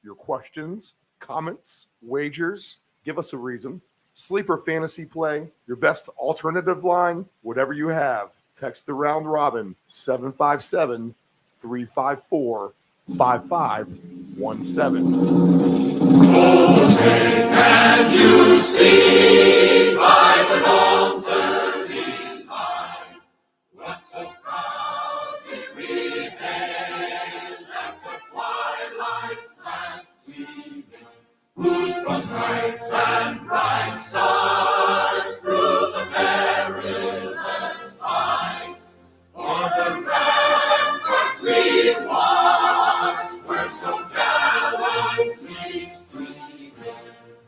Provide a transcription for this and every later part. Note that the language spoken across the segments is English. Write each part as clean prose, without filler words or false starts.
your questions, comments, wagers. Give us a reason. Sleeper fantasy play, your best alternative line, whatever you have. Text the round robin 757-354-5517. Oh, say can you see by the dawn's early light what so proudly we hailed at the twilight's last gleaming, whose cross nights and bright stars through the perilous fight o'er the ramparts we watched were so gallantly streaming,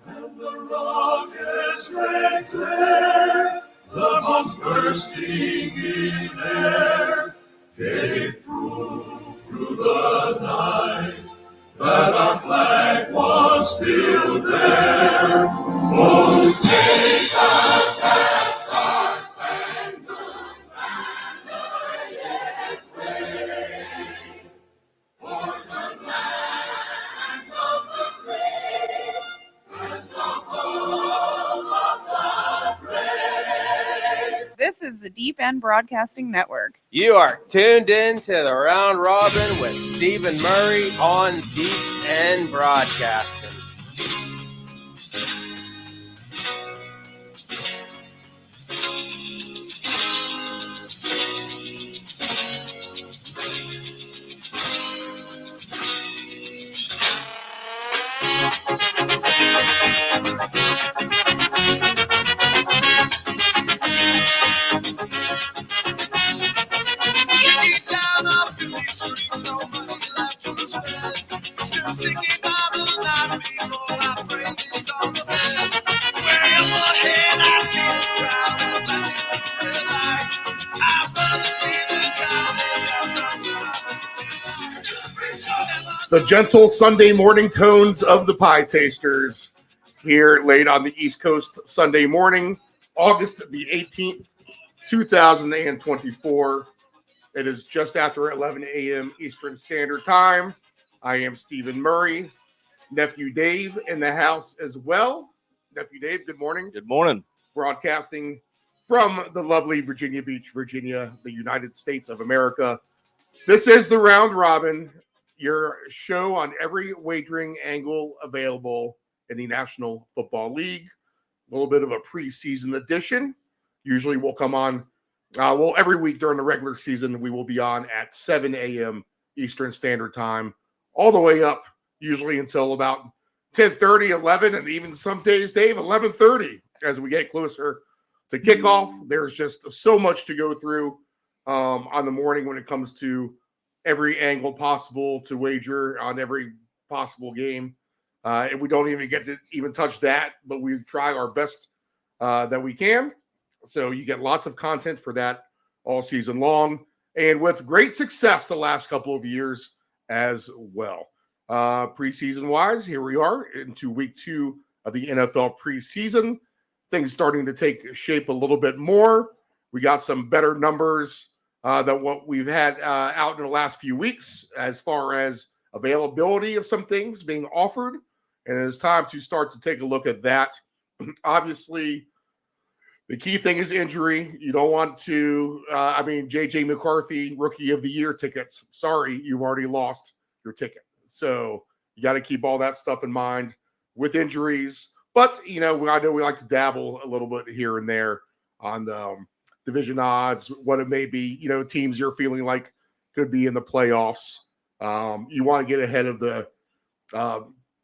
and the rockets' red glare, the bombs bursting in air, gave proof through the night that our flag was still there. Oh, take us that star-spangled banner yet wave, for the land of the brave and the home of the brave. This is the Deep End Broadcasting Network. You are tuned in to the Round Robin with Stephen Murray on Deep End Broadcasting. Still singing Bible night before my praises on the bed. Way up ahead, I see the crowd flashing through the lights. I'd rather see the college outside. The gentle Sunday morning tones of the Pie Tasters here late on the East Coast Sunday morning, August the 18th, 2024. It is just after 11 a.m. Eastern Standard Time. I am Stephen Murray, Nephew Dave in the house as well. Nephew Dave, good morning. Good morning. Broadcasting from the lovely Virginia Beach, Virginia, the United States of America. This is the Round Robin, your show on every wagering angle available in the National Football League. A little bit of a preseason edition. Usually we'll come on, every week during the regular season, we will be on at 7 a.m. Eastern Standard Time, all the way up usually until about 10:30, 11, and even some days, Dave, 11:30 as we get closer to kickoff. There's just so much to go through on the morning when it comes to every angle possible to wager on every possible game. And we don't even get to even touch that, but we try our best that we can. So you get lots of content for that all season long, and with great success the last couple of years as well. Preseason-wise, here we are into week 2 of the NFL preseason. Things starting to take shape a little bit more. We got some better numbers than what we've had out in the last few weeks as far as availability of some things being offered. And it's time to start to take a look at that. Obviously, the key thing is injury. You don't want to, J.J. McCarthy, Rookie of the Year tickets. Sorry, you've already lost your ticket. So you got to keep all that stuff in mind with injuries. But, I know we like to dabble a little bit here and there on the division odds, what it may be, teams you're feeling like could be in the playoffs. You want to get ahead of the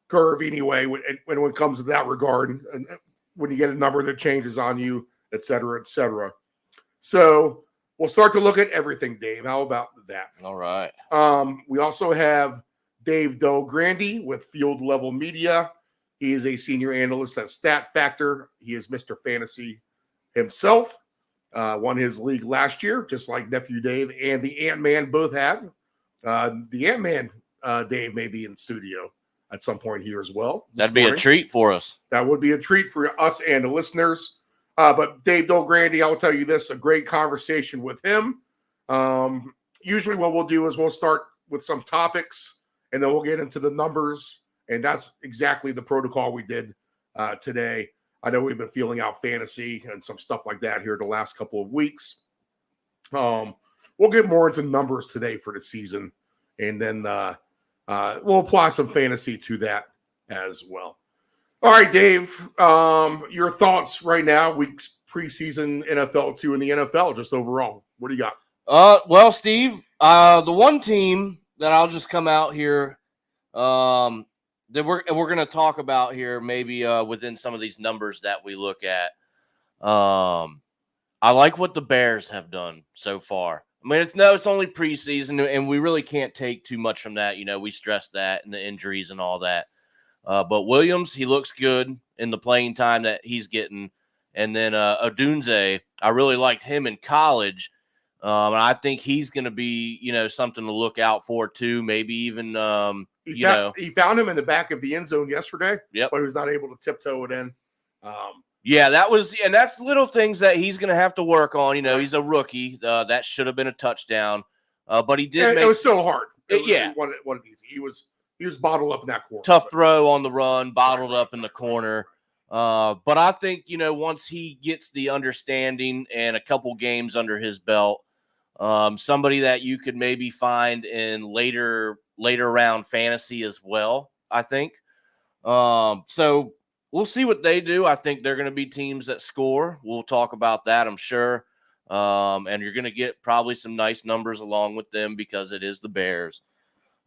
curve anyway when it comes to that regard, and when you get a number that changes on you, et cetera, et cetera. So we'll start to look at everything, Dave. How about that? All right. We also have Dave Del Grande with Field Level Media. He is a senior analyst at Stat Factor. He is Mr. Fantasy himself. Won his league last year, just like Nephew Dave and the Ant-Man both have. The Ant-Man, Dave, may be in studio at some point here as well. That'd be a treat for us. That would be a treat for us and the listeners. But Dave Del Grande, I will tell you this, a great conversation with him. Usually what we'll do is we'll start with some topics, and then we'll get into the numbers And that's exactly the protocol we did today. I know we've been feeling out fantasy and some stuff like that here the last couple of weeks. We'll get more into numbers today for the season, and then we'll apply some fantasy to that as well. All right, Dave, your thoughts right now, weeks preseason NFL 2 in the NFL, just overall. What do you got? Well, Steve, the one team that I'll just come out here that we're going to talk about here, maybe within some of these numbers that we look at. I like what the Bears have done so far. I mean, it's only preseason, and we really can't take too much from that. We stressed that and the injuries and all that. But Williams, he looks good in the playing time that he's getting. And then Odunze, I really liked him in college. And I think he's going to be, something to look out for too. Maybe even, He found him in the back of the end zone yesterday. Yep. But he was not able to tiptoe it in. Yeah, that's little things that he's going to have to work on. He's a rookie. That should have been a touchdown. But he did. It was still hard. He Yeah. wasn't easy. He was bottled up in that corner. Tough throw on the run, bottled up in the corner. But I think, once he gets the understanding and a couple games under his belt, somebody that you could maybe find in later round fantasy as well, I think. So we'll see what they do. I think they're going to be teams that score. We'll talk about that, I'm sure. And you're going to get probably some nice numbers along with them because it is the Bears.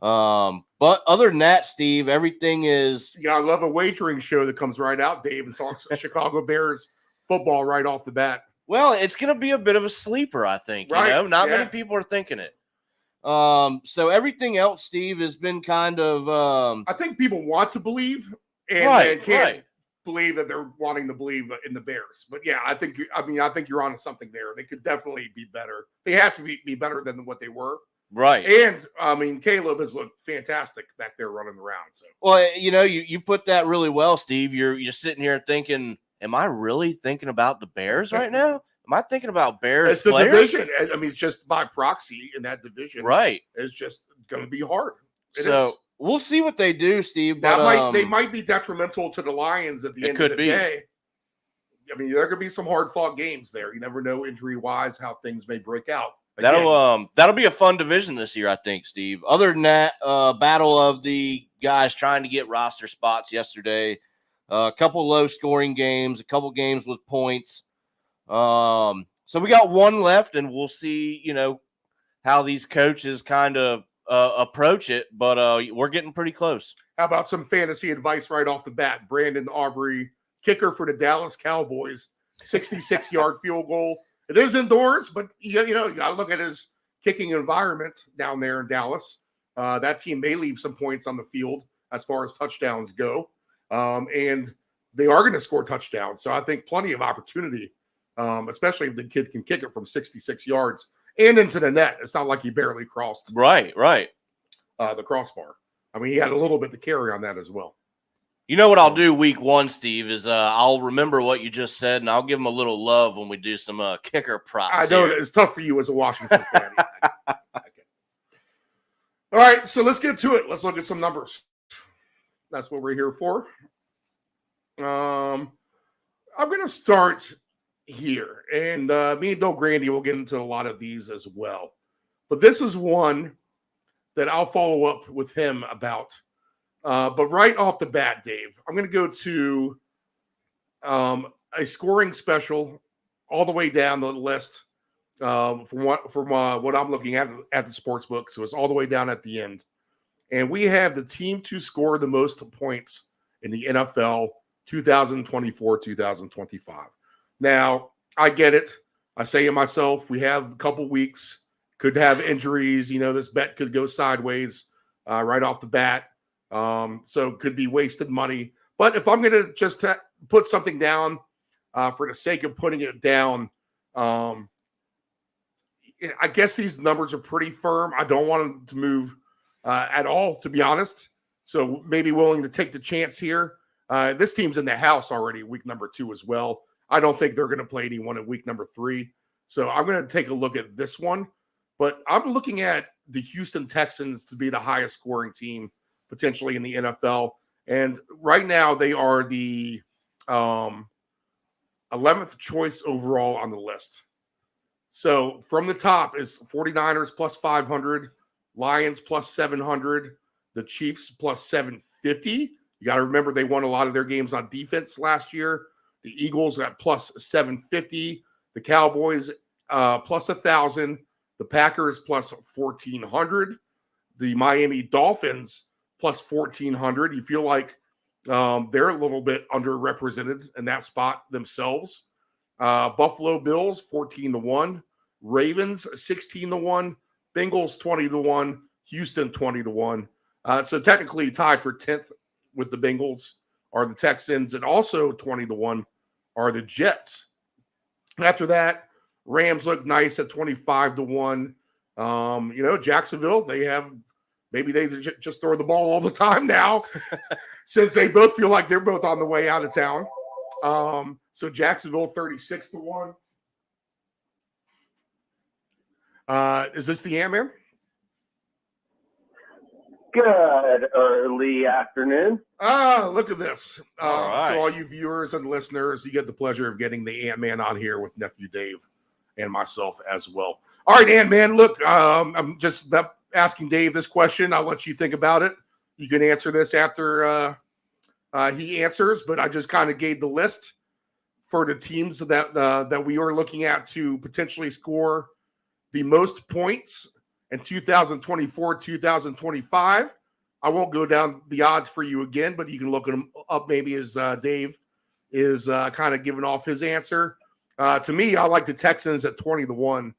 But other than that, Steve, everything is. I love a wagering show that comes right out, Dave, and talks Chicago Bears football right off the bat. Well, it's going to be a bit of a sleeper, I think. Right. Not many people are thinking it. So everything else, Steve, has been kind of. I think people want to believe and can't believe that they're wanting to believe in the Bears. But yeah, I think you're onto something there. They could definitely be better. They have to be better than what they were. Right. And Caleb has looked fantastic back there running around. So well, you put that really well, Steve. You're sitting here thinking, am I really thinking about the Bears right now? Am I thinking about Bears it's the players? division. It's just by proxy in that division. Right. It's just going to be hard. We'll see what they do, Steve. But they might be detrimental to the Lions at the end of the day. There could be some hard fought games there. You never know injury wise how things may break out. Again, that'll be a fun division this year, I think, Steve. Other than that, battle of the guys trying to get roster spots yesterday. A couple low scoring games, a couple games with points. So we got one left, and we'll see, how these coaches kind of approach it. But we're getting pretty close. How about some fantasy advice right off the bat? Brandon Aubrey, kicker for the Dallas Cowboys, 66-yard field goal. It is indoors, but you got to look at his kicking environment down there in Dallas. That team may leave some points on the field as far as touchdowns go, and they are going to score touchdowns. So I think plenty of opportunity, especially if the kid can kick it from 66 yards and into the net. It's not like he barely crossed right the crossbar. He had a little bit to carry on that as well. You know what I'll do week one, Steve, is I'll remember what you just said, and I'll give them a little love when we do some kicker props. I know it's tough for you as a Washington fan. Okay. All right, so let's get to it. Let's look at some numbers. That's what we're here for. I'm going to start here, and me and Del Grande will get into a lot of these as well. But this is one that I'll follow up with him about. But right off the bat, Dave, I'm going to go to a scoring special all the way down the list from what I'm looking at the sports book. So it's all the way down at the end. And we have the team to score the most points in the NFL 2024-2025. Now, I get it. I say it myself. We have a couple weeks. Could have injuries. This bet could go sideways right off the bat. So it could be wasted money. But if I'm going to just put something down for the sake of putting it down, I guess these numbers are pretty firm. I don't want them to move at all, to be honest. So maybe willing to take the chance here. This team's in the house already, week number 2 as well. I don't think they're going to play anyone in week number 3. So I'm going to take a look at this one. But I'm looking at the Houston Texans to be the highest scoring team potentially in the NFL And right now they are the 11th choice overall on the list. So from the top is 49ers plus 500, Lions plus 700, the Chiefs plus 750. You got to remember they won a lot of their games on defense last year. The Eagles at plus 750, the Cowboys plus 1,000, the Packers plus 1,400, the Miami Dolphins plus 1,400. You feel like they're a little bit underrepresented in that spot themselves. Buffalo Bills 14-1, Ravens 16-1, Bengals 20-1, Houston 20-1. So technically tied for 10th with the Bengals are the Texans, and also 20-1 are the Jets. After that, Rams look nice at 25-1. Jacksonville, maybe they just throw the ball all the time now since they both feel like they're both on the way out of town. So Jacksonville 36-1. Is this the Ant-Man? Good early afternoon. Look at this. All right. So all you viewers and listeners, you get the pleasure of getting the Ant-Man on here with Nephew Dave and myself as well. All right, Ant-Man, look, I'm just asking Dave this question. I'll let you think about it. You can answer this after he answers, but I just kind of gave the list for the teams that we are looking at to potentially score the most points in 2024, 2025. I won't go down the odds for you again, but you can look them up maybe as Dave is kind of giving off his answer. To me, I like the Texans at 20-1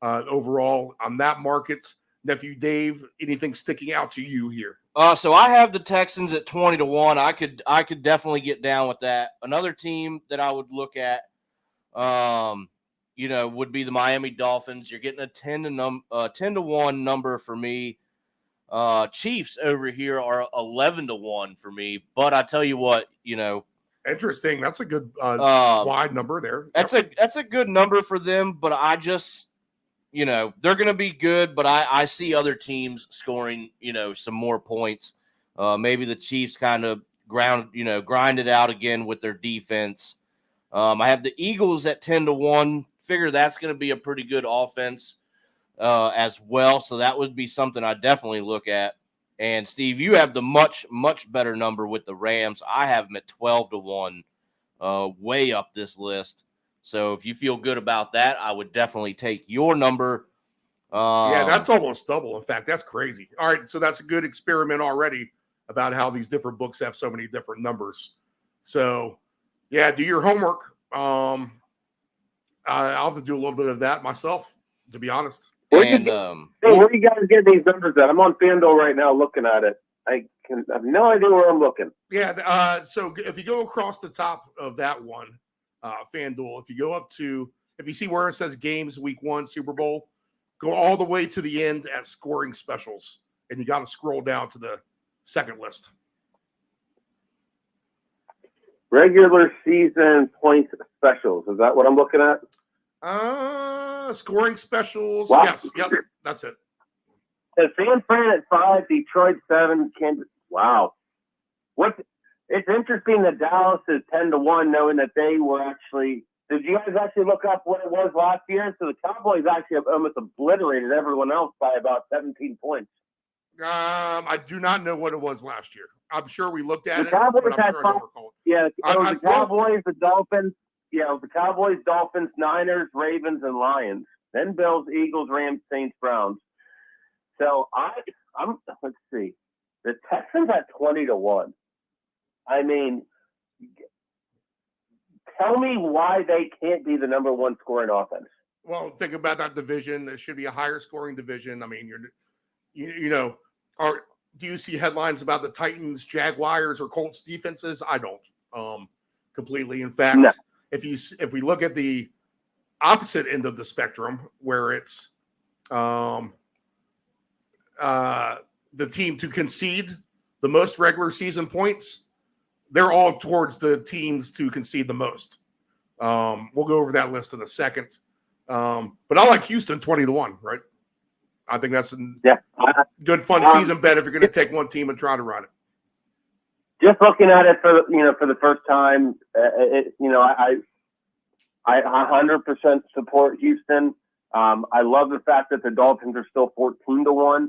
overall on that market. Nephew Dave, anything sticking out to you here? So I have the Texans at 20-1. I could definitely get down with that. Another team that I would look at, would be the Miami Dolphins. You're getting a 10-1 number for me. Chiefs over here are 11-1 for me. But I tell you what, Interesting. That's a good wide number there. That's a good number for them. But I just, they're going to be good. But I see other teams scoring, some more points. Maybe the Chiefs kind of grind it out again with their defense. I have the Eagles at 10-1. Figure that's going to be a pretty good offense as well. So that would be something I definitely look at. And Steve, you have the much, much better number with the Rams. I have them at 12-1, way up this list. So if you feel good about that, I would definitely take your number. Yeah, that's almost double. In fact, that's crazy. All right, so that's a good experiment already about how these different books have so many different numbers. So, yeah, do your homework. I'll have to do a little bit of that myself, to be honest. Where do you guys get these numbers at? I'm on FanDuel right now looking at it. I have no idea where I'm looking. Yeah, so if you go across the top of that one, FanDuel, if you go up to, if you see where it says games week 1, Super Bowl, go all the way to the end at scoring specials, and you got to scroll down to the second list. Regular season points specials. Is that what I'm looking at? Scoring specials. Wow. Yes. Yep. That's it. San Fran at 5, Detroit 7, Kansas. Wow. It's interesting that Dallas is 10-1, knowing that they were actually. Did you guys actually look up what it was last year? So the Cowboys actually have almost obliterated everyone else by about 17 points. I do not know what it was last year. I'm sure we looked at The Cowboys but I'm had sure I don't recall. Yeah, it was the Cowboys, the Dolphins. Yeah, the Cowboys, Dolphins, Niners, Ravens, and Lions. Then Bills, Eagles, Rams, Saints, Browns. So I'm let's see. The Texans at 20-1. I mean, tell me why they can't be the number one scoring offense. Well, think about that division. There should be a higher scoring division. I mean, do you see headlines about the Titans, Jaguars, or Colts defenses? I don't completely. In fact, no. If we look at the opposite end of the spectrum, where it's the team to concede the most regular season points, they're all towards the teams to concede the most. We'll go over that list in a second. But I like Houston 20-1, right? I think that's a good fun season bet if you're going to take one team and try to run it. just looking at it for the first time, I 100% support Houston. I love the fact that the Dolphins are still 14-1,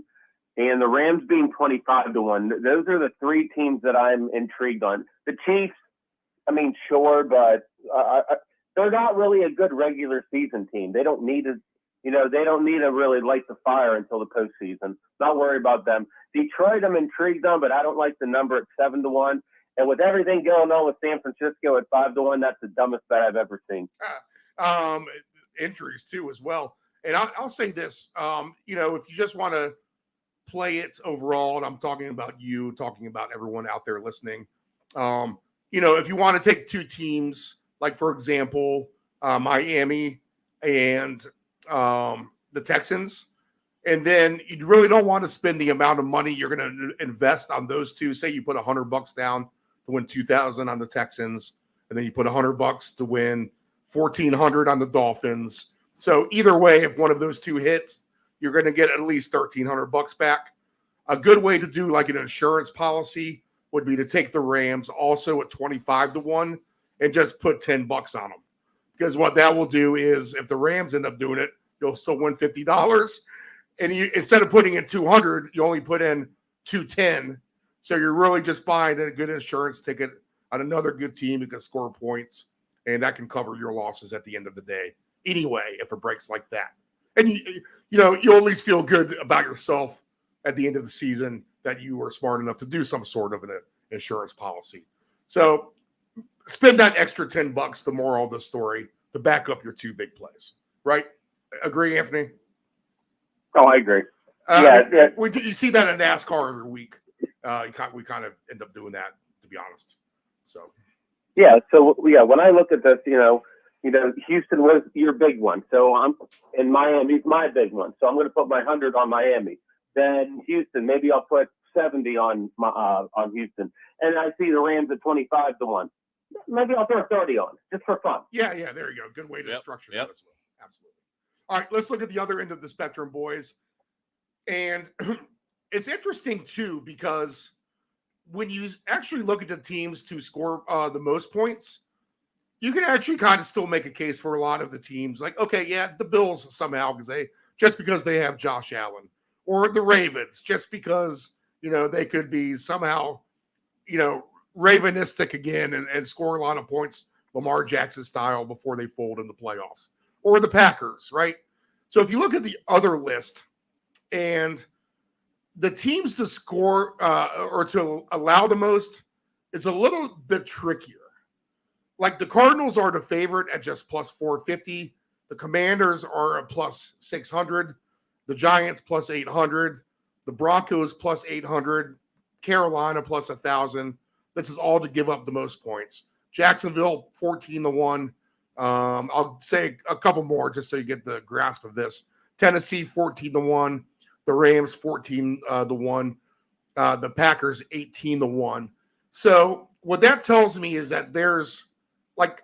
and the Rams being 25-1. Those are the three teams that I'm intrigued on. The Chiefs, I mean, sure, but they're not really a good regular season team. They don't need to, they don't need to really light the fire until the postseason. Not worry about them. Detroit, I'm intrigued on, but I don't like the number at 7-1. And with everything going on with San Francisco at 5-1, that's the dumbest bet I've ever seen. Injuries too, as well. And I'll say this, if you just want to play it overall, and I'm talking about everyone out there listening, if you want to take two teams, like for example, Miami and the Texans, and then you really don't want to spend the amount of money you're going to invest on those two. Say you put $100 down to win $2,000 on the Texans, and then you put $100 to win $1,400 on the Dolphins. So either way, if one of those two hits, you're going to get at least $1,300 back. A good way to do like an insurance policy would be to take the Rams also at 25-1 and just put $10 on them. Because what that will do is if the Rams end up doing it, you'll still win $50. And instead of putting in $200, you only put in $210. So you're really just buying a good insurance ticket on another good team that can score points, and that can cover your losses at the end of the day. Anyway, if it breaks like that, and you'll at least feel good about yourself at the end of the season that you were smart enough to do some sort of an insurance policy. So spend that extra $10, the moral of the story, to back up your two big plays. Right? Agree, Anthony? Oh, I agree. You see that in NASCAR every week. We kind of end up doing that, to be honest. So. Yeah. So when I look at this, Houston was your big one. So Miami's my big one. So I'm going to put my 100 on Miami. Then Houston, maybe I'll put 70 on Houston. And I see the Rams at 25-1. Maybe I'll throw 30 on just for fun. Yeah. There you go. Good way to structure that as well. Absolutely. All right, let's look at the other end of the spectrum, boys. And it's interesting, too, because when you actually look at the teams to score the most points, you can actually kind of still make a case for a lot of the teams. Like, okay, yeah, the Bills somehow, just because they have Josh Allen, or the Ravens, just because, they could be somehow, Ravenistic again and score a lot of points, Lamar Jackson style, before they fold in the playoffs. Or the Packers, right? So if you look at the other list, and the teams to score or to allow the most, it's a little bit trickier. Like the Cardinals are the favorite at just plus 450. The Commanders are a plus 600. The Giants plus 800. The Broncos plus 800. Carolina plus 1,000. This is all to give up the most points. Jacksonville 14-1. I'll say a couple more just so you get the grasp of this. Tennessee 14-1, the Rams 14-1, the Packers 18-1. So what that tells me is that there's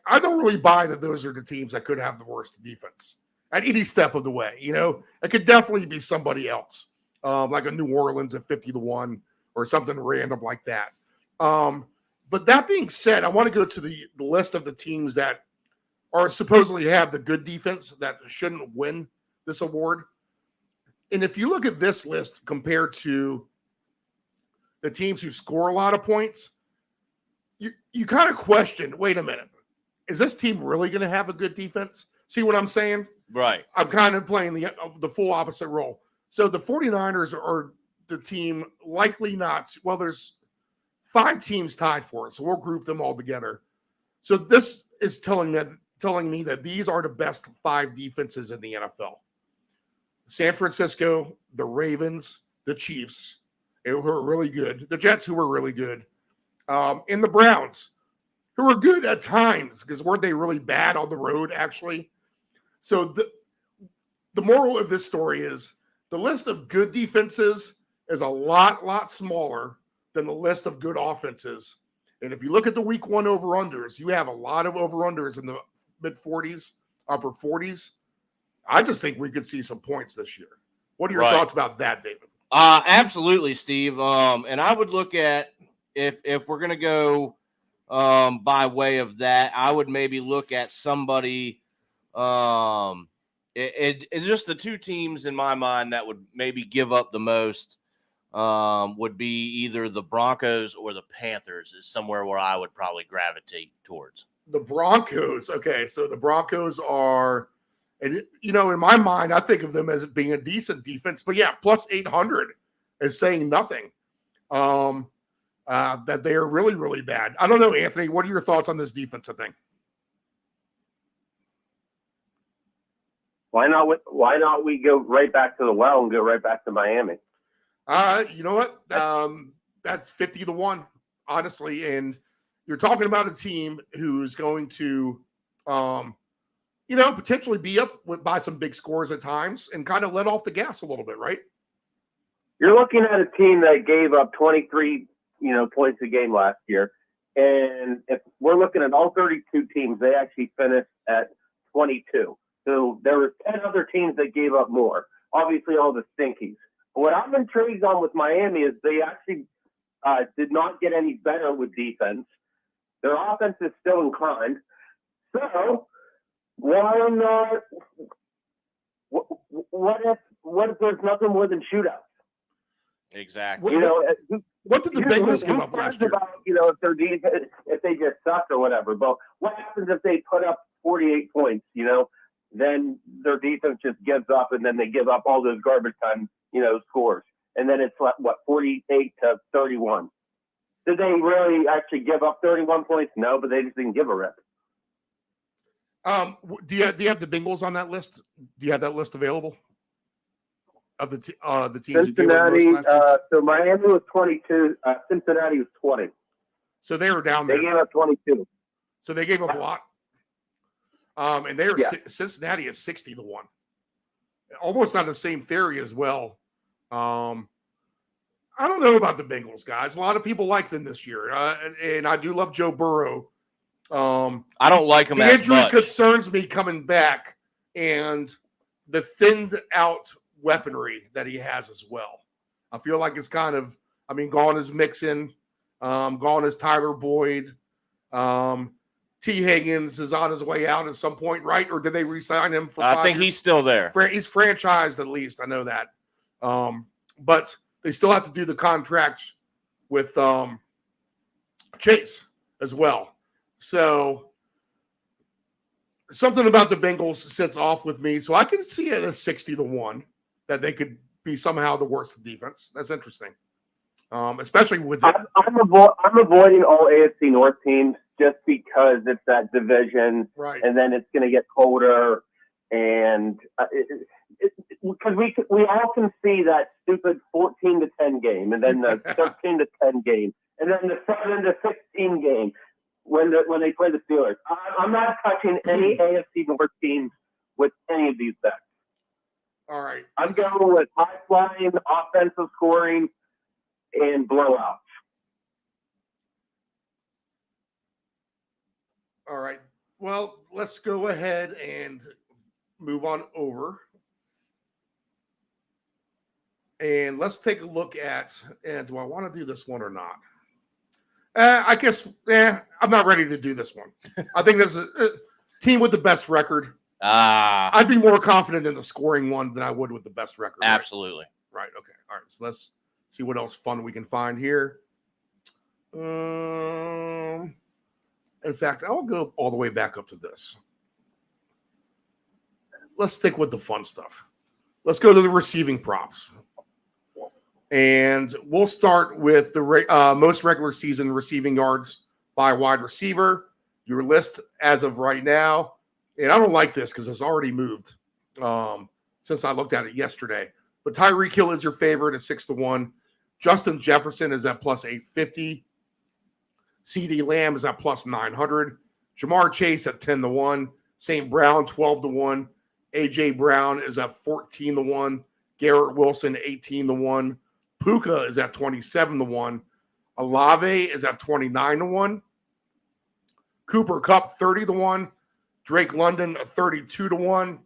I don't really buy that those are the teams that could have the worst defense at any step of the way. It could definitely be somebody else, like a New Orleans at 50-1 or something random like that. But that being said, I want to go to the list of the teams that or supposedly have the good defense that shouldn't win this award. And if you look at this list compared to the teams who score a lot of points, you kind of question, wait a minute, is this team really going to have a good defense? See what I'm saying? Right. I'm kind of playing the full opposite role. So the 49ers are the team likely not. Well, there's 5 teams tied for it, so we'll group them all together. So this is telling me that these are the best 5 defenses in the NFL. San Francisco, the Ravens, the Chiefs, who are really good, the Jets, who were really good, and the Browns, who were good at times, because weren't they really bad on the road, actually? So the moral of this story is the list of good defenses is a lot smaller than the list of good offenses. And if you look at the week 1 over-unders, you have a lot of over-unders in the mid-40s, upper 40s. I just think we could see some points this year. What are your thoughts about that, David? Absolutely, Steve. And I would look at if we're gonna go by way of that, I would maybe look at somebody. It's just the two teams in my mind that would maybe give up the most would be either the Broncos or the Panthers is somewhere where I would probably gravitate towards. The Broncos. Okay, so the Broncos are, and in my mind, I think of them as being a decent defense, but yeah, plus 800 is saying nothing. That they are really, really bad. I don't know, Anthony. What are your thoughts on this defensive thing? Why not we go right back to the well and go right back to Miami? You know what? That's 50-1, honestly. And you're talking about a team who's going to, potentially be up by some big scores at times and kind of let off the gas a little bit, right? You're looking at a team that gave up 23, points a game last year. And if we're looking at all 32 teams, they actually finished at 22. So there were 10 other teams that gave up more. Obviously, all the stinkies. What I'm intrigued on with Miami is they actually did not get any better with defense. Their offense is still inclined. So why not? What if there's nothing more than shootouts? Exactly. What did the Bengals give up last year? About, if their defense, if they just suck or whatever. But what happens if they put up 48 points? Then their defense just gives up, and then they give up all those garbage time, scores. And then it's 48-31. Did they really actually give up 31 points? No, but they just didn't give a rip. Do you have the Bengals on that list? Do you have that list available of the teams? Cincinnati. So Miami was 22. Cincinnati was 20. So they were down there. They gave up 22. So they gave up a lot. And Cincinnati is 60-1. Almost on the same theory as well. I don't know about the Bengals, guys. A lot of people like them this year. And I do love Joe Burrow. I don't like him the as injury much. Concerns me coming back and the thinned out weaponry that he has as well. I feel like it's kind of, gone is Mixon, gone is Tyler Boyd. T. Higgins is on his way out at some point, right? Or did they re-sign him for 5 I think years? he's still there. He's franchised at least. I know that. But they still have to do the contract with Chase as well. So something about the Bengals sits off with me. So I can see it as 60-1 that they could be somehow the worst defense. That's interesting. Especially with I'm avoiding all AFC North teams just because it's that division, right? And then it's going to get colder, and because we all can see that stupid 14-10 game, and then the 13-10 game, and then the 7-16 game when they play the Steelers. I'm not touching any AFC North teams with any of these bets. All right, I'm going with high flying, offensive scoring, and blowouts. All right. Well, let's go ahead and move on over. And let's take a look at, do I want to do this one or not? I guess, I'm not ready to do this one. I think this is a team with the best record. I'd be more confident in the scoring one than I would with the best record. Absolutely. Right. Okay. All right. So let's see what else fun we can find here. In fact, I'll go all the way back up to this. Let's stick with the fun stuff. Let's go to the receiving props. And we'll start with the most regular season receiving yards by wide receiver. Your list as of right now. And I don't like this because it's already moved since I looked at it yesterday. But Tyreek Hill is your favorite at 6-1. Justin Jefferson is at plus 850. CeeDee Lamb is at plus 900. Jamar Chase at 10-1. St. Brown 12-1. AJ Brown is at 14-1. Garrett Wilson 18-1. Puka is at 27-1. Olave is at 29-1. Cooper Kupp 30-1. Drake London 32-1.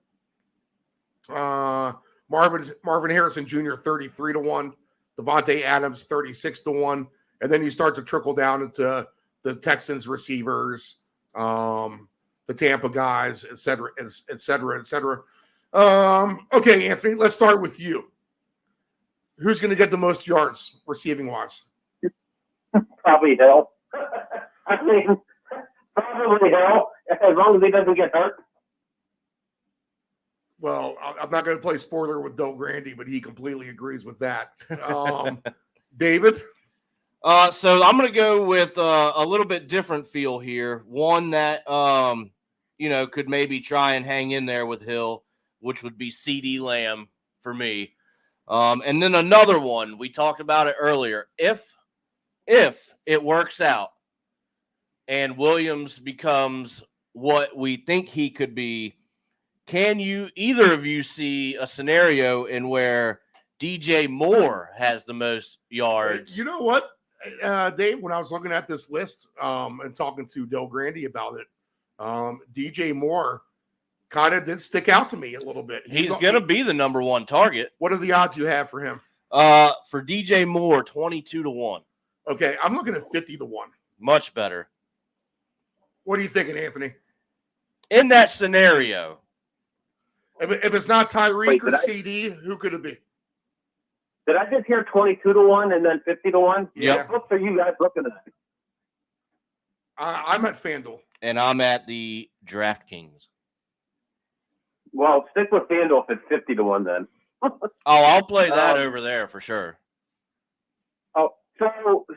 Marvin Harrison Jr. 33-1. Devontae Adams 36-1. And then you start to trickle down into the Texans receivers, the Tampa guys, et cetera, et cetera, et cetera. Okay, Anthony, let's start with you. Who's going to get the most yards receiving wise? Probably Hill. I mean, probably Hill, as long as he doesn't get hurt. Well, I'm not going to play spoiler with Del Grande, but he completely agrees with that. David? So I'm going to go with a little bit different feel here. One that, could maybe try and hang in there with Hill, which would be CeeDee Lamb for me. And then another one, we talked about it earlier. If it works out and Williams becomes what we think he could be, can either of you see a scenario in where DJ Moore has the most yards? You know what, Dave, when I was looking at this list and talking to Del Grande about it, DJ Moore kind of did stick out to me a little bit. He's going to be the number one target. What are the odds you have for him? For DJ Moore, 22-1. Okay, I'm looking at 50-1. Much better. What are you thinking, Anthony? In that scenario, if it's not Tyreek or CD, who could it be? Did I just hear 22-1 and then 50-1? Yeah. What books are you guys looking at? I'm at FanDuel. And I'm at the DraftKings. Well, stick with FanDuel if it's 50-1 then. I'll play that over there for sure.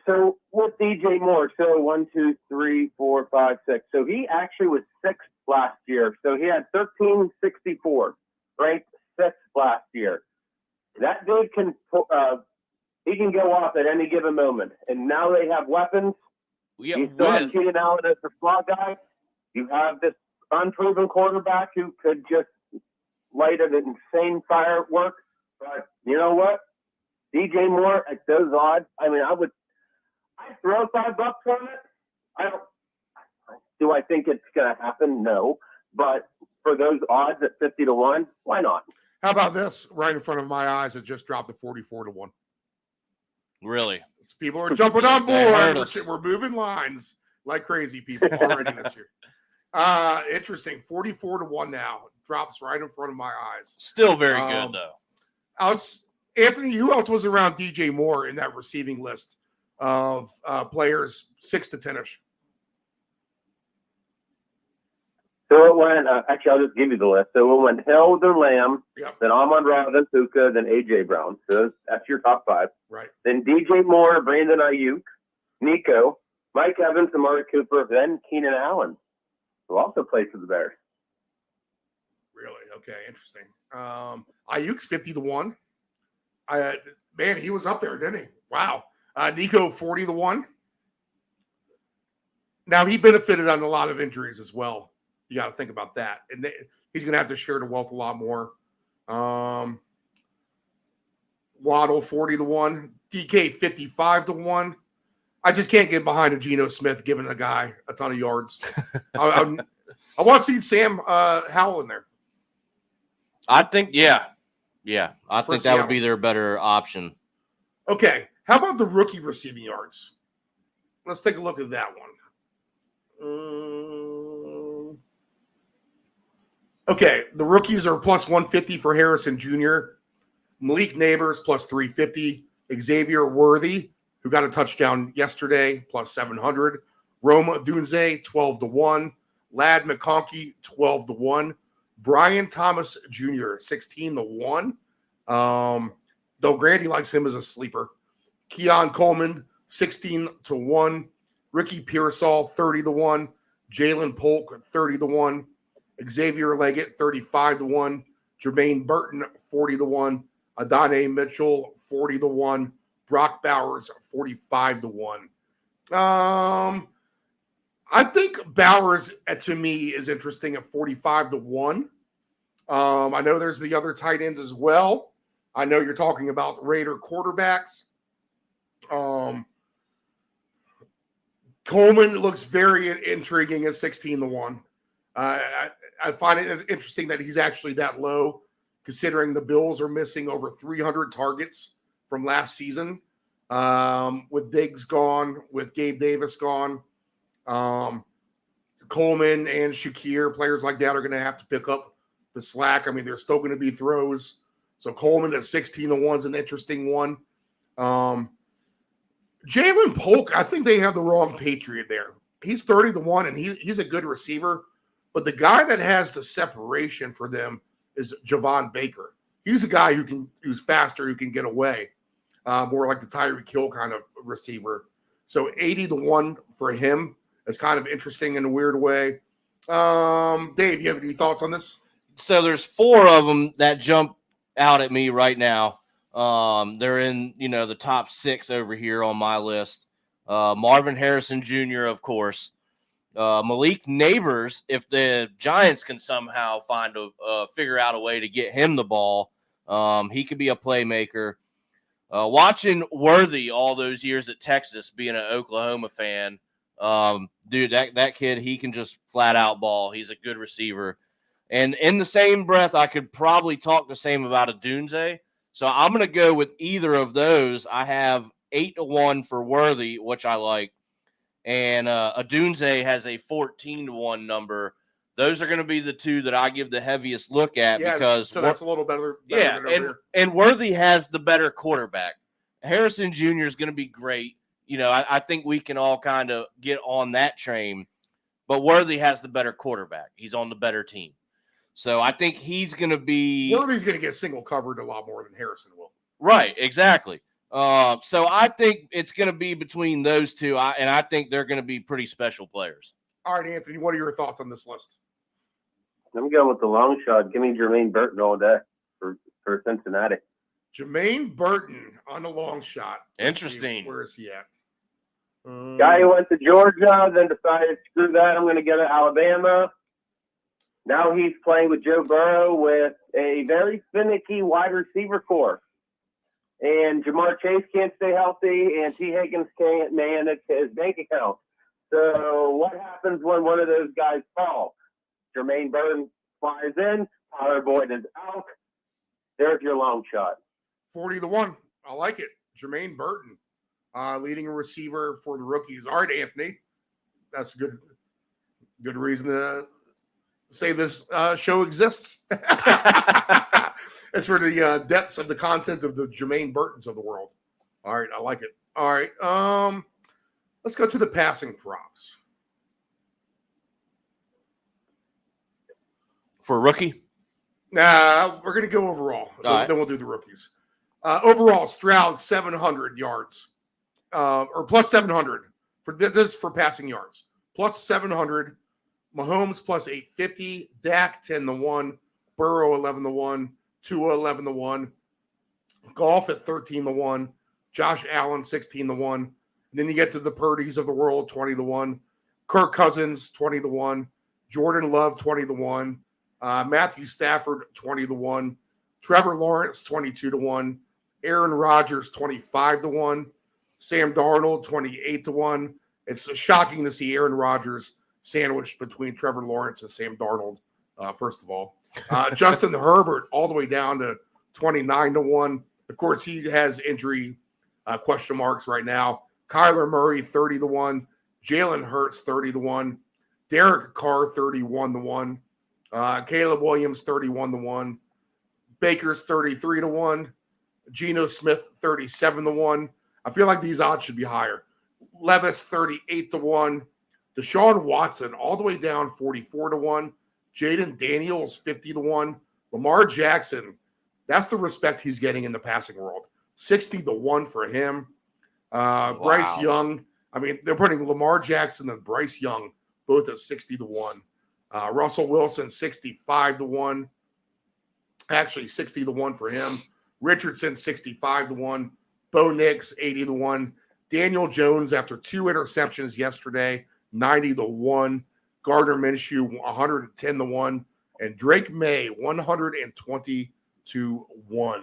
So with DJ Moore, so 1, 2, 3, 4, 5, 6. So he actually was 6th last year. So he had 1364, ranked 6th last year. That dude can he can go off at any given moment. And now they have weapons. Yeah, you still have Keenan Allen as the slot guy. You have this unproven quarterback who could just light an insane firework. But you know what? DJ Moore at those odds. I mean, I'd throw $5 on it. Do I think it's going to happen? No. But for those odds at 50-1, why not? How about this? Right in front of my eyes, it just dropped to 44-1. Really? People are jumping on They heard board. us. We're moving lines like crazy people already this year. Interesting. 44-1 now. Drops right in front of my eyes. Still very good, though. Anthony, who else was around DJ Moore in that receiving list of players 6 to 10-ish? So it went, actually, I'll just give you the list. So it went Hill, then Lamb, then Amon-Ra, then Puka, then A.J. Brown. So that's your top 5. Right. Then DJ Moore, Brandon Ayuk, Nico, Mike Evans, Amari Cooper, then Keenan Allen, who also plays for the Bears. Really? Okay, interesting. Ayuk's 50-1. Man, he was up there, didn't he? Wow. Nico, 40-1. Now, he benefited on a lot of injuries as well. You got to think about that. And he's going to have to share the wealth a lot more. Waddle, 40-1. DK, 55-1. I just can't get behind a Geno Smith giving a guy a ton of yards. I want to see Sam Howell in there. I think, yeah. I think that Seattle would be their better option. Okay. How about the rookie receiving yards? Let's take a look at that one. Okay. The rookies are plus 150 for Harrison Jr., Malik Neighbors plus 350, Xavier Worthy, who got a touchdown yesterday, plus 700, Roma Dunze, 12-1, Lad McConkey, 12-1, Brian Thomas Jr., 16-1. Del Grande likes him as a sleeper. Keon Coleman, 16-1. Ricky Pearsall, 30-1. Jalen Polk, 30-1. Xavier Leggett, 35-1. Jermaine Burton, 40-1. Adonai Mitchell, 40-1. Brock Bowers, 45-1. I think Bowers, to me, is interesting at 45-1. I know there's the other tight ends as well. I know you're talking about Raider quarterbacks. Coleman looks very intriguing at 16-1. I find it interesting that he's actually that low, considering the Bills are missing over 300 targets from last season. With Diggs gone, with Gabe Davis gone, Coleman and Shakir, players like that are going to have to pick up the slack. I mean, there's still going to be throws. So Coleman at 16-1 is an interesting one. Jalen Polk, I think they have the wrong Patriot there. He's 30-1, and he's a good receiver. But the guy that has the separation for them is Javon Baker. He's a guy who's faster, who can get away. More like the Tyreek Hill kind of receiver. So 80-1 for him is kind of interesting in a weird way. Dave, you have any thoughts on this? So there's 4 of them that jump out at me right now. They're in, the top 6 over here on my list. Marvin Harrison Jr., of course. Malik Neighbors, if the Giants can somehow figure out a way to get him the ball, he could be a playmaker. Watching Worthy all those years at Texas, being an Oklahoma fan, dude, that kid, he can just flat out ball. He's a good receiver. And in the same breath, I could probably talk the same about Adunze. So I'm going to go with either of those. I have 8-1 for Worthy, which I like. And Adunze has a 14-1 number. Those are going to be the 2 that I give the heaviest look at because so that's a little better yeah, and Worthy has the better quarterback. Harrison Jr. is going to be great. I think we can all kind of get on that train, but Worthy has the better quarterback. He's on the better team. So I think he's going to be – Worthy's going to get single covered a lot more than Harrison will. Right, exactly. So I think it's going to be between those 2, and I think they're going to be pretty special players. All right, Anthony, what are your thoughts on this list? I'm going with the long shot. Give me Jermaine Burton all day for Cincinnati. Jermaine Burton on the long shot. Interesting. Where is he at? Guy who went to Georgia, then decided, screw that, I'm going to go to Alabama. Now he's playing with Joe Burrow with a very finicky wide receiver core. And Jamar Chase can't stay healthy, and T. Higgins can't manage his bank account. So what happens when one of those guys falls? Jermaine Burton flies in. Tyler Boyd is out. There's your long shot. 40-1. I like it. Jermaine Burton, leading a receiver for the rookies. All right, Anthony. That's a good reason to say this show exists. It's for the depths of the content of the Jermaine Burtons of the world. All right, I like it. All right, let's go to the passing props. For a rookie? Nah, we're going to go overall. Then we'll do the rookies. Overall, Stroud, 700 yards. Or plus 700. This is for passing yards. Plus 700. Mahomes plus 850. Dak, 10-1. Burrow, 11-1. Tua, 11-1. Goff at 13-1. Josh Allen, 16-1. And then you get to the Purdy's of the world, 20-1. Kirk Cousins, 20-1. Jordan Love, 20-1. Matthew Stafford, 20-1. Trevor Lawrence, 22-1. Aaron Rodgers, 25-1. Sam Darnold, 28-1. It's shocking to see Aaron Rodgers sandwiched between Trevor Lawrence and Sam Darnold, first of all. Justin Herbert, all the way down to 29-1. Of course, he has injury question marks right now. Kyler Murray, 30-1. Jalen Hurts, 30-1. Derek Carr, 31-1. Caleb Williams, 31-1. Baker's 33-1. Geno Smith, 37-1. I feel like these odds should be higher. Levis, 38-1. Deshaun Watson, all the way down, 44-1. Jaden Daniels, 50-1. Lamar Jackson, that's the respect he's getting in the passing world. 60-1 for him. Wow. Bryce Young, I mean, they're putting Lamar Jackson and Bryce Young both at 60-1. Russell Wilson, 65-1. Actually, 60-1 for him. Richardson, 65-1. Bo Nix, 80-1. Daniel Jones, after 2 interceptions yesterday, 90-1. Gardner Minshew, 110-1. And Drake May, 120-1.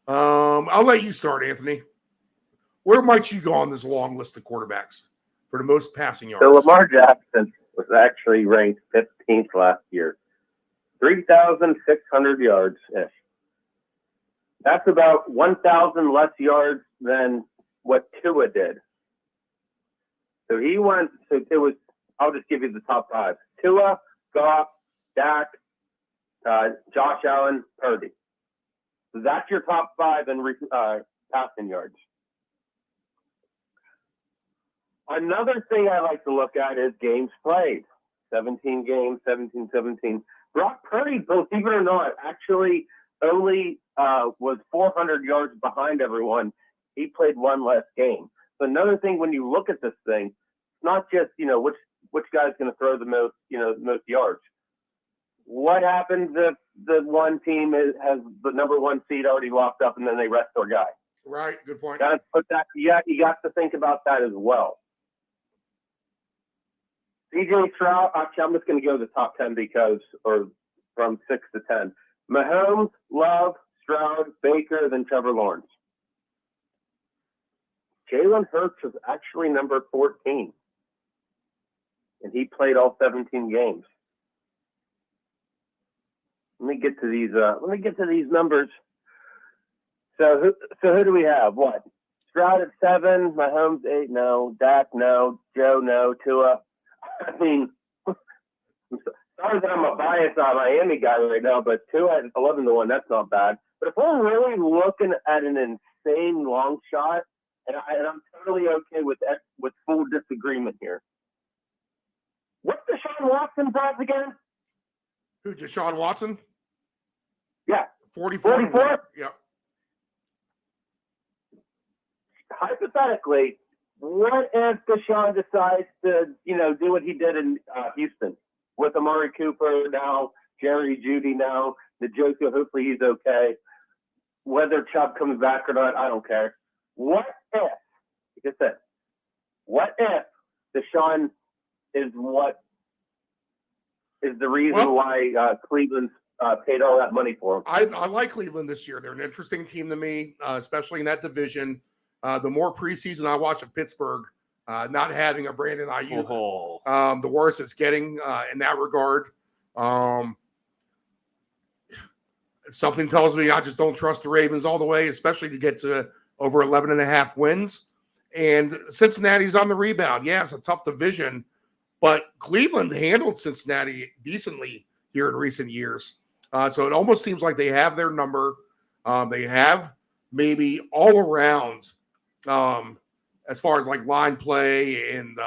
I'll let you start, Anthony. Where might you go on this long list of quarterbacks for the most passing yards? So Lamar Jackson was actually ranked 15th last year. 3,600 yards-ish. That's about 1,000 less yards than what Tua did. So he went. So it was. I'll just give you the top 5: Tua, Goff, Dak, Josh Allen, Purdy. So that's your top 5 in passing yards. Another thing I like to look at is games played. 17 games, 17. Brock Purdy, believe it or not, actually only was 400 yards behind everyone. He played one less game. So another thing, when you look at this thing, it's not just, which guy's going to throw the most, most yards. What happens if the one team has the number 1 seed already locked up and then they rest their guy? Right. Good point. Got to put that. Yeah, you got to think about that as well. CJ Stroud. Actually, I'm just going to go to the top 10 or from 6 to 10. Mahomes, Love, Stroud, Baker, then Trevor Lawrence. Jalen Hurts was actually number 14, and he played all 17 games. Let me get to these numbers. So who do we have? What? Stroud at 7, Mahomes 8. No. Dak no. Joe no. Tua. I mean, sorry that I'm a biased Miami guy right now, but Tua at 11-1. That's not bad. But if we're really looking at an insane long shot, and I'm totally okay with full disagreement here. What's Deshaun Watson's odds again? Who, Deshaun Watson? Yeah. 44? Yeah. Hypothetically, what if Deshaun decides to, do what he did in Houston with Amari Cooper now, Jerry Jeudy now, Njoku, hopefully he's okay. Whether Chubb comes back or not, I don't care. What if, like I said, what if Deshaun is the reason why Cleveland's paid all that money for him? I like Cleveland this year. They're an interesting team to me, especially in that division. The more preseason I watch of Pittsburgh, not having a Brandon Ayuk, the worse it's getting in that regard. Something tells me I just don't trust the Ravens all the way, especially to get to over 11.5 wins. And Cincinnati's on the rebound. Yeah, it's a tough division, but Cleveland handled Cincinnati decently here in recent years. So it almost seems like they have their number. They have maybe all around, as far as like line play and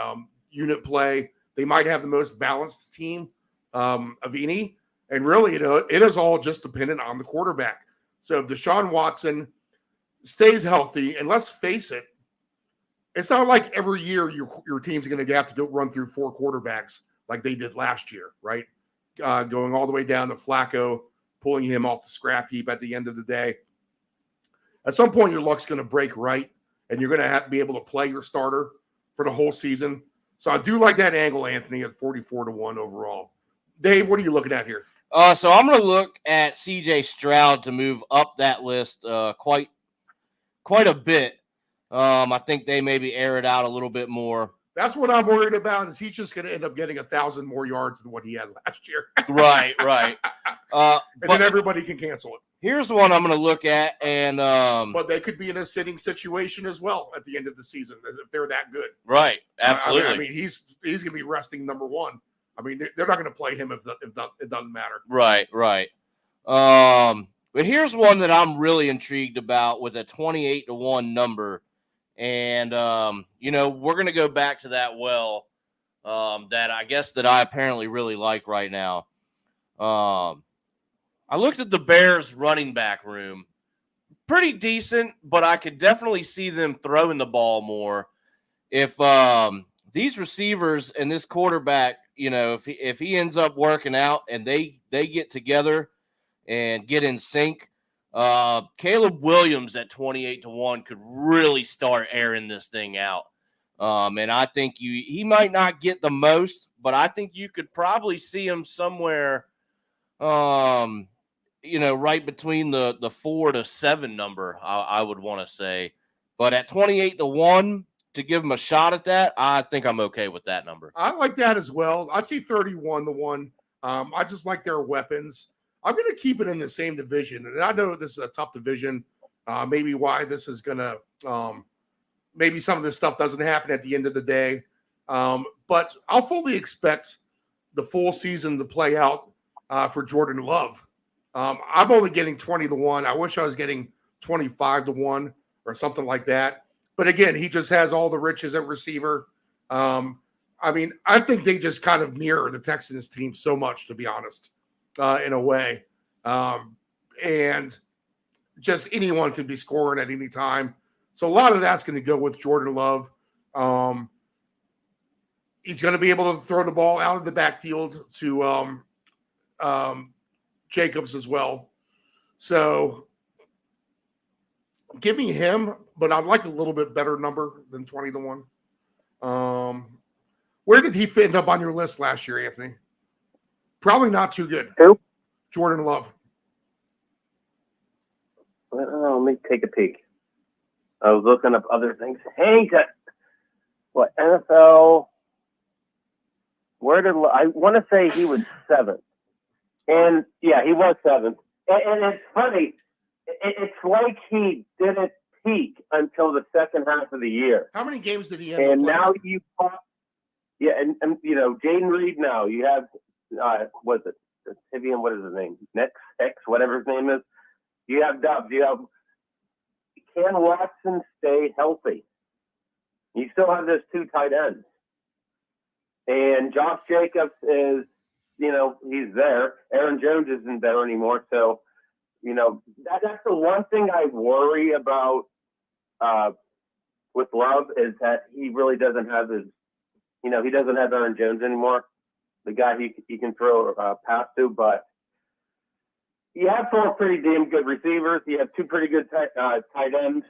unit play, they might have the most balanced team of any. And really, it is all just dependent on the quarterback. So if Deshaun Watson stays healthy, and let's face it, it's not like every year your team's going to have to go run through 4 quarterbacks like they did last year, right? Going all the way down to Flacco, pulling him off the scrap heap at the end of the day. At some point, your luck's going to break right, and you're going to have to be able to play your starter for the whole season. So I do like that angle, Anthony, at 44-1 overall. Dave, what are you looking at here? So I'm going to look at CJ Stroud to move up that list quite a bit. I think they maybe air it out a little bit more. That's what I'm worried about, is he's just going to end up getting 1,000 more yards than what he had last year. Right. And then everybody can cancel it. Here's one I'm going to look at, and but they could be in a sitting situation as well at the end of the season if they're that good. Right, absolutely. I mean he's going to be resting number 1. I mean, they're not going to play him if it doesn't matter. Right. But here's one that I'm really intrigued about with a 28-1 number. And, we're going to go back to that that I guess that I apparently really like right now. I looked at the Bears running back room. Pretty decent, but I could definitely see them throwing the ball more. If these receivers and this quarterback, if he ends up working out and they get together and get in sync, Caleb Williams at 28-1 could really start airing this thing out. And I think he might not get the most, but I think you could probably see him somewhere, right between the 4 to 7 number, I would want to say. But at 28-1, to give him a shot at that, I think I'm okay with that number. I like that as well. I see 31-1. I just like their weapons. I'm going to keep it in the same division. And I know this is a tough division. Maybe why this is going to maybe some of this stuff doesn't happen at the end of the day. But I'll fully expect the full season to play out for Jordan Love. I'm only getting 20-1. I wish I was getting 25-1 or something like that. But again, he just has all the riches at receiver. I mean, I think they just kind of mirror the Texans team so much, to be honest, in a way. And just anyone could be scoring at any time. So a lot of that's going to go with Jordan Love. He's going to be able to throw the ball out of the backfield to Jacobs as well. So give me him, but I'd like a little bit better number than 20-1. Where did he end up on your list last year, Anthony? Probably not too good. Who? Jordan Love. Let me take a peek. I was looking up other things. Hey, what NFL? Where did I want to say he was 7th? And yeah, he was 7th. And it's funny. It's like he didn't peak until the second half of the year. How many games did he end up And playing? now you, yeah, and you know, Jaden Reed. Now you have, what's it? Tivian, what is his name? X, whatever his name is. You have Dubs. You have. Can Watson stay healthy? You still have those 2 tight ends. And Josh Jacobs is, you know, he's there. Aaron Jones isn't there anymore. So, you know, that's the one thing I worry about with Love is that he really doesn't have his, you know, he doesn't have Aaron Jones anymore, the guy he can throw a pass to. But you have 4 pretty damn good receivers. You have 2 pretty good tight ends.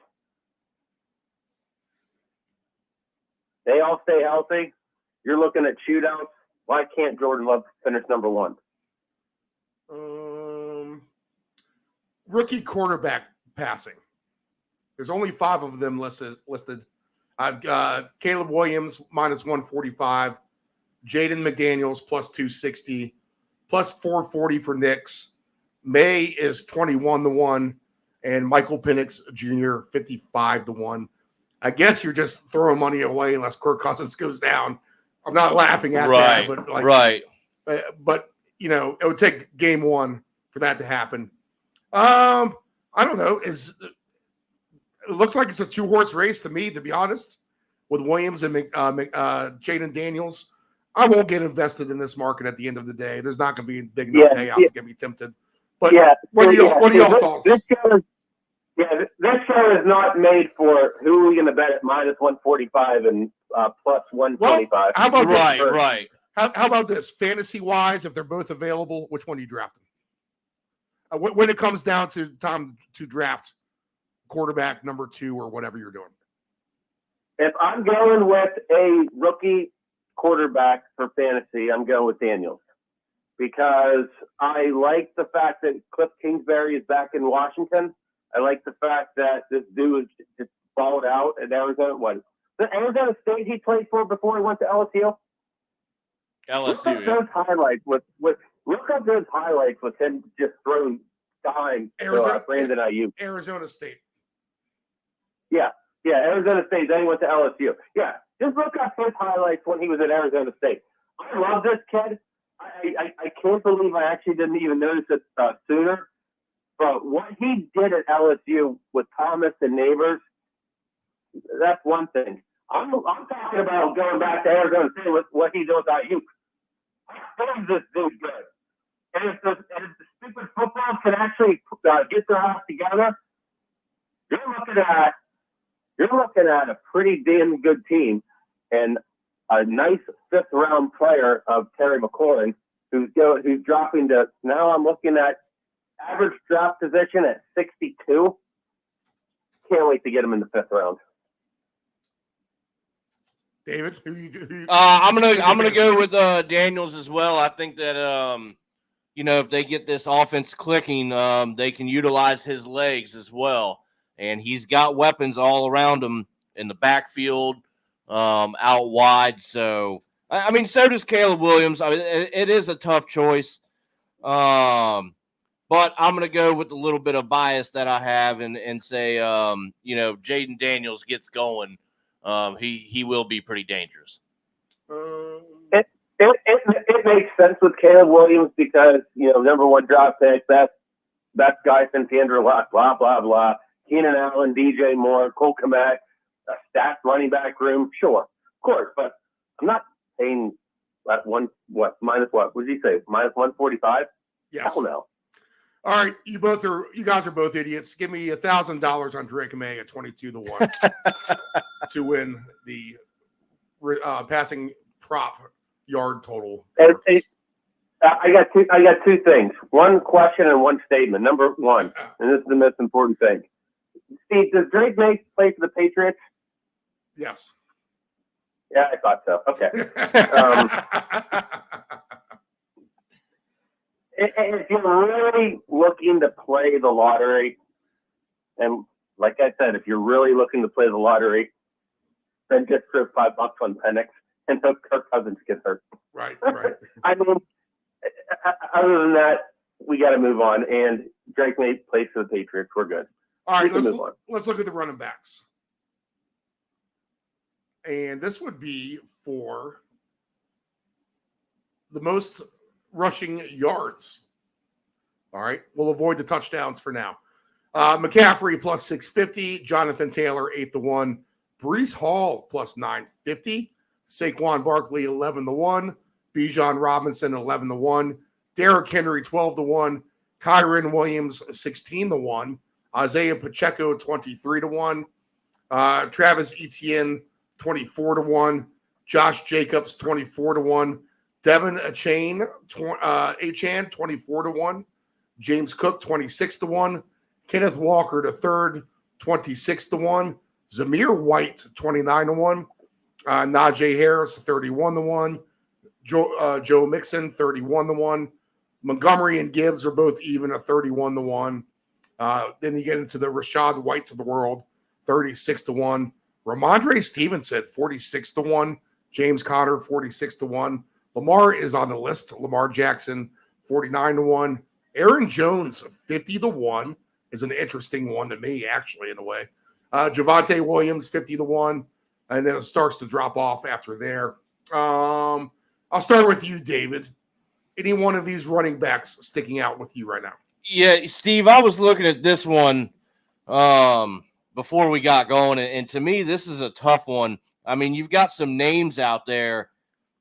They all stay healthy. You're looking at shootouts. Why can't Jordan Love finish number 1? Rookie quarterback passing. There's only 5 of them listed. I've got Caleb Williams minus 145, Jaden McDaniels plus 260, plus 440 for Knicks. May is 21-1, and Michael Penix Jr. 55-1. I guess you're just throwing money away unless Kirk Cousins goes down. I'm not laughing at that, but right. But you know, it would take game 1 for that to happen. I don't know. It looks like it's a 2-horse race to me, to be honest, with Williams and Jaden Daniels. I won't get invested in this market at the end of the day. There's not going to be a big enough payout to get me tempted. But what are y'all thoughts? This show is not made for who are we going to bet at minus 145 and plus 125. Well, how about Right. How about this? Fantasy-wise, if they're both available, which one are you drafting? When it comes down to time to draft quarterback number 2 or whatever you're doing. If I'm going with a rookie quarterback for fantasy, I'm going with Daniels. Because I like the fact that Cliff Kingsbury is back in Washington. I like the fact that this dude just balled out at Arizona. What? The Arizona State he played for before he went to LSU? Look up those highlights look up those highlights with him just throwing time to Brandon Ayuk. Arizona State. Yeah, Arizona State. Then he went to LSU. Yeah, just look up his highlights when he was at Arizona State. I love this kid. I can't believe I actually didn't even notice it sooner. But what he did at LSU with Thomas and Neighbors, that's one thing. I'm talking about going back to Arizona State with what he did with Ayuk. How is this dude good? And if the stupid football can actually get their house together, you're looking at a pretty damn good team and a nice 5th round player of Terry McLaurin, who's dropping to now. I'm looking at average draft position at 62. Can't wait to get him in the 5th round. David, I'm gonna go with Daniels as well. I think that you know, if they get this offense clicking, they can utilize his legs as well, and he's got weapons all around him in the backfield, out wide. So I mean, so does Caleb Williams. I mean, it is a tough choice, but I'm gonna go with a little bit of bias that I have and say, you know, Jaden Daniels gets going he will be pretty dangerous. It makes sense with Caleb Williams because, number one draft pick, best guy since Andrew Luck, blah, blah, blah. Keenan Allen, DJ Moore, Cole Kmet, a stacked running back room. Sure, of course, but I'm not paying at minus what? What did he say? Minus 145? Yes. Hell no. All right, you guys are both idiots. Give me $1,000 on Drake May at 22-1 to win the passing prop yard total. I got two things. One question and one statement. Number one, and this is the most important thing. Steve, does Drake May play for the Patriots? Yes. Yeah, I thought so. Okay. If you're really looking to play the lottery, and like I said, if you're really looking to play the lottery, then just throw $5 on Penix and hope Kirk Cousins gets hurt. Right. I mean, other than that, we got to move on. And Drake May plays for the Patriots. We're good. All right, let's look at the running backs. And this would be for the most rushing yards. All right, we'll avoid the touchdowns for now. McCaffrey plus 650, Jonathan Taylor 8-1, Breece Hall plus 950, Saquon Barkley 11-1, Bijan Robinson 11-1, Derrick Henry 12-1, Kyron Williams 16-1, Isaiah Pacheco 23-1, Travis Etienne 24-1, Josh Jacobs 24-1, Devin Achane 24-1, James Cook 26-1, Kenneth Walker III 26-1, Zamir White 29-1, Najee Harris 31-1, Joe Mixon 31-1, Montgomery and Gibbs are both even at 31-1. Then you get into the Rashad Whites of the world, 36-1. Ramondre Stevenson, 46-1. James Conner, 46-1. Lamar is on the list. Lamar Jackson, 49-1. Aaron Jones, 50-1, is an interesting one to me, actually, in a way. Javonte Williams, 50-1. And then it starts to drop off after there. I'll start with you, David. Any one of these running backs sticking out with you right now? Yeah, Steve, I was looking at this one before we got going, and to me, this is a tough one. I mean, you've got some names out there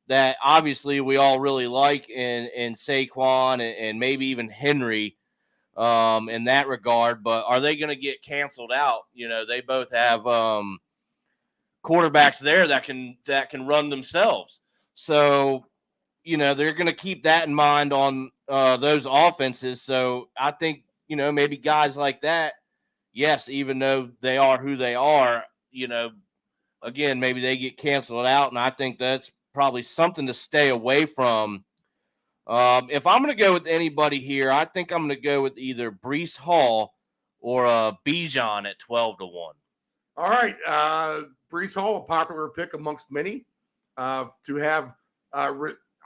that obviously we all really like in Saquon and maybe even Henry in that regard, but are they going to get canceled out? They both have quarterbacks there that can run themselves. So, they're going to keep that in mind on those offenses. So I think, maybe guys like that, yes, even though they are who they are, again, maybe they get canceled out. And I think that's probably something to stay away from. If I'm going to go with anybody here, I think I'm going to go with either Breece Hall or Bijan at 12-1. All right. Breece Hall, a popular pick amongst many to have. I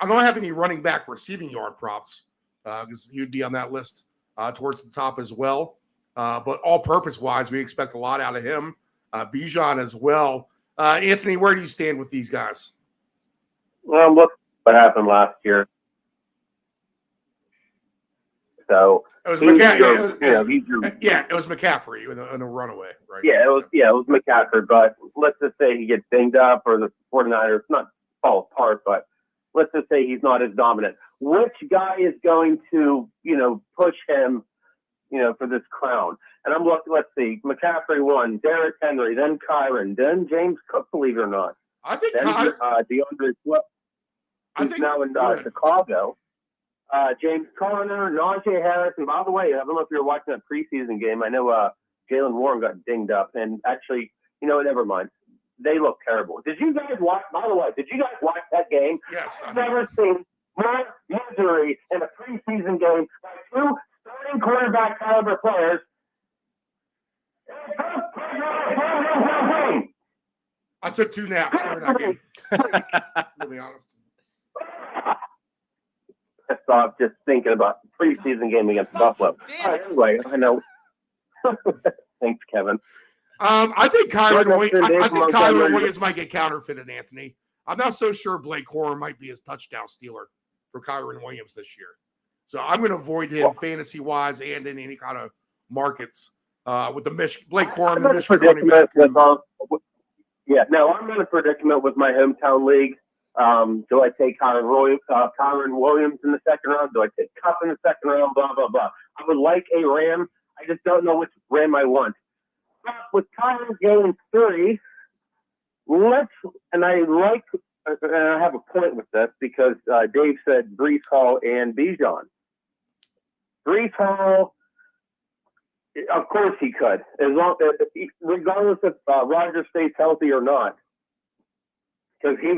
don't have any running back receiving yard props because he would be on that list towards the top as well. But all-purpose wise, we expect a lot out of him. Bijan as well. Anthony, where do you stand with these guys? Well, look what happened last year. So it was McCaffrey in a runaway, right? Yeah, it was McCaffrey. But let's just say he gets dinged up, or the 49ers not fall apart, but let's just say he's not as dominant. Which guy is going to, push him, for this crown? And I'm looking. Let's see, McCaffrey won, Derrick Henry, then Kyron, then James Cook. Believe it or not, I think then DeAndre Swift. He's now in Chicago. James Conner, Najee Harris, and by the way, I don't know if you're watching that preseason game. I know Jalen Warren got dinged up, and actually, never mind. They look terrible. Did you guys watch? By the way, did you guys watch that game? Yes. I've never seen more misery in a preseason game by two starting quarterback caliber players. I took 2 naps during that game. To be honest. Stop just thinking about the preseason game against Buffalo. Anyway, I know. Thanks, Kevin. I think Kyron Montgomery. Williams might get counterfeited, Anthony. I'm not so sure Blake Corum might be his touchdown stealer for Kyron Williams this year. So I'm going to avoid him fantasy-wise and in any kind of markets with the Blake Corum, the Michigan running back. I'm in a predicament with my hometown league. Do I take Kyron Williams in the second round? Do I take Cup in the second round? Blah, blah, blah. I would like a Ram. I just don't know which Ram I want. But with Kyron going 3, I have a point with this because Dave said Breece Hall and Bijan. Breece Hall, of course he could, regardless if Rodgers stays healthy or not, because he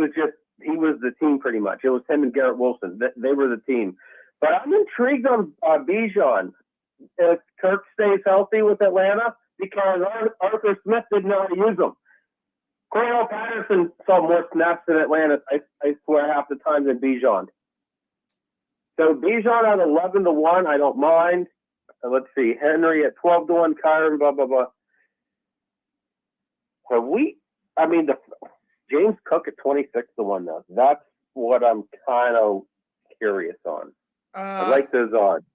was the team pretty much. It was him and Garrett Wilson. They were the team. But I'm intrigued on Bijan if Kirk stays healthy with Atlanta, because Arthur Smith didn't know how to use him. Cordell Patterson saw more snaps in Atlanta, I swear, half the time than Bijan. So Bijan at 11-1, I don't mind. Let's see, Henry at 12-1, Kyron, blah, blah, blah. James Cook at 26-1, though. That's what I'm kind of curious on. I like those odds.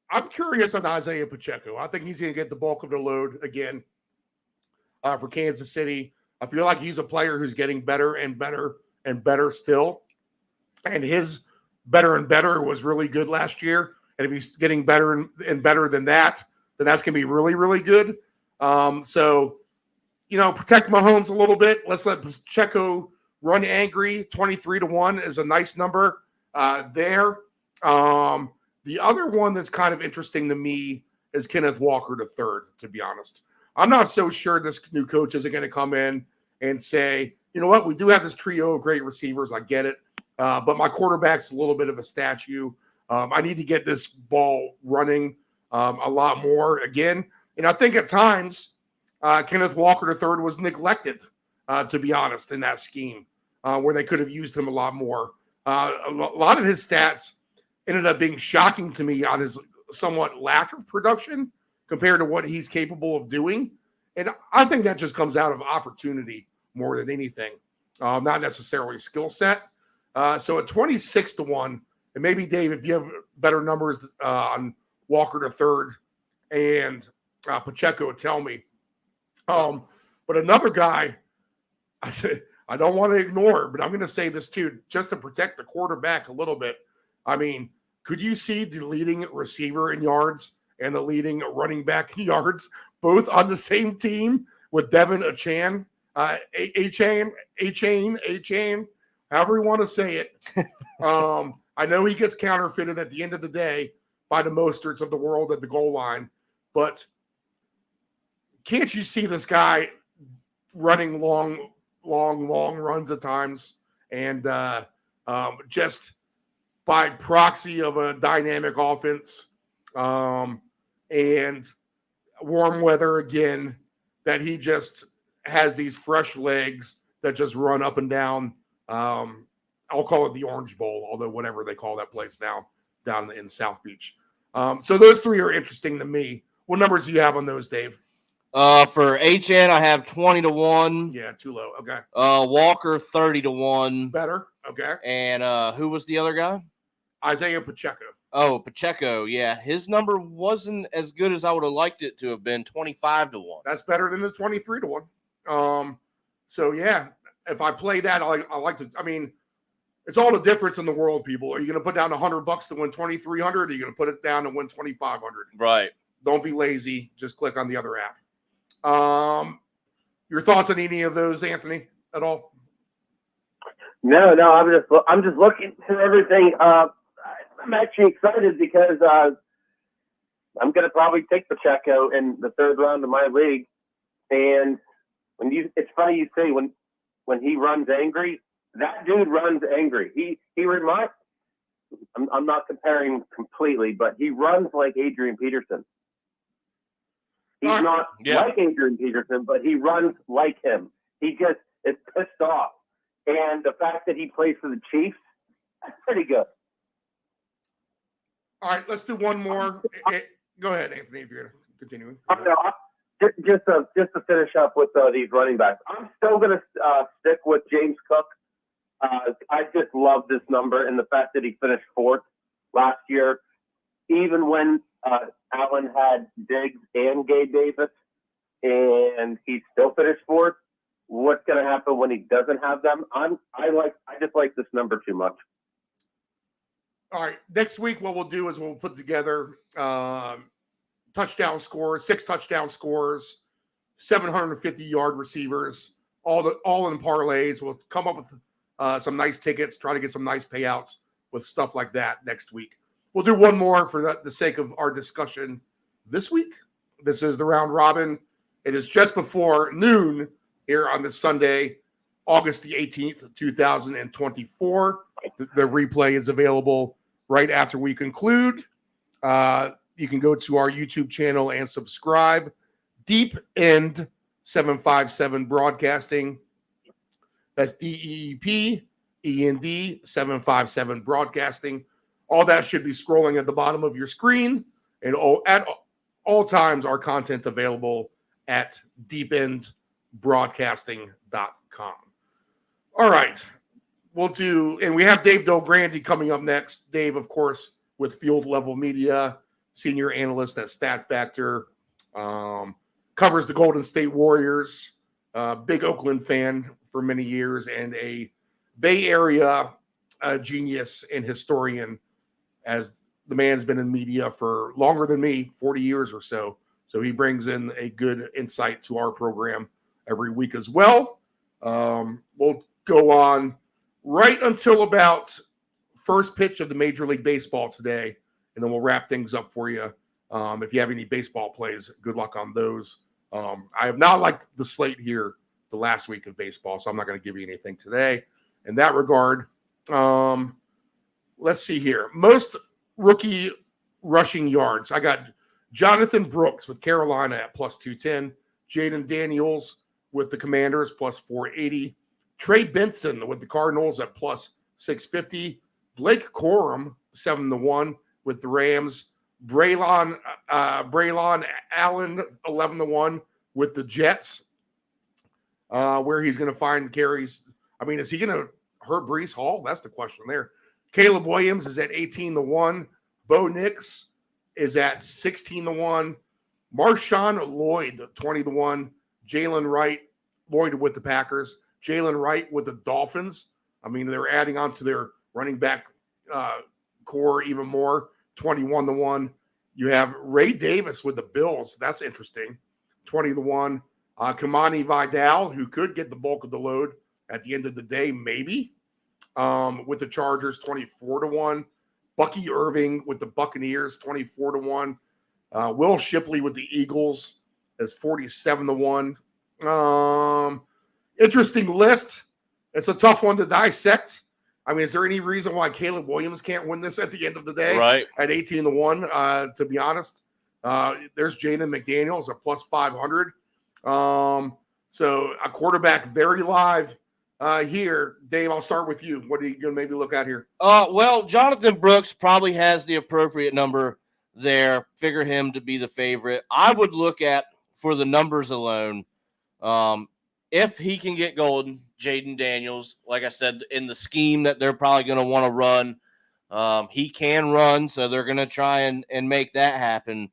I'm curious on Isaiah Pacheco. I think he's going to get the bulk of the load again for Kansas City. I feel like he's a player who's getting better and better and better still. And his better and better was really good last year. And if he's getting better and better than that, then that's going to be really, really good. So, protect Mahomes a little bit. Let's let Pacheco run angry. 23-1 is a nice number there. The other one that's kind of interesting to me is Kenneth Walker III, to be honest. I'm not so sure this new coach isn't going to come in and say, you know what, we do have this trio of great receivers. I get it. But my quarterback's a little bit of a statue. I need to get this ball running a lot more again. And I think at times Kenneth Walker III was neglected, to be honest, in that scheme where they could have used him a lot more. A lot of his stats ended up being shocking to me on his somewhat lack of production compared to what he's capable of doing. And I think that just comes out of opportunity more than anything, not necessarily skill set. So at 26-1, and maybe, Dave, if you have better numbers on Walker III and Pacheco, tell me. But another guy I don't want to ignore, but I'm going to say this too, just to protect the quarterback a little bit. I mean, could you see the leading receiver in yards and the leading running back in yards both on the same team with Devin Achane, however you want to say it? I know he gets counterfeited at the end of the day by the Mosterts of the world at the goal line, but can't you see this guy running long runs at times and just by proxy of a dynamic offense and warm weather again, that he just has these fresh legs that just run up and down. I'll call it the Orange Bowl, although whatever they call that place now down in South Beach. So those three are interesting to me. What numbers do you have on those, Dave? For HN, I have 20-1. Yeah, too low. Okay. Walker 30-1. Better. Okay. And who was the other guy? Isaiah Pacheco. Oh, Pacheco. Yeah, his number wasn't as good as I would have liked it to have been. 25-1. That's better than the 23-1. So yeah, if I play that, I like to. I mean, it's all the difference in the world, people. Are you going to put down $100 to win 2,300? Or are you going to put it down to win 2,500? Right. Don't be lazy. Just click on the other app. Your thoughts on any of those, Anthony, at all? No. I'm just looking through everything. I'm actually excited because I'm going to probably take Pacheco in the third round of my league. And it's funny you say when he runs angry, that dude runs angry. He reminds. I'm not comparing completely, but he runs like Adrian Peterson. He's not like Adrian Peterson, but he runs like him. He just is pissed off. And the fact that he plays for the Chiefs, that's pretty good. All right, let's do one more. Go ahead, Anthony, if you're continuing. Just to finish up with these running backs, I'm still going to stick with James Cook. I just love this number and the fact that he finished 4th last year, even when Allen had Diggs and Gabe Davis, and he still finished 4th. What's going to happen when he doesn't have them? I just like this number too much. All right. Next week, what we'll do is we'll put together touchdown scores, 6 touchdown scores, 750-yard receivers, all in parlays. We'll come up with some nice tickets, try to get some nice payouts with stuff like that next week. We'll do one more for the sake of our discussion this week. This is the round robin. It is just before noon here on this Sunday, August the 18th, 2024. The replay is available right after we conclude. You can go to our YouTube channel and subscribe. Deep End 757 Broadcasting. That's DEEP END 757 Broadcasting. All that should be scrolling at the bottom of your screen. And at all times, our content available at deependbroadcasting.com. All right. And we have Dave Del Grande coming up next. Dave, of course, with Field Level Media, senior analyst at Stat Factor, covers the Golden State Warriors, big Oakland fan for many years, and a Bay Area genius and historian, as the man's been in media for longer than me, 40 years or so. So he brings in a good insight to our program every week as well. We'll go on right until about first pitch of the Major League Baseball today, and then we'll wrap things up for you. If you have any baseball plays, good luck on those. I have not liked the slate here the last week of baseball, so I'm not going to give you anything today in that regard. Let's see here. Most rookie rushing yards. I got Jonathan Brooks with Carolina at plus 210. Jaden Daniels with the Commanders plus 480. Trey Benson with the Cardinals at plus 650. Blake Corum 7-1 with the Rams. Braylon Allen 11-1 with the Jets. Where he's going to find carries. I mean, is he going to hurt Breece Hall? That's the question there. Caleb Williams is at 18-1. Bo Nix is at 16-1. Marshawn Lloyd 20-1. Jalen Wright, Lloyd with the Packers. Jalen Wright with the Dolphins. I mean, they're adding on to their running back core even more. 21-1. You have Ray Davis with the Bills. That's interesting. 20-1. Kamani Vidal, who could get the bulk of the load at the end of the day, maybe. With the Chargers, 24-1. Bucky Irving with the Buccaneers, 24-1. Will Shipley with the Eagles is 47-1. Interesting list. It's a tough one to dissect. I mean, is there any reason why Caleb Williams can't win this at the end of the day? Right. At 18-1, to be honest. There's Jaden McDaniels at plus 500. So a quarterback very live here. Dave, I'll start with you. What are you going to maybe look at here? Well, Jonathan Brooks probably has the appropriate number there. Figure him to be the favorite. I would look at, for the numbers alone, if he can get golden, Jaden Daniels, like I said, in the scheme that they're probably going to want to run, he can run, so they're going to try and make that happen.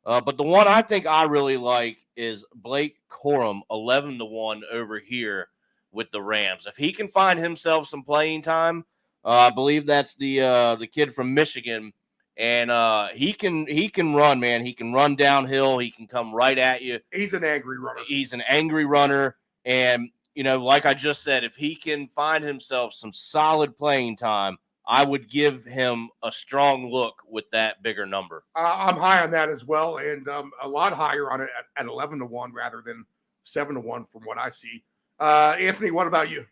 But the one I think I really like is Blake Corum, 11-1 over here with the Rams. If he can find himself some playing time, I believe that's the kid from Michigan, and he can run, man. He can run downhill. He can come right at you. He's an angry runner. He's an angry runner, and like I just said, if he can find himself some solid playing time, I would give him a strong look with that bigger number. I'm high on that as well, and a lot higher on it at 11-1 rather than 7-1 from what I see. Anthony, what about you?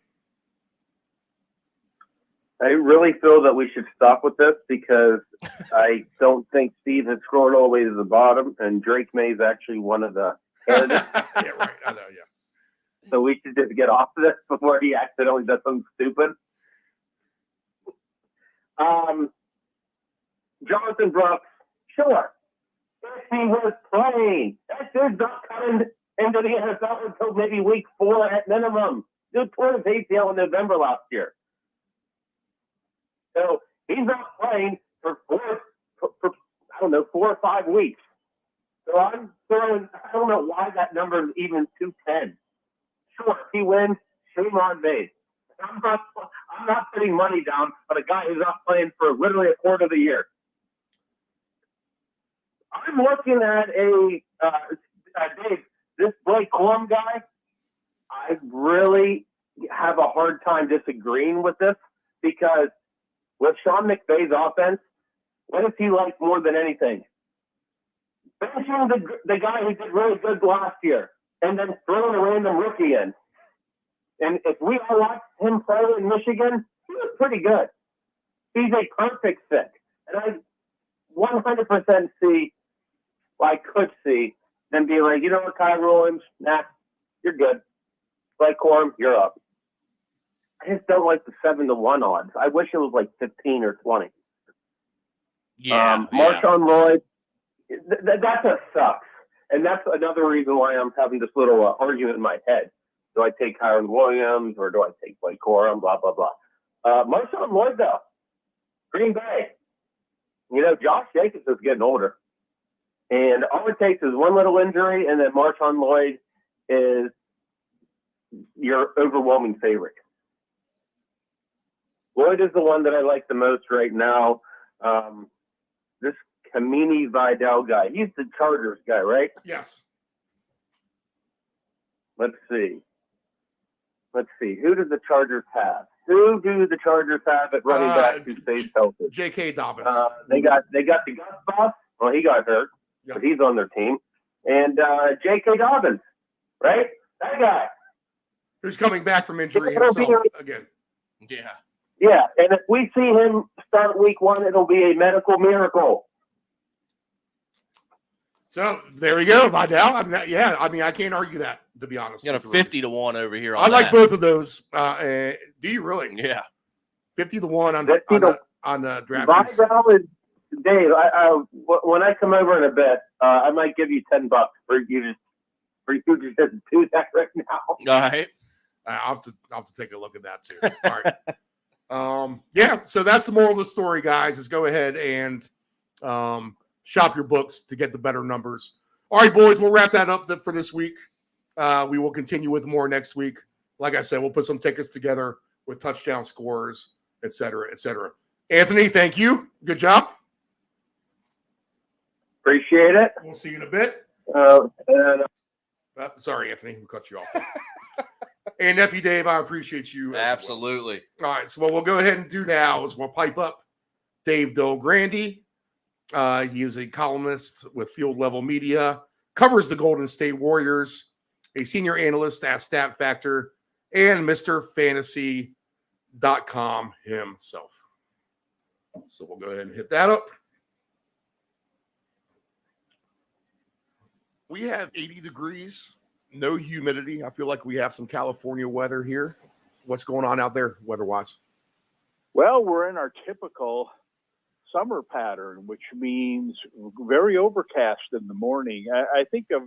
I really feel that we should stop with this because I don't think Steve has scrolled all the way to the bottom, and Drake May is actually one of the candidates. Yeah, right. I know, yeah. So we should just get off of this before he accidentally does something stupid. Jonathan Brooks, sure. If he was playing. That dude's not coming into the NFL until maybe week 4 at minimum. Dude tore his ACL in November last year. So he's not playing for 4 or 5 weeks. So I'm throwing, I don't know why that number is even 210. Sure, if he wins, shame on me. I'm not putting money down on a guy who's not playing for literally a quarter of the year. I'm looking at Dave, this Blake Corum guy. I really have a hard time disagreeing with this because with Sean McVay's offense, what does he like more than anything? Benching the guy who did really good last year and then throwing a random rookie in. And if we all watched him play in Michigan, he was pretty good. He's a perfect fit. And I 100% see, well, I could see them be like, you know what, Kyle Williams, nah, you're good. Like Corum, you're up. I just don't like the 7-1 odds. I wish it was like 15 or 20. Yeah. Marshawn Lloyd, that just sucks. And that's another reason why I'm having this little argument in my head. Do I take Kyron Williams or do I take Blake Corum? Blah, blah, blah. Marshawn Lloyd, though, Green Bay. You know, Josh Jacobs is getting older. And all it takes is one little injury, and then Marshawn Lloyd is your overwhelming favorite. Lloyd is the one that I like the most right now. This Kamini Vidal guy, he's the Chargers guy, right? Yes. Let's see. Who do the Chargers have? Who do the Chargers have at running back who stays healthy? J.K. Dobbins. They got the Gus Boss. Well, he got hurt, but he's on their team. And J.K. Dobbins, right? That guy. Who's coming back from injury himself again. Yeah. Yeah, and if we see him start week 1, it'll be a medical miracle. So there you go, Vidal. I mean, I can't argue that, to be honest. You got a 50-1 over here on I like that. both of those. Do you really? Yeah. 50-1 on DraftKings. Vidal is Dave. When I come over in a bit, I might give you $10 for you to just do that right now. All right. I'll have to take a look at that too. All right. Yeah. So that's the moral of the story, guys. Is go ahead and shop your books to get the better numbers. All right, boys. We'll wrap that up for this week. We will continue with more next week. Like I said, we'll put some tickets together with touchdown scores, et cetera, et cetera. Anthony, thank you. Good job. Appreciate it. We'll see you in a bit. Sorry, Anthony. We cut you off. And nephew Dave, I appreciate you. Absolutely. Well. All right. So what we'll go ahead and do now is we'll pipe up Dave Del Grande. He is a columnist with Field Level Media, covers the Golden State Warriors, a senior analyst at Stat Factor, and Mr. Fantasy.com himself. So we'll go ahead and hit that up. We have 80 degrees, no humidity. I feel like we have some California weather here. What's going on out there weather-wise? Well, we're in our typical summer pattern, which means very overcast in the morning. I think of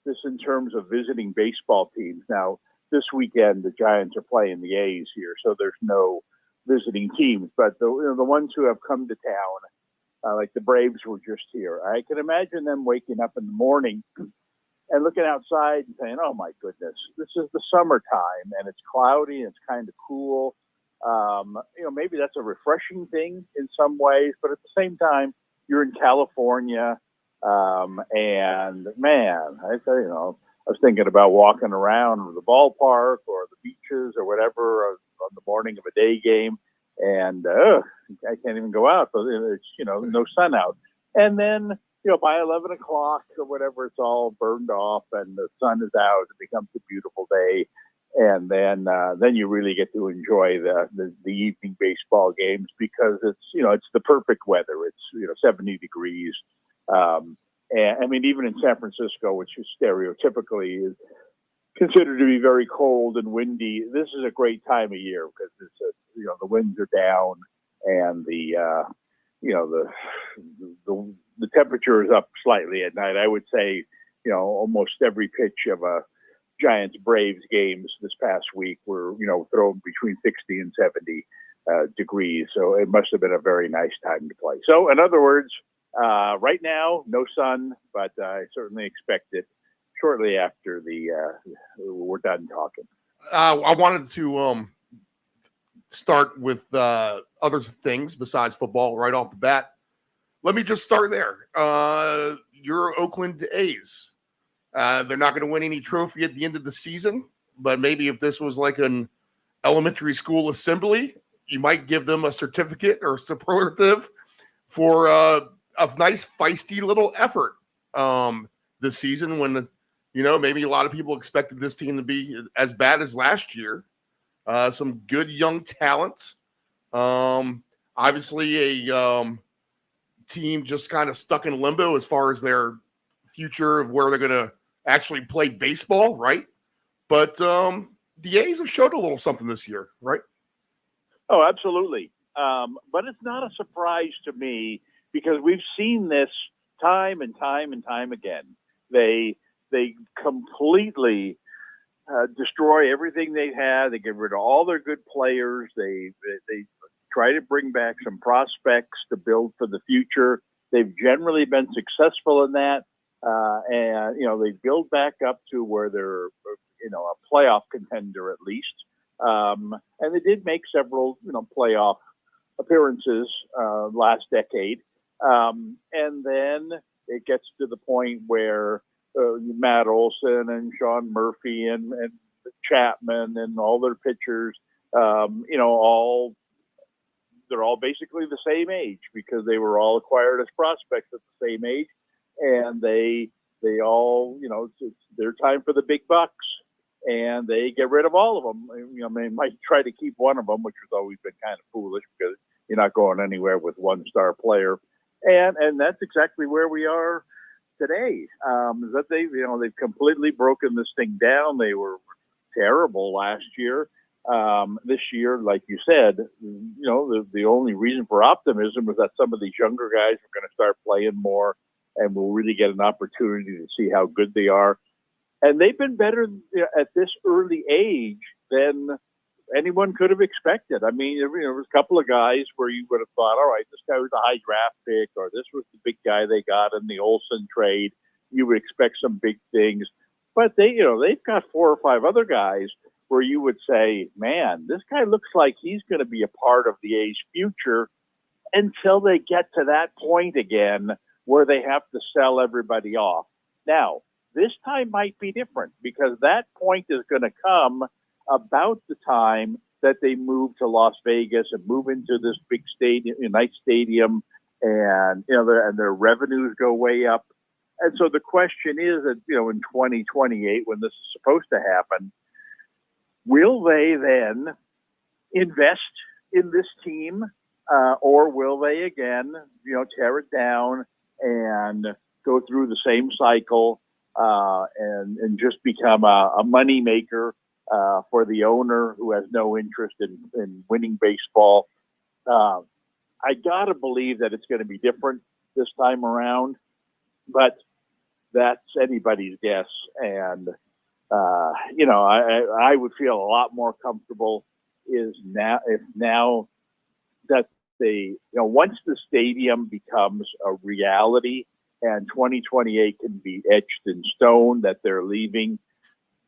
this in terms of visiting baseball teams. Now, this weekend, the Giants are playing the A's here, so there's no visiting teams. But the ones who have come to town, like the Braves were just here, I can imagine them waking up in the morning and looking outside and saying, oh, my goodness, this is the summertime, and it's cloudy, and it's kind of cool. Maybe that's a refreshing thing in some ways, but at the same time, you're in California, and man, I was thinking about walking around the ballpark or the beaches or whatever on the morning of a day game, and I can't even go out. So it's no sun out, and then by 11 o'clock or whatever, it's all burned off and the sun is out. It becomes a beautiful day. And then you really get to enjoy the evening baseball games because it's the perfect weather. It's 70 degrees, and I mean even in San Francisco, which is stereotypically is considered to be very cold and windy, this is a great time of year because the winds are down and the the temperature is up slightly at night. I would say, almost every pitch of a Giants Braves games this past week were, thrown between 60 and 70 degrees. So it must have been a very nice time to play. So in other words, right now, no sun, but I certainly expect it shortly after we're done talking. I wanted to start with other things besides football right off the bat. Let me just start there. Your Oakland A's. They're not going to win any trophy at the end of the season, but maybe if this was like an elementary school assembly, you might give them a certificate or superlative for a nice feisty little effort this season when, maybe a lot of people expected this team to be as bad as last year. Some good young talent. Obviously a team just kind of stuck in limbo as far as their future of where they're going to actually play baseball, right? But the A's have showed a little something this year, right? Oh, absolutely. But it's not a surprise to me because we've seen this time and time and time again. They completely destroy everything they had. They get rid of all their good players. They try to bring back some prospects to build for the future. They've generally been successful in that. And, they build back up to where they're, a playoff contender at least. And they did make several, playoff appearances last decade. And then it gets to the point where Matt Olson and Sean Murphy and Chapman and all their pitchers, they're all basically the same age because they were all acquired as prospects at the same age. And they all, it's their time for the big bucks, and they get rid of all of them. They might try to keep one of them, which has always been kind of foolish because you're not going anywhere with one star player. And that's exactly where we are today. That they've completely broken this thing down. They were terrible last year. This year, like you said, the only reason for optimism is that some of these younger guys are going to start playing more and we'll really get an opportunity to see how good they are. And they've been better at this early age than anyone could have expected. I mean, there was a couple of guys where you would have thought, all right, this guy was a high draft pick, or this was the big guy they got in the Olsen trade. You would expect some big things. But they've got 4 or 5 other guys where you would say, man, this guy looks like he's going to be a part of the A's future until they get to that point again where they have to sell everybody off. Now, this time might be different because that point is going to come about the time that they move to Las Vegas and move into this big stadium, nice stadium, and their revenues go way up. And so the question is that in 2028, when this is supposed to happen, will they then invest in this team, or will they again, tear it down and go through the same cycle and just become a money maker for the owner who has no interest in winning baseball? I gotta believe that it's going to be different this time around, but that's anybody's guess. And I would feel a lot more comfortable if now that once the stadium becomes a reality and 2028 can be etched in stone that they're leaving,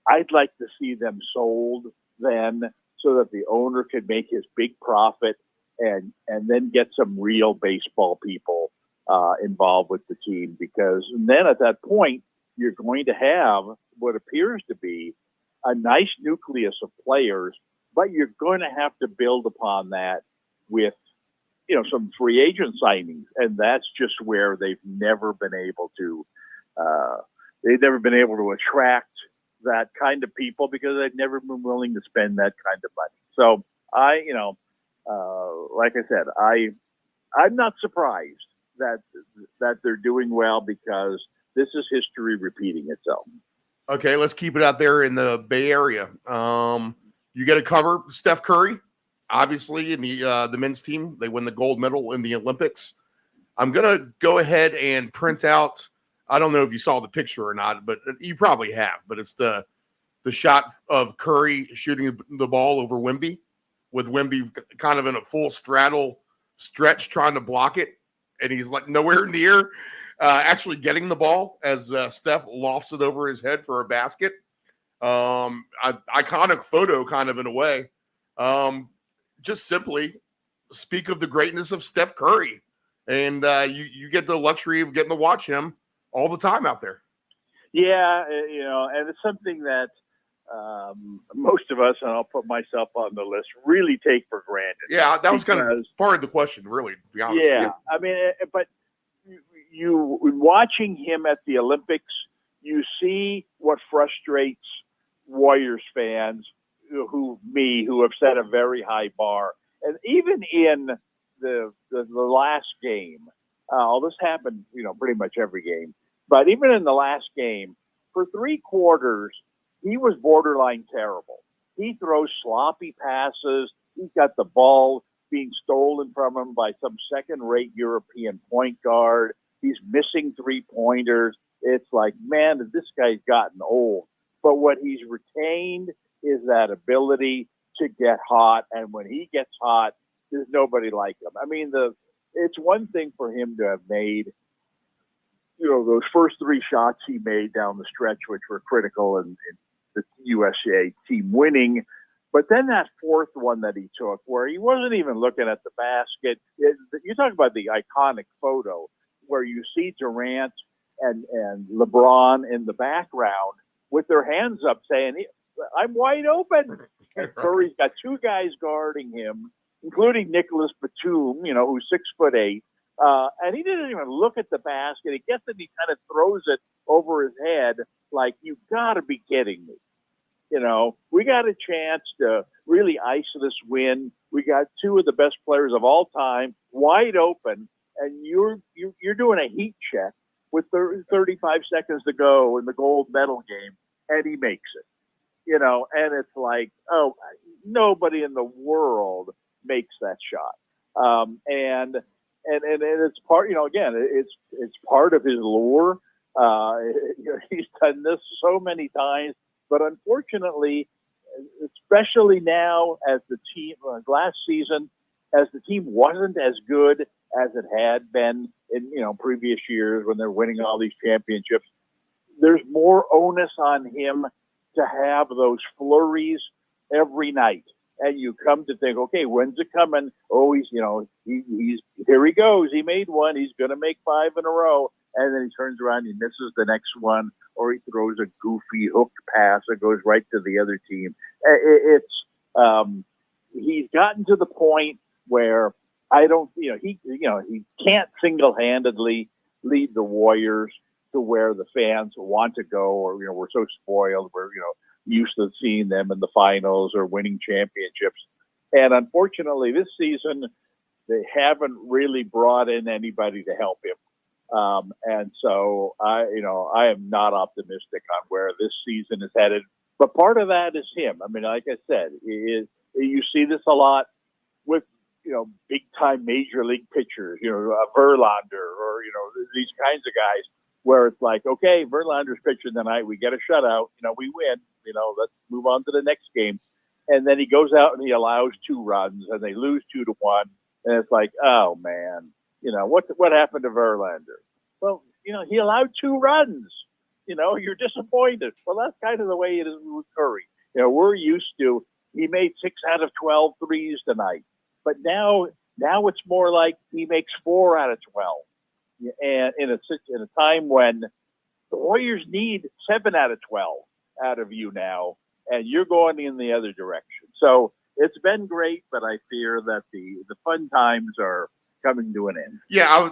I'd like to see them sold then so that the owner can make his big profit and then get some real baseball people involved with the team, because then at that point you're going to have what appears to be a nice nucleus of players, but you're going to have to build upon that with some free agent signings, and that's just where they've never been able to attract that kind of people because they've never been willing to spend that kind of money. So like I said, I'm not surprised that they're doing well because this is history repeating itself. Okay, let's keep it out there in the Bay Area. You got to cover Steph Curry, obviously, in the men's team. They win the gold medal in the Olympics. I'm going to go ahead and print out. I don't know if you saw the picture or not, but you probably have. But it's the shot of Curry shooting the ball over Wemby, with Wemby kind of in a full straddle stretch trying to block it. And he's like nowhere near actually getting the ball as Steph lofts it over his head for a basket. Iconic photo kind of in a way. Just simply speak of the greatness of Steph Curry. And you get the luxury of getting to watch him all the time out there. Yeah, and it's something that most of us, and I'll put myself on the list, really take for granted. Yeah, that was kind of part of the question, really, to be honest. Yeah, I mean, but you watching him at the Olympics, you see what frustrates Warriors fans who have set a very high bar. And even in the last game, this happened, pretty much every game. But even in the last game, for 3 quarters, he was borderline terrible. He throws sloppy passes. He's got the ball being stolen from him by some second-rate European point guard. He's missing 3-pointers. It's like, man, this guy's gotten old. But what he's retained is that ability to get hot. And when he gets hot, there's nobody like him. I mean, it's one thing for him to have made, those first 3 shots he made down the stretch, which were critical in the USA team winning. But then that 4th one that he took, where he wasn't even looking at the basket. You talk about the iconic photo where you see Durant and LeBron in the background with their hands up saying, I'm wide open. And Curry's got 2 guys guarding him, including Nicholas Batum, who's 6'8". And he didn't even look at the basket. He gets it, he kind of throws it over his head like, you got to be kidding me. We got a chance to really ice this win. We got 2 of the best players of all time wide open, and you're doing a heat check with 35 seconds to go in the gold medal game, and he makes it. And it's like, oh, nobody in the world makes that shot. And it's part, again, it's part of his lure. He's done this so many times, but unfortunately, especially now as the team last season, as the team wasn't as good as it had been in previous years when they're winning all these championships, there's more onus on him to have those flurries every night. And you come to think, okay, when's it coming? Oh, he's here he goes. He made one. He's going to make 5 in a row. And then he turns around, he misses the next one, or he throws a goofy hooked pass that goes right to the other team. He's gotten to the point where he can't single-handedly lead the Warriors to where the fans want to go, or we're so spoiled, we're used to seeing them in the finals or winning championships. And unfortunately, this season they haven't really brought in anybody to help him. And so I am not optimistic on where this season is headed. But part of that is him. I mean, like I said, you see this a lot with big time major league pitchers, Verlander, or these kinds of guys, where it's like, okay, Verlander's pitching tonight, we get a shutout, we win, let's move on to the next game. And then he goes out and he allows 2 runs, and they lose 2-1, and it's like, oh man, what happened to Verlander? Well, he allowed 2 runs. You're disappointed. Well, that's kind of the way it is with Curry. We're used to, he made 6 out of 12 threes tonight, but now it's more like he makes 4 out of 12. And in a time when the Warriors need 7 out of 12 out of you now, and you're going in the other direction. So it's been great, but I fear that the fun times are coming to an end. Yeah,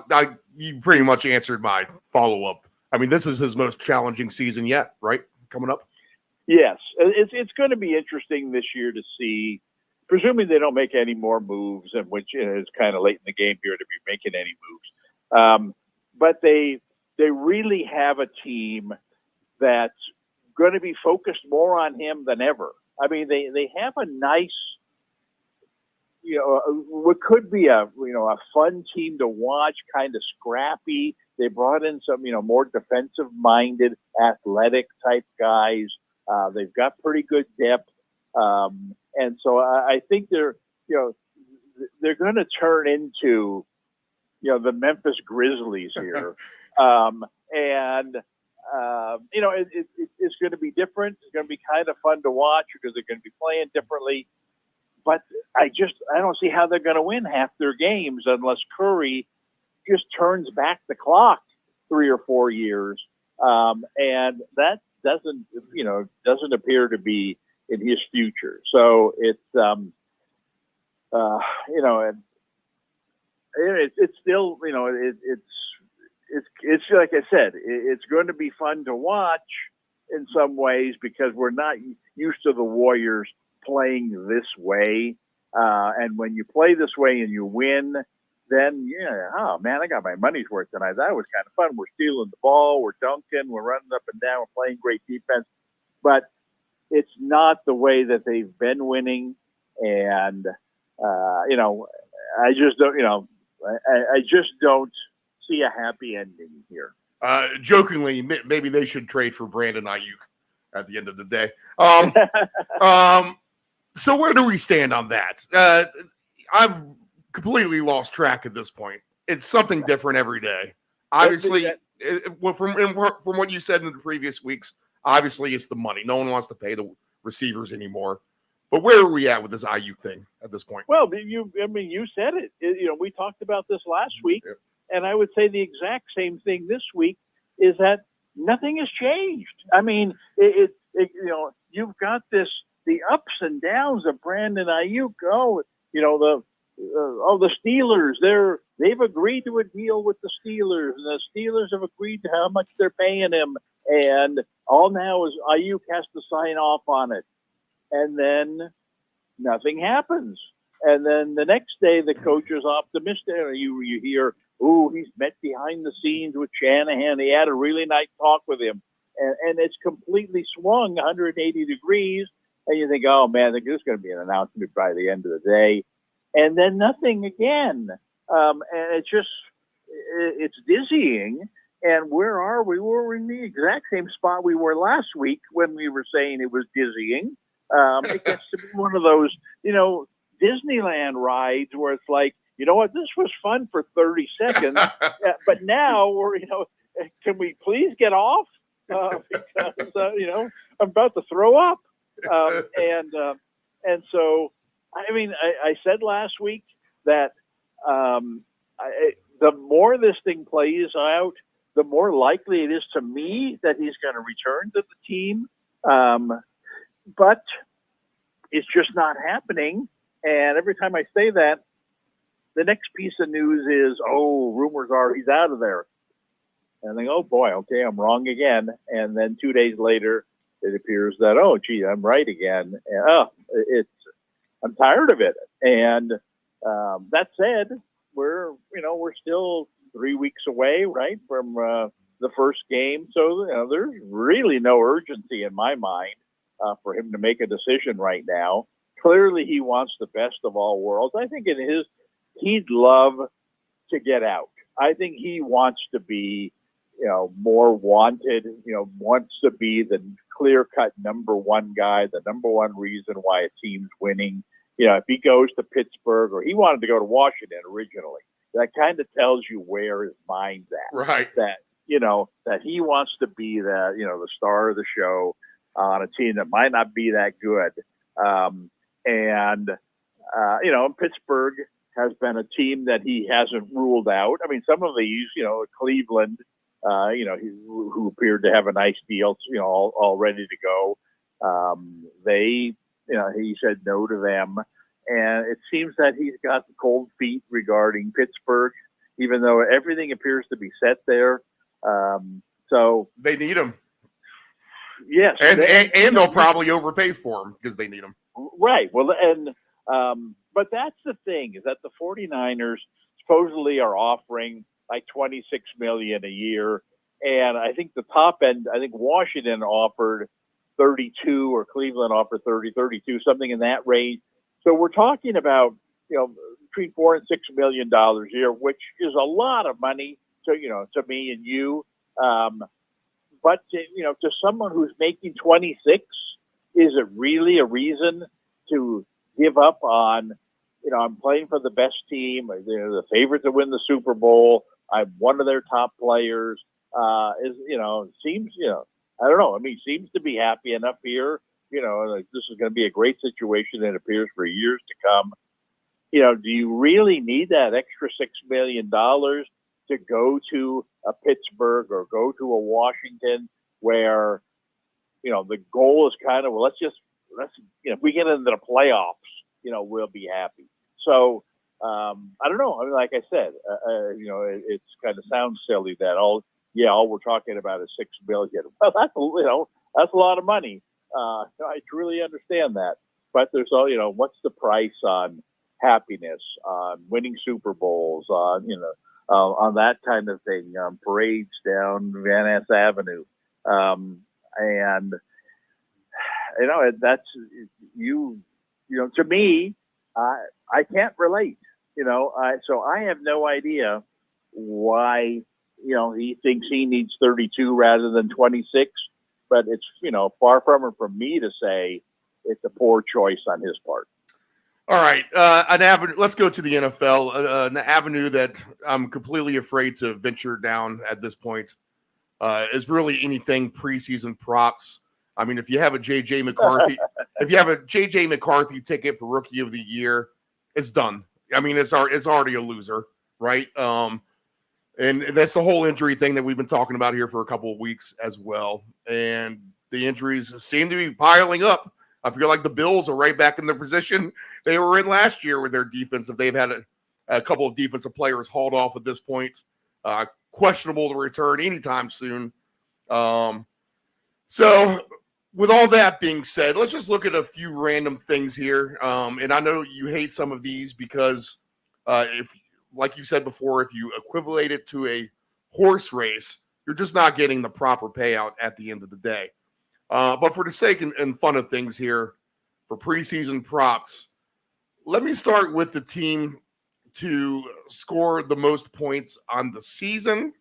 you pretty much answered my follow-up. I mean, this is his most challenging season yet, right? Coming up? Yes. It's going to be interesting this year to see, presuming they don't make any more moves, and which is kind of late in the game here to be making any moves. But they really have a team that's going to be focused more on him than ever. I mean, they have a nice what could be a fun team to watch, kind of scrappy. They brought in some, more defensive-minded, athletic type guys. They've got pretty good depth, and so I think they're going to turn into, the Memphis Grizzlies here, it's going to be different. It's going to be kind of fun to watch because they're going to be playing differently. But I don't see how they're going to win half their games unless Curry just turns back the clock 3 or 4 years, and that doesn't appear to be in his future. So it's it's still it's like I said, it's going to be fun to watch in some ways because we're not used to the Warriors playing this way, and when you play this way and you win, then oh man, I got my money's worth tonight. That was kind of fun. We're stealing the ball, we're dunking, we're running up and down, we're playing great defense, but it's not the way that they've been winning, and I just don't I just don't see a happy ending here. Jokingly, maybe they should trade for Brandon Ayuk at the end of the day. So where do we stand on that? I've completely lost track at this point. It's something different every day. Obviously, from what you said in the previous weeks, obviously it's the money. No one wants to pay the receivers anymore. But where are we at with this Ayuk thing at this point? Well, you said it. We talked about this last week, and I would say the exact same thing this week is that nothing has changed. I mean, you've got the ups and downs of Brandon Ayuk. The Steelers, they've agreed to a deal with the Steelers, and the Steelers have agreed to how much they're paying him, and all now is Ayuk has to sign off on it. And then nothing happens. And then the next day, the coach is optimistic. You hear, he's met behind the scenes with Shanahan. He had a really nice talk with him. And it's completely swung 180 degrees. And you think, oh, man, there's going to be an announcement by the end of the day. And then nothing again. And it's dizzying. And where are we? We're in the exact same spot we were last week when we were saying it was dizzying. It gets to be one of those, Disneyland rides where it's like, you know what, this was fun for 30 seconds, but now we're, can we please get off? Because, I'm about to throw up. And so, I said last week that the more this thing plays out, the more likely it is to me that he's going to return to the team. But it's just not happening. And every time I say that, the next piece of news is, rumors are he's out of there. And I think, oh boy, okay, I'm wrong again. And then 2 days later, it appears that, I'm right again. And, I'm tired of it. And that said, we're still 3 weeks away, right, from the first game. So there's really no urgency in my mind for him to make a decision right now. Clearly, he wants the best of all worlds. I think he'd love to get out. I think he wants to be, more wanted, wants to be the clear-cut number one guy, the number one reason why a team's winning. If he goes to Pittsburgh, or he wanted to go to Washington originally, that kind of tells you where his mind's at. Right. That he wants to be the star of the show on a team that might not be that good. Pittsburgh has been a team that he hasn't ruled out. I mean, some of these, Cleveland, who appeared to have a nice deal, all ready to go. He said no to them. And it seems that he's got the cold feet regarding Pittsburgh, even though everything appears to be set there. So they need him. Yes. And they'll probably overpay for him because they need him. Right. Well, but that's the thing, is that the 49ers supposedly are offering like $26 million a year. And I think the top end, Washington offered 32 or Cleveland offered 32, something in that range. So we're talking about, between $4 and $6 million a year, which is a lot of money to me and you. But to someone who's making 26, is it really a reason to give up on? I'm playing for the best team. They're the favorite to win the Super Bowl. I'm one of their top players. Seems I don't know. I mean, seems to be happy enough here. Like this is going to be a great situation. It appears for years to come. Do you really need that extra $6 million to go to a Pittsburgh or go to a Washington where, the goal is kind of, let's if we get into the playoffs, we'll be happy. So, I don't know. I mean, like I said, it's kind of sounds silly that all we're talking about is $6 billion. Well, that's a lot of money. I truly understand that, but there's all, what's the price on happiness, on winning Super Bowls, on that kind of thing, parades down Van Ness Avenue. And that's, to me, I can't relate, so I have no idea why, he thinks he needs 32 rather than 26, but it's, far from it from me to say it's a poor choice on his part. All right, an avenue. Let's go to the NFL. An avenue that I'm completely afraid to venture down at this point is really anything preseason props. I mean, if you have a JJ McCarthy ticket for Rookie of the Year, it's done. I mean, it's already a loser, right? And that's the whole injury thing that we've been talking about here for a couple of weeks as well. And the injuries seem to be piling up. I feel like the Bills are right back in the position they were in last year with their defense. If they've had a couple of defensive players hauled off at this point, questionable to return anytime soon. So with all that being said, let's just look at a few random things here. And I know you hate some of these because if, like you said before, if you equivalent it to a horse race, you're just not getting the proper payout at the end of the day. But for the sake and fun of things here, for preseason props, let me start with the team to score the most points on the season.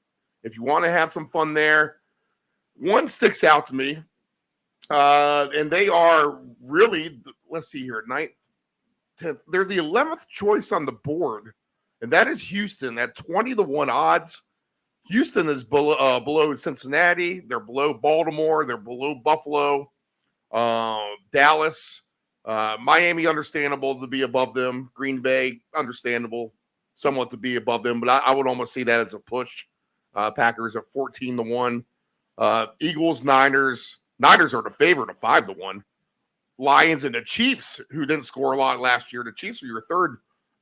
If you want to have some fun there, one sticks out to me, and they are really, let's see here, 9th, 10th. They're the 11th choice on the board, and that is Houston at 20-1 odds. Houston is below Cincinnati. They're below Baltimore. They're below Buffalo, Dallas, Miami, understandable to be above them. Green Bay, understandable somewhat to be above them, but I would almost see that as a push. Packers at 14-1. Eagles, Niners. Niners are the favorite at 5-1. Lions and the Chiefs, who didn't score a lot last year. The Chiefs are your third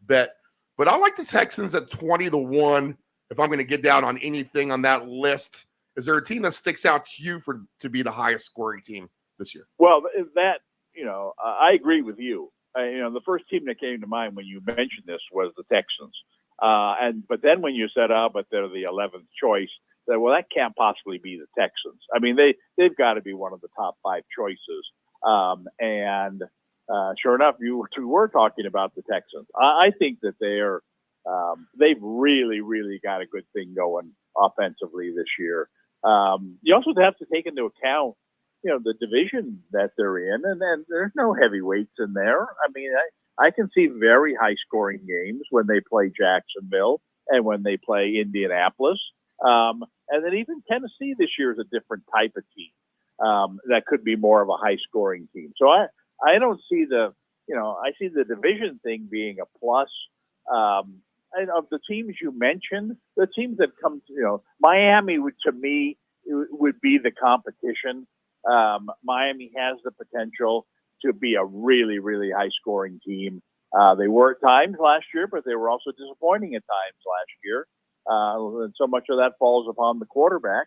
bet. But I like the Texans at 20-1. If I'm going to get down on anything on that list, is there a team that sticks out to you to be the highest scoring team this year? Well, that, I agree with you. The first team that came to mind when you mentioned this was the Texans. But then when you said, but they're the 11th choice, well, that can't possibly be the Texans. I mean, they've got to be one of the top 5 choices. Sure enough, you were talking about the Texans. I think that they've really, really got a good thing going offensively this year. You also have to take into account, the division that they're in, and then there's no heavyweights in there. I mean, I can see very high scoring games when they play Jacksonville and when they play Indianapolis. And then even Tennessee this year is a different type of team that could be more of a high scoring team. So I don't see I see the division thing being a plus. And of the teams you mentioned, the teams that come to, Miami to me would be the competition. Miami has the potential to be a really, really high scoring team. They were at times last year, but they were also disappointing at times last year. And so much of that falls upon the quarterback.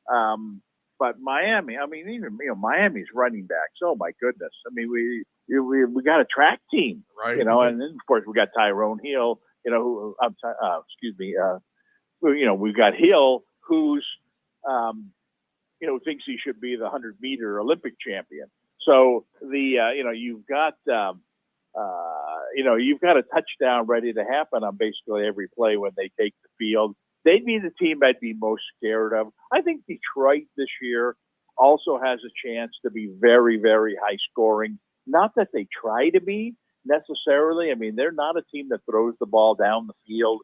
But Miami, I mean, even, Miami's running backs. Oh my goodness. I mean, we got a track team, right? And then of course we got Tyrone Hill, we've got Hill, who's, thinks he should be the 100-meter Olympic champion. So you've got You've got a touchdown ready to happen on basically every play when they take the field. They'd be the team I'd be most scared of. I think Detroit this year also has a chance to be very, very high scoring. Not that they try to be necessarily. I mean, they're not a team that throws the ball down the field,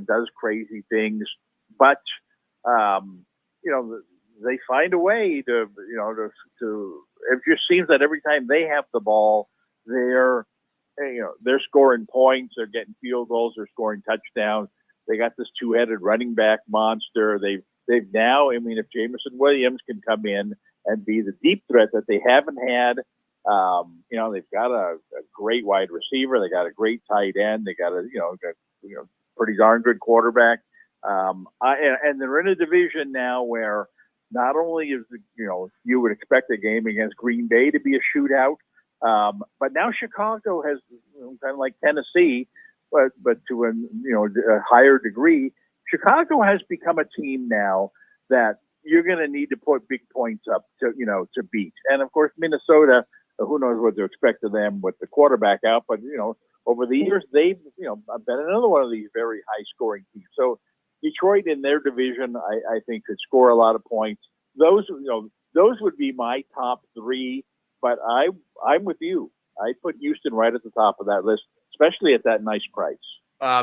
does crazy things, but they find a way to. It just seems that every time they have the ball, they're scoring points, they're getting field goals, they're scoring touchdowns. They got this two-headed running back monster. They've now, I mean, if Jameson Williams can come in and be the deep threat that they haven't had, they've got a great wide receiver. They got a great tight end. They got a pretty darn good quarterback. And they're in a division now where not only is you would expect a game against Green Bay to be a shootout, but now Chicago has kind of like Tennessee, but to a higher degree. Chicago has become a team now that you're going to need to put big points up to beat. And of course, Minnesota, who knows what to expect of them with the quarterback out, but over the years they've been another one of these very high scoring teams. So Detroit in their division, I think could score a lot of points. Those would be my top three, but I'm with you. I put Houston right at the top of that list, especially at that nice price.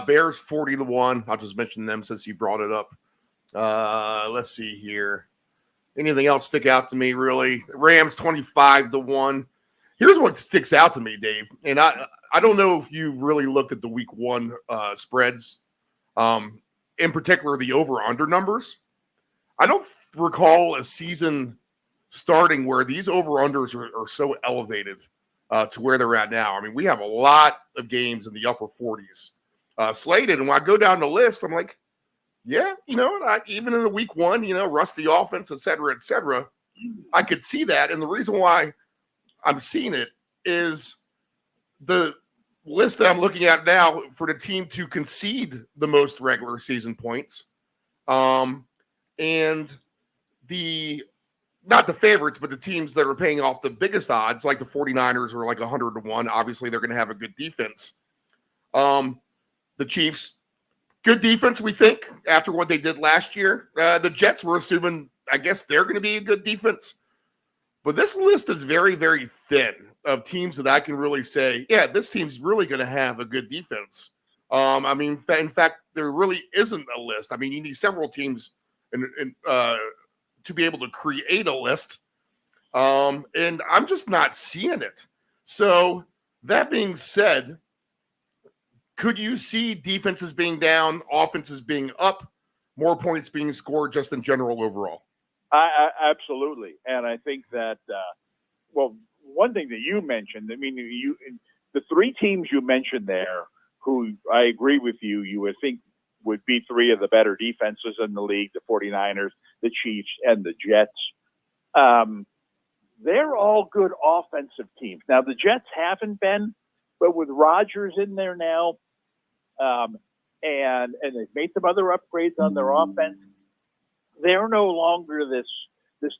Bears 40-1. I'll just mention them since you brought it up. Let's see here. Anything else stick out to me, really? Rams 25-1. Here's what sticks out to me, Dave. And I don't know if you've really looked at the week one spreads, in particular the over-under numbers. I don't recall a season starting where these over-unders are so elevated to where they're at now. I mean, we have a lot of games in the upper 40s slated. And when I go down the list, I'm like, yeah, even in the week one, rusty offense, et cetera, I could see that. And the reason why I'm seeing it is the list that I'm looking at now for the team to concede the most regular season points. And not the favorites, but the teams that are paying off the biggest odds, like the 49ers are like 100-1. Obviously, they're going to have a good defense. The Chiefs, good defense, we think, after what they did last year. The Jets, we're assuming, I guess they're going to be a good defense. But this list is very, very thin of teams that I can really say, yeah, this team's really going to have a good defense. In fact, there really isn't a list. I mean, you need several teams to be able to create a list. And I'm just not seeing it. So that being said, could you see defenses being down, offenses being up, more points being scored just in general overall? Absolutely. And I think that, one thing that you mentioned, I mean, the three teams you mentioned there, who I agree with you would think would be three of the better defenses in the league, the 49ers, the Chiefs, and the Jets. They're all good offensive teams. Now, the Jets haven't been, but with Rodgers in there now, and they've made some other upgrades on their offense, they're no longer this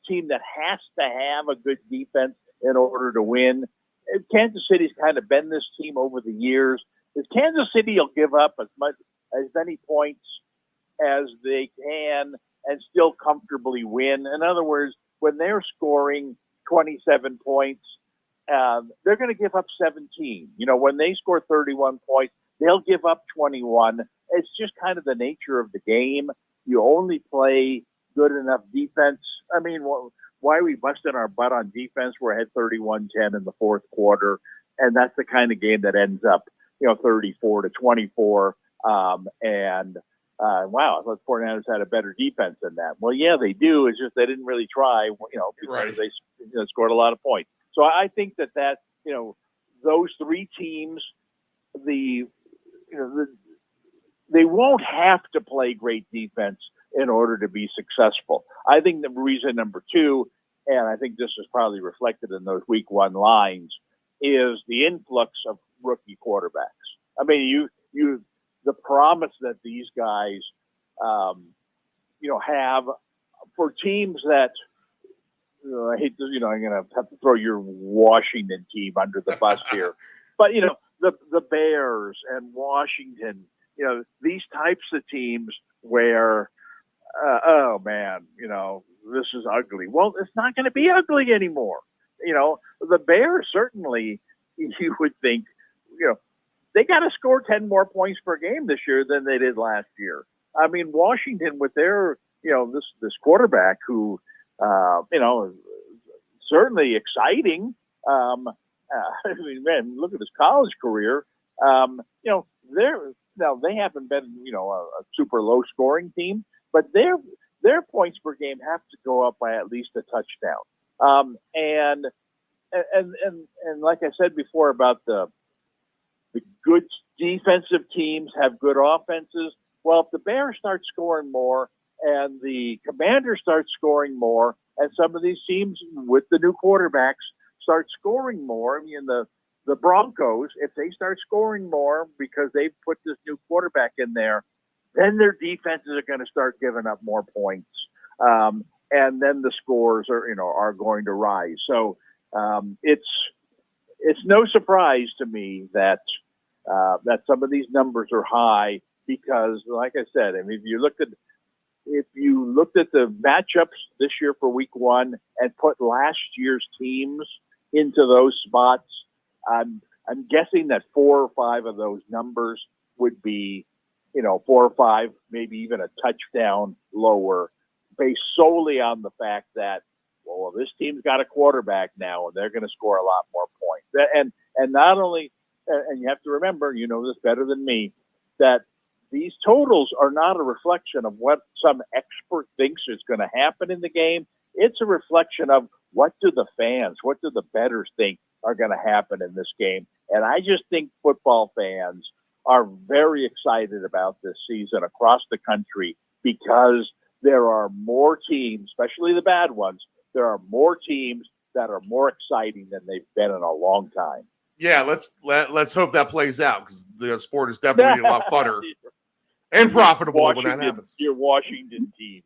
team that has to have a good defense in order to win. Kansas City's kind of been this team over the years. Kansas City will give up as many points as they can and still comfortably win. In other words, when they're scoring 27 points, they're going to give up 17. When they score 31 points, they'll give up 21. It's just kind of the nature of the game. You only play good enough defense. I mean, why we busted our butt on defense? We're ahead 31-10 in the fourth quarter, and that's the kind of game that ends up, 34-24. Wow, I thought 49ers had a better defense than that. Well, yeah, they do. It's just they didn't really try, because they scored a lot of points. So I think that those three teams, they won't have to play great defense in order to be successful. I think the reason number two, and I think this is probably reflected in those week one lines, is the influx of rookie quarterbacks. I mean, the promise that these guys, have for teams that, I hate to, I'm going to have to throw your Washington team under the bus here. But the Bears and Washington, these types of teams where, oh man, this is ugly. Well, it's not going to be ugly anymore. The Bears certainly, you would think, they got to score 10 more points per game this year than they did last year. I mean, Washington with their, this quarterback who, certainly exciting. I mean, man, look at his college career. They haven't been, a super low scoring team, but their points per game have to go up by at least a touchdown. And like I said before about the good defensive teams have good offenses. Well, if the Bears start scoring more and the Commanders start scoring more, and some of these teams with the new quarterbacks start scoring more, I mean, the Broncos, if they start scoring more because they've put this new quarterback in there, then their defenses are going to start giving up more points. And then the scores are going to rise. So it's no surprise to me that some of these numbers are high because, like I said, I mean, if you looked at the matchups this year for week 1 and put last year's teams into those spots, I'm guessing that 4 or 5 of those numbers would be, 4 or 5, maybe even a touchdown lower, based solely on the fact that, well, this team's got a quarterback now and they're going to score a lot more points. And not only, and you have to remember, you know this better than me, that these totals are not a reflection of what some expert thinks is going to happen in the game. It's a reflection of what do the fans, what do the bettors think are going to happen in this game. And I just think football fans are very excited about this season across the country because there are more teams, especially the bad ones, there are more teams that are more exciting than they've been in a long time. Yeah, let's hope that plays out because the sport is definitely a lot funner and profitable when that happens. Your Washington team.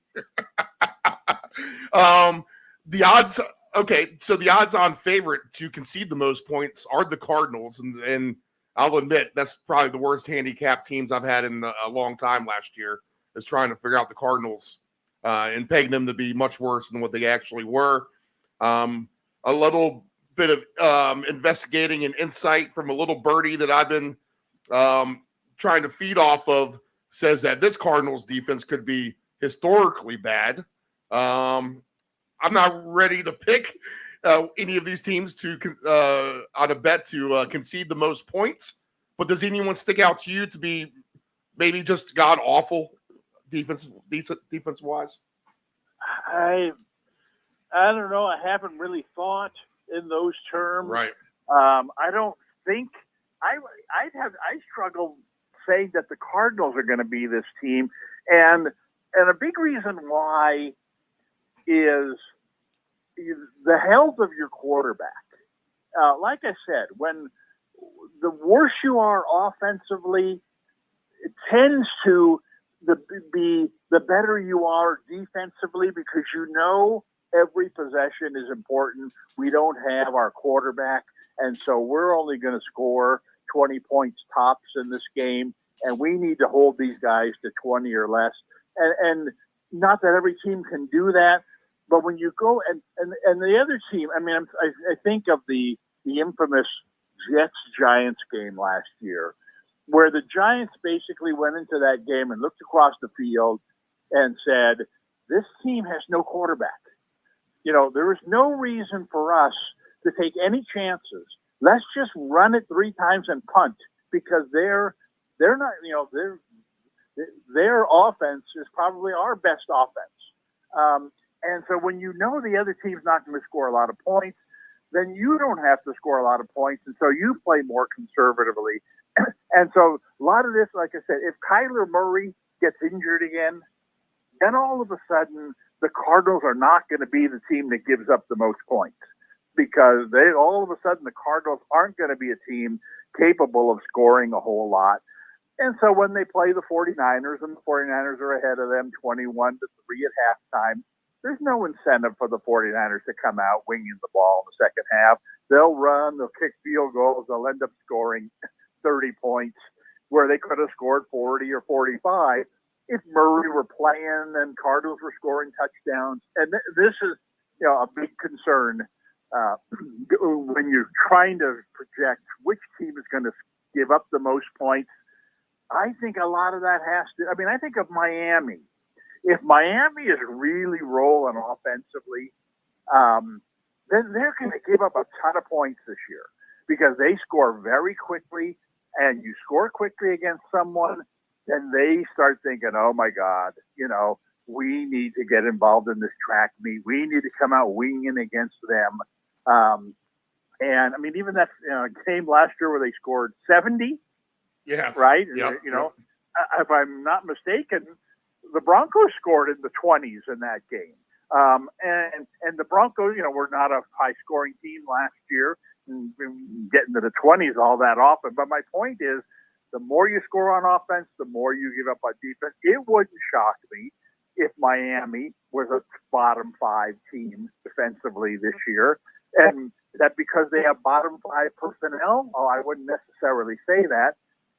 The odds. Okay, so the odds-on favorite to concede the most points are the Cardinals, and I'll admit that's probably the worst handicap teams I've had in a long time last year. Is trying to figure out the Cardinals and pegging them to be much worse than what they actually were. A little bit of investigating and insight from a little birdie that I've been trying to feed off of says that this Cardinals defense could be historically bad. I'm not ready to pick any of these teams to on a bet to concede the most points, but does anyone stick out to you to be maybe just god awful defense wise? I don't know. I haven't really thought in those terms. Right. I don't think I struggle saying that the Cardinals are going to be this team, and a big reason why is the health of your quarterback. Like I said, when the worse you are offensively, it tends to be the better you are defensively because every possession is important. We don't have our quarterback, and so we're only going to score 20 points tops in this game, and we need to hold these guys to 20 or less. And not that every team can do that, but when you go and the other team, I mean, I think of the infamous Jets-Giants game last year, where the Giants basically went into that game and looked across the field and said, this team has no quarterback. There is no reason for us to take any chances. Let's just run it 3 times and punt because they're not, their offense is probably our best offense. And so when the other team's not going to score a lot of points, then you don't have to score a lot of points. And so you play more conservatively. And so a lot of this, like I said, if Kyler Murray gets injured again, then all of a sudden the Cardinals are not going to be the team that gives up the most points because all of a sudden the Cardinals aren't going to be a team capable of scoring a whole lot. And so when they play the 49ers and the 49ers are ahead of them 21-3 at halftime, there's no incentive for the 49ers to come out winging the ball in the second half. They'll run, they'll kick field goals, they'll end up scoring 30 points where they could have scored 40 or 45 if Murray were playing and Cardinals were scoring touchdowns. And this is, a big concern when you're trying to project which team is going to give up the most points. I think a lot of that has to, I think of Miami. If Miami is really rolling offensively, then they're going to give up a ton of points this year because they score very quickly, and you score quickly against someone, then they start thinking, oh my God, we need to get involved in this track meet. We need to come out winging against them. And even that game last year where they scored 70, yes, right? Yep. If I'm not mistaken, the Broncos scored in the 20s in that game. And the Broncos, were not a high-scoring team last year, and getting to the 20s all that often. But my point is, the more you score on offense, the more you give up on defense. It wouldn't shock me if Miami was a bottom 5 team defensively this year. And that because they have bottom 5 personnel? Oh, I wouldn't necessarily say that.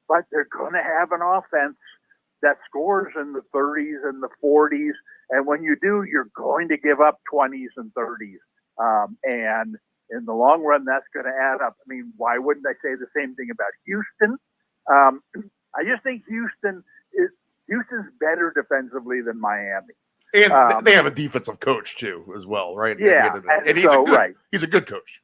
But they're going to have an offense that scores in the 30s and the 40s. And when you do, you're going to give up 20s and 30s. And in the long run, that's going to add up. Why wouldn't I say the same thing about Houston? I just think Houston's better defensively than Miami. And they have a defensive coach, too, as well, right? Yeah. And he's a good coach.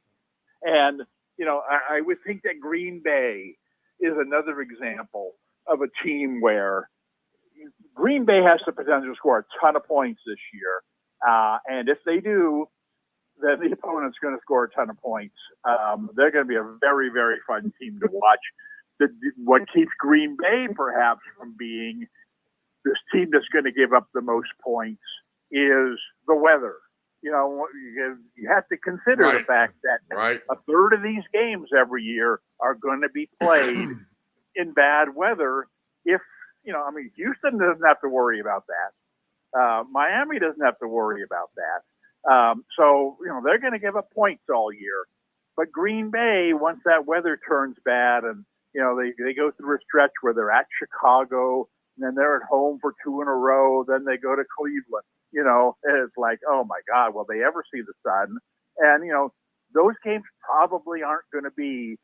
And, I would think that Green Bay is another example of a team where Green Bay has the potential to score a ton of points this year. And if they do, then the opponent's going to score a ton of points. They're going to be a very, very fun team to watch. What keeps Green Bay perhaps from being this team that's going to give up the most points is the weather. You have to consider the fact that a third of these games every year are going to be played in bad weather. Houston doesn't have to worry about that. Miami doesn't have to worry about that. So they're going to give up points all year. But Green Bay, once that weather turns bad and, they go through a stretch where they're at Chicago, and then they're at home for 2 in a row, then they go to Cleveland, and it's like, oh my God, will they ever see the sun? And, those games probably aren't going to be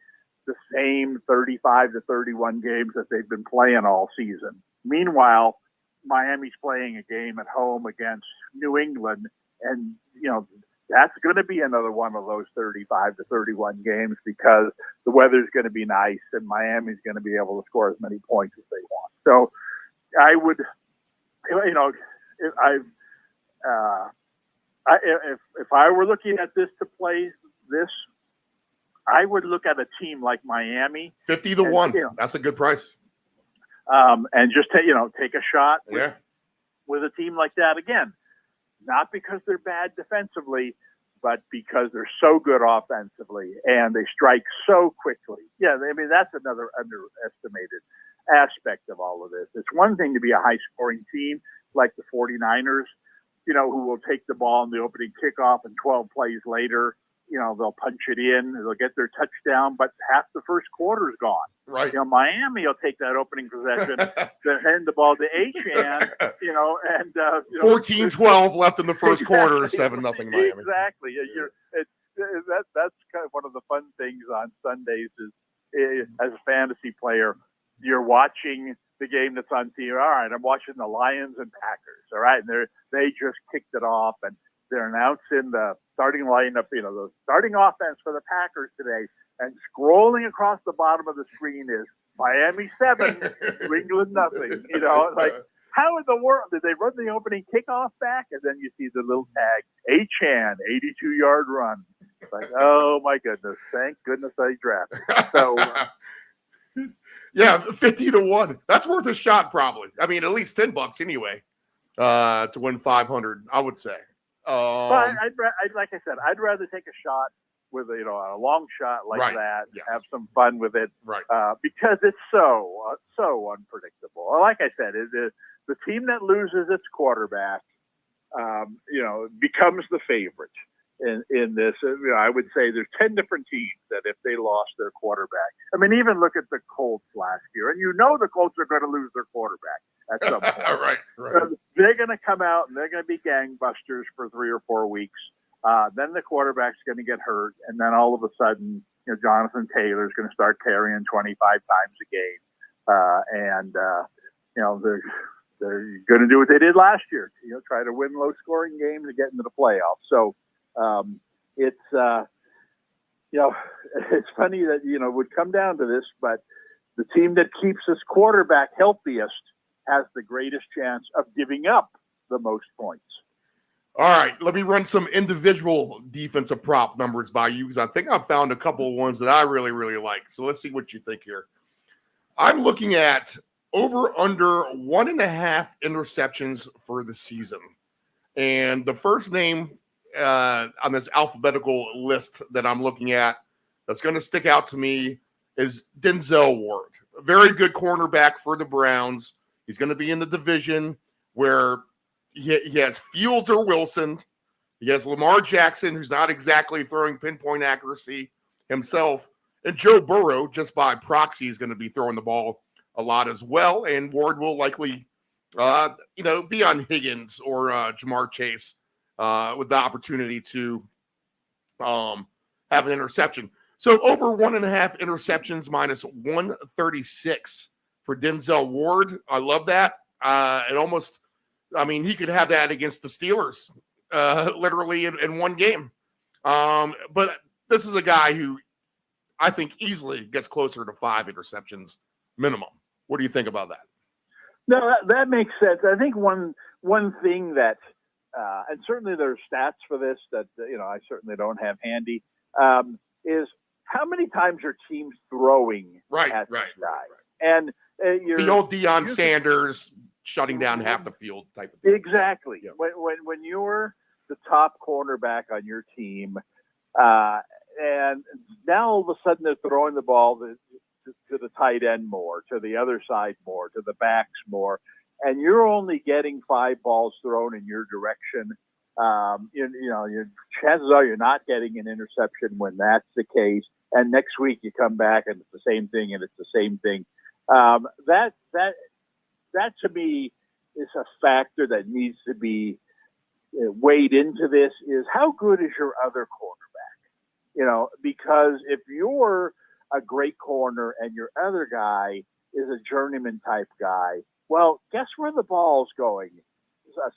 the same 35 to 31 games that they've been playing all season. Meanwhile, Miami's playing a game at home against New England, and, that's going to be another one of those 35 to 31 games because the weather's going to be nice and Miami's going to be able to score as many points as they want. So I would, if I were looking at this to play this, I would look at a team like Miami. 50 to 1. That's a good price. And just take a shot with a team like that again. Not because they're bad defensively, but because they're so good offensively and they strike so quickly. Yeah, that's another underestimated aspect of all of this. It's one thing to be a high-scoring team like the 49ers, who will take the ball in the opening kickoff and 12 plays later, they'll punch it in, they'll get their touchdown, but half the first quarter is gone. Right. Miami will take that opening possession, then hand the ball to Achane, and 14-12 left in the first quarter, 7-0 Miami. Exactly. That's kind of one of the fun things on Sundays is as a fantasy player, you're watching the game that's on TV. All right, I'm watching the Lions and Packers. All right, and they just kicked it off, and they're announcing the starting lineup, the starting offense for the Packers today. And scrolling across the bottom of the screen is Miami 7, New England nothing. How in the world did they run the opening kickoff back? And then you see the little tag, Achane, 82-yard run. It's like, oh my goodness, thank goodness I drafted. So, yeah, 50 to 1. That's worth a shot, probably. At least $10 anyway, to win 500. I would say. But like I said, I'd rather take a shot with a long shot like that, have some fun with it, because it's so unpredictable. Like I said, the team that loses its quarterback becomes the favorite in this. I would say there's 10 different teams that if they lost their quarterback, I mean, even look at the Colts last year, and the Colts are going to lose their quarterback at some point. Right. They're going to come out and they're going to be gangbusters for 3 or 4 weeks. Then the quarterback's going to get hurt, and then all of a sudden, Jonathan Taylor's going to start carrying 25 times a game, they're going to do what they did last year. Try to win low-scoring games and get into the playoffs. So it's funny that it would come down to this, but the team that keeps its quarterback healthiest has the greatest chance of giving up the most points. All right, let me run some individual defensive prop numbers by you because I think I found a couple of ones that I really, really like. So let's see what you think here. I'm looking at over under 1.5 interceptions for the season. And the first name on this alphabetical list that I'm looking at that's going to stick out to me is Denzel Ward. A very good cornerback for the Browns. He's going to be in the division where he has Fields or Wilson. He has Lamar Jackson, who's not exactly throwing pinpoint accuracy himself. And Joe Burrow, just by proxy, is going to be throwing the ball a lot as well. And Ward will likely, be on Higgins or Jamar Chase with the opportunity to have an interception. So over 1.5 interceptions minus 136 for Denzel Ward. I love that. He could have that against the Steelers literally in one game. But this is a guy who I think easily gets closer to 5 interceptions minimum. What do you think about that? No, that makes sense. I think one thing that, and certainly there's stats for this that, I certainly don't have handy, is how many times are teams throwing at this guy? Right. And the old Deion Sanders shutting down half the field type of thing. Exactly. Yeah. When you're the top cornerback on your team, and now all of a sudden they're throwing the ball to the tight end more, to the other side more, to the backs more, and you're only getting 5 balls thrown in your direction. Your chances are you're not getting an interception when that's the case. And next week you come back and it's the same thing and it's the same thing. That to me is a factor that needs to be weighed into this is how good is your other quarterback? Because if you're a great corner and your other guy is a journeyman type guy, well, guess where the ball's going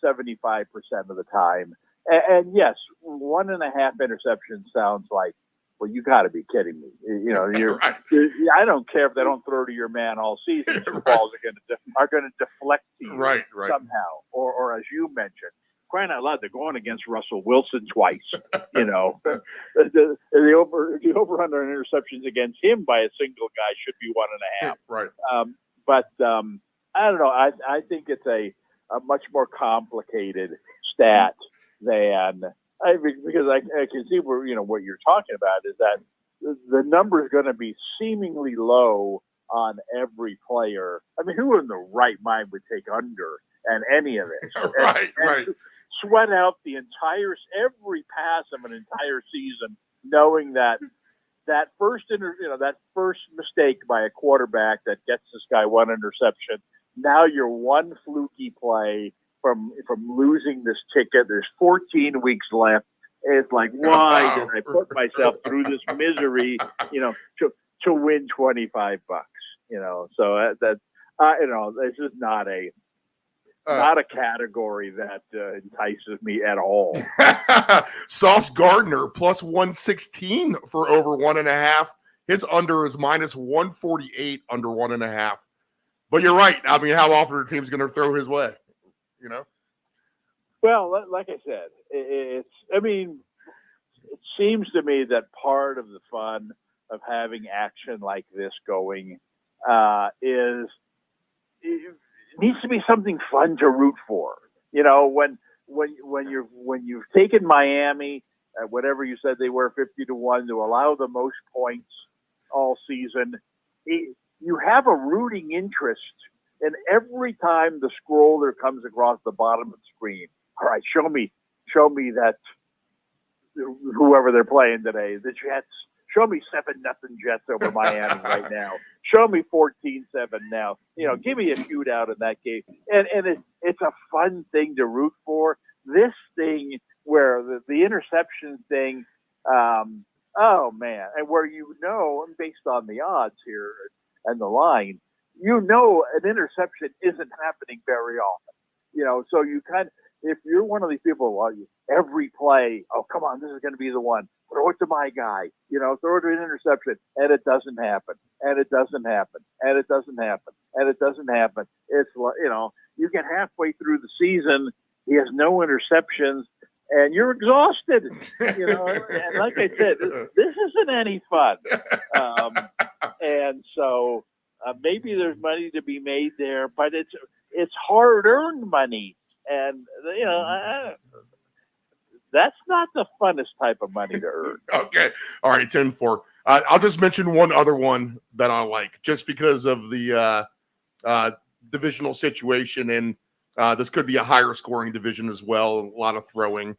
75% of the time. And yes, 1.5 interceptions sounds like, well, you got to be kidding me. Right. I don't care if they don't throw to your man all season. The balls are going to deflect to you somehow. Or as you mentioned, crying out loud, they're going against Russell Wilson twice. The over-under interceptions against him by a single guy should be 1.5. Right. But I don't know. I think it's a much more complicated stat than because I can see where what you're talking about is that the number is going to be seemingly low on every player. I mean, who in the right mind would take under and any of this? Right. Sweat out every pass of an entire season, knowing that first mistake by a quarterback that gets this guy 1 interception. Now you're one fluky play from losing this ticket. There's 14 weeks left. It's like, why did I put myself through this misery, to win $25? So that's this is not a category that entices me at all. Sauce Gardner plus 116 for over 1.5. His under is minus 148 under 1.5. But you're right. I mean, how often are teams going to throw his way? Well, like I said, it seems to me that part of the fun of having action like this going is it needs to be something fun to root for. When you've taken Miami at whatever you said they were 50-1 to allow the most points all season, you have a rooting interest, and every time the scroller comes across the bottom of the screen, all right, show me that whoever they're playing today, the Jets. Show me 7-0 Jets over Miami right now. Show me 14-7 now. Give me a shootout in that game. And it's a fun thing to root for. This thing where the interception thing, oh man, and where based on the odds here and the line, an interception isn't happening very often. So you if you're one of these people, every play, oh, come on, this is going to be the one. Throw it to my guy, throw it to an interception. And it doesn't happen. And it doesn't happen. And it doesn't happen. And it doesn't happen. It's, you get halfway through the season, he has no interceptions, and you're exhausted. And like I said, this isn't any fun. And so maybe there's money to be made there, but it's hard-earned money. And, that's not the funnest type of money to earn. Okay. All right, 10-4. I'll just mention one other one that I like, just because of the divisional situation, and this could be a higher scoring division as well, a lot of throwing.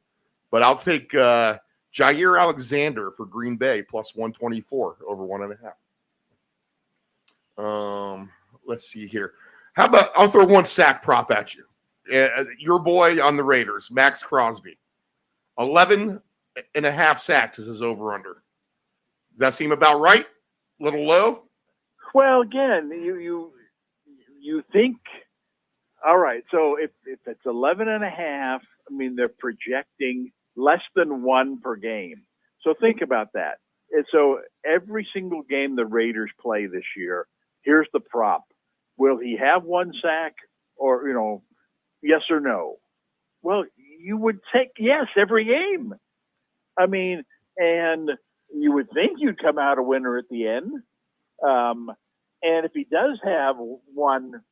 But I'll take Jair Alexander for Green Bay plus 124 over 1.5. Let's see here. How about I'll throw one sack prop at you. Your boy on the Raiders, Max Crosby. 11.5 sacks is his over-under. Does that seem about right? A little low? Well, again, you think, all right, so if it's 11.5, they're projecting less than 1 per game. So think about that. And so every single game the Raiders play this year, here's the prop. Will he have 1 sack or, yes or no? Well, you would take yes every game. And you would think you'd come out a winner at the end. And if he does have 1,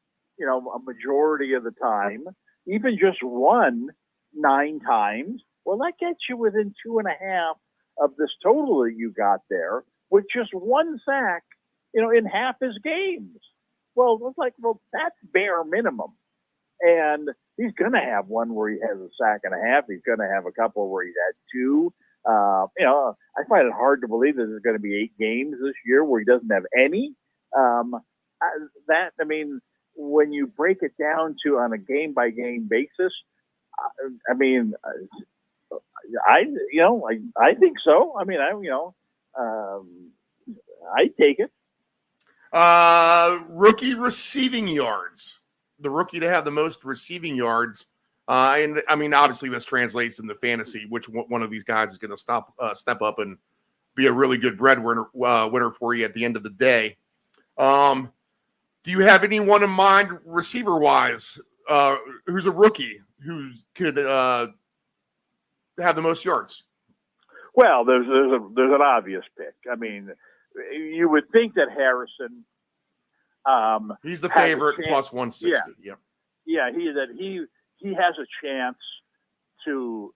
a majority of the time, even just 1 9 times, well, that gets you within 2.5 of this total that you got there with just 1 sack, in half his games. Well, it's like, that's bare minimum. And he's going to have 1 where he has a sack and a half. He's going to have a couple where he's had 2. I find it hard to believe that there's going to be 8 games this year where he doesn't have any. When you break it down to on a game-by-game basis, I think so. I take it. Rookie receiving yards. The rookie to have the most receiving yards. Obviously this translates into fantasy, which one of these guys is going to step up and be a really good breadwinner for you at the end of the day. Do you have anyone in mind receiver-wise who's a rookie who could have the most yards? Well, there's an obvious pick. You would think that Harrison. He's the favorite plus 160. Yeah. He has a chance to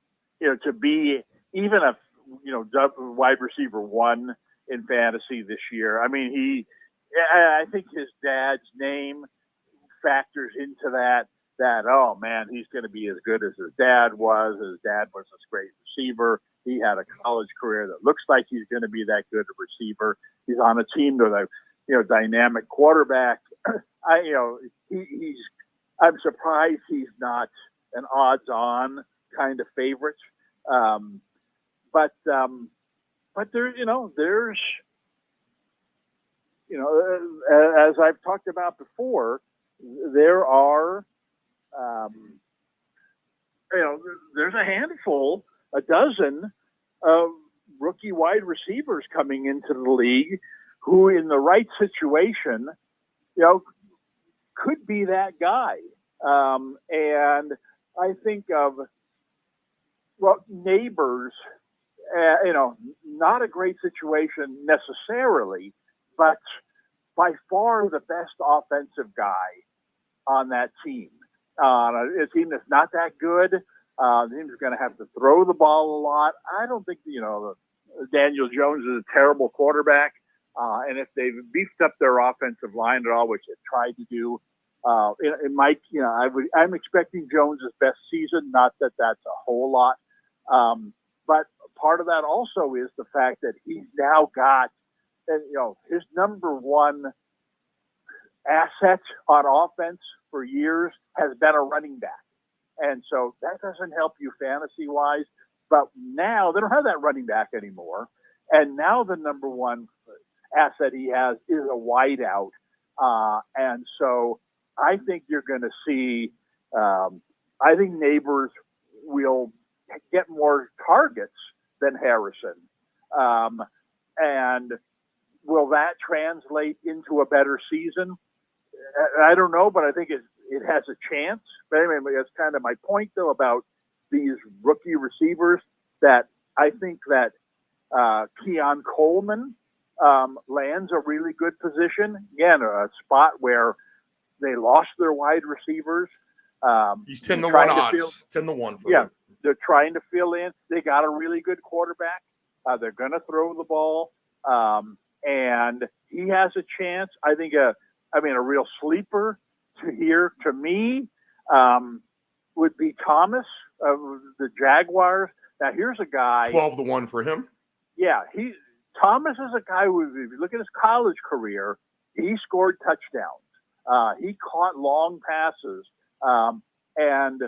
be even a wide receiver 1 in fantasy this year. I think his dad's name factors into that oh man, he's going to be as good as his dad was. His dad was this great receiver. He had a college career that looks like he's going to be that good a receiver. He's on a team with a dynamic quarterback. I'm surprised he's not an odds-on kind of favorite. But there's as I've talked about before, there are there's a dozen of rookie wide receivers coming into the league who, in the right situation, could be that guy. And I think of Neighbors, not a great situation necessarily, but by far the best offensive guy on that team. A team that's not that good. The team is going to have to throw the ball a lot. I don't think, Daniel Jones is a terrible quarterback. And if they've beefed up their offensive line at all, which they've tried to do, It might, I'm expecting Jones's best season. Not that that's a whole lot, but part of that also is the fact that he's now got, his number one asset on offense for years has been a running back, and so that doesn't help you fantasy wise. But now they don't have that running back anymore, and now the number one asset he has is a wideout, and so I think you're going to see. I think Neighbors will get more targets than Harrison, and will that translate into a better season? I don't know, but I think it has a chance. But anyway, that's kind of my point, though, about these rookie receivers. That I think that Keon Coleman lands a really good position. Again, a spot where they lost their wide receivers. He's 10-1 odds. 10-1 for him. They're trying to fill in. They got a really good quarterback. They're going to throw the ball, and he has a chance. I think a real sleeper to me would be Thomas of the Jaguars. Now here's a guy 12-1 for him. Yeah, Thomas is a guy who, if you look at his college career, he scored touchdowns. He caught long passes, and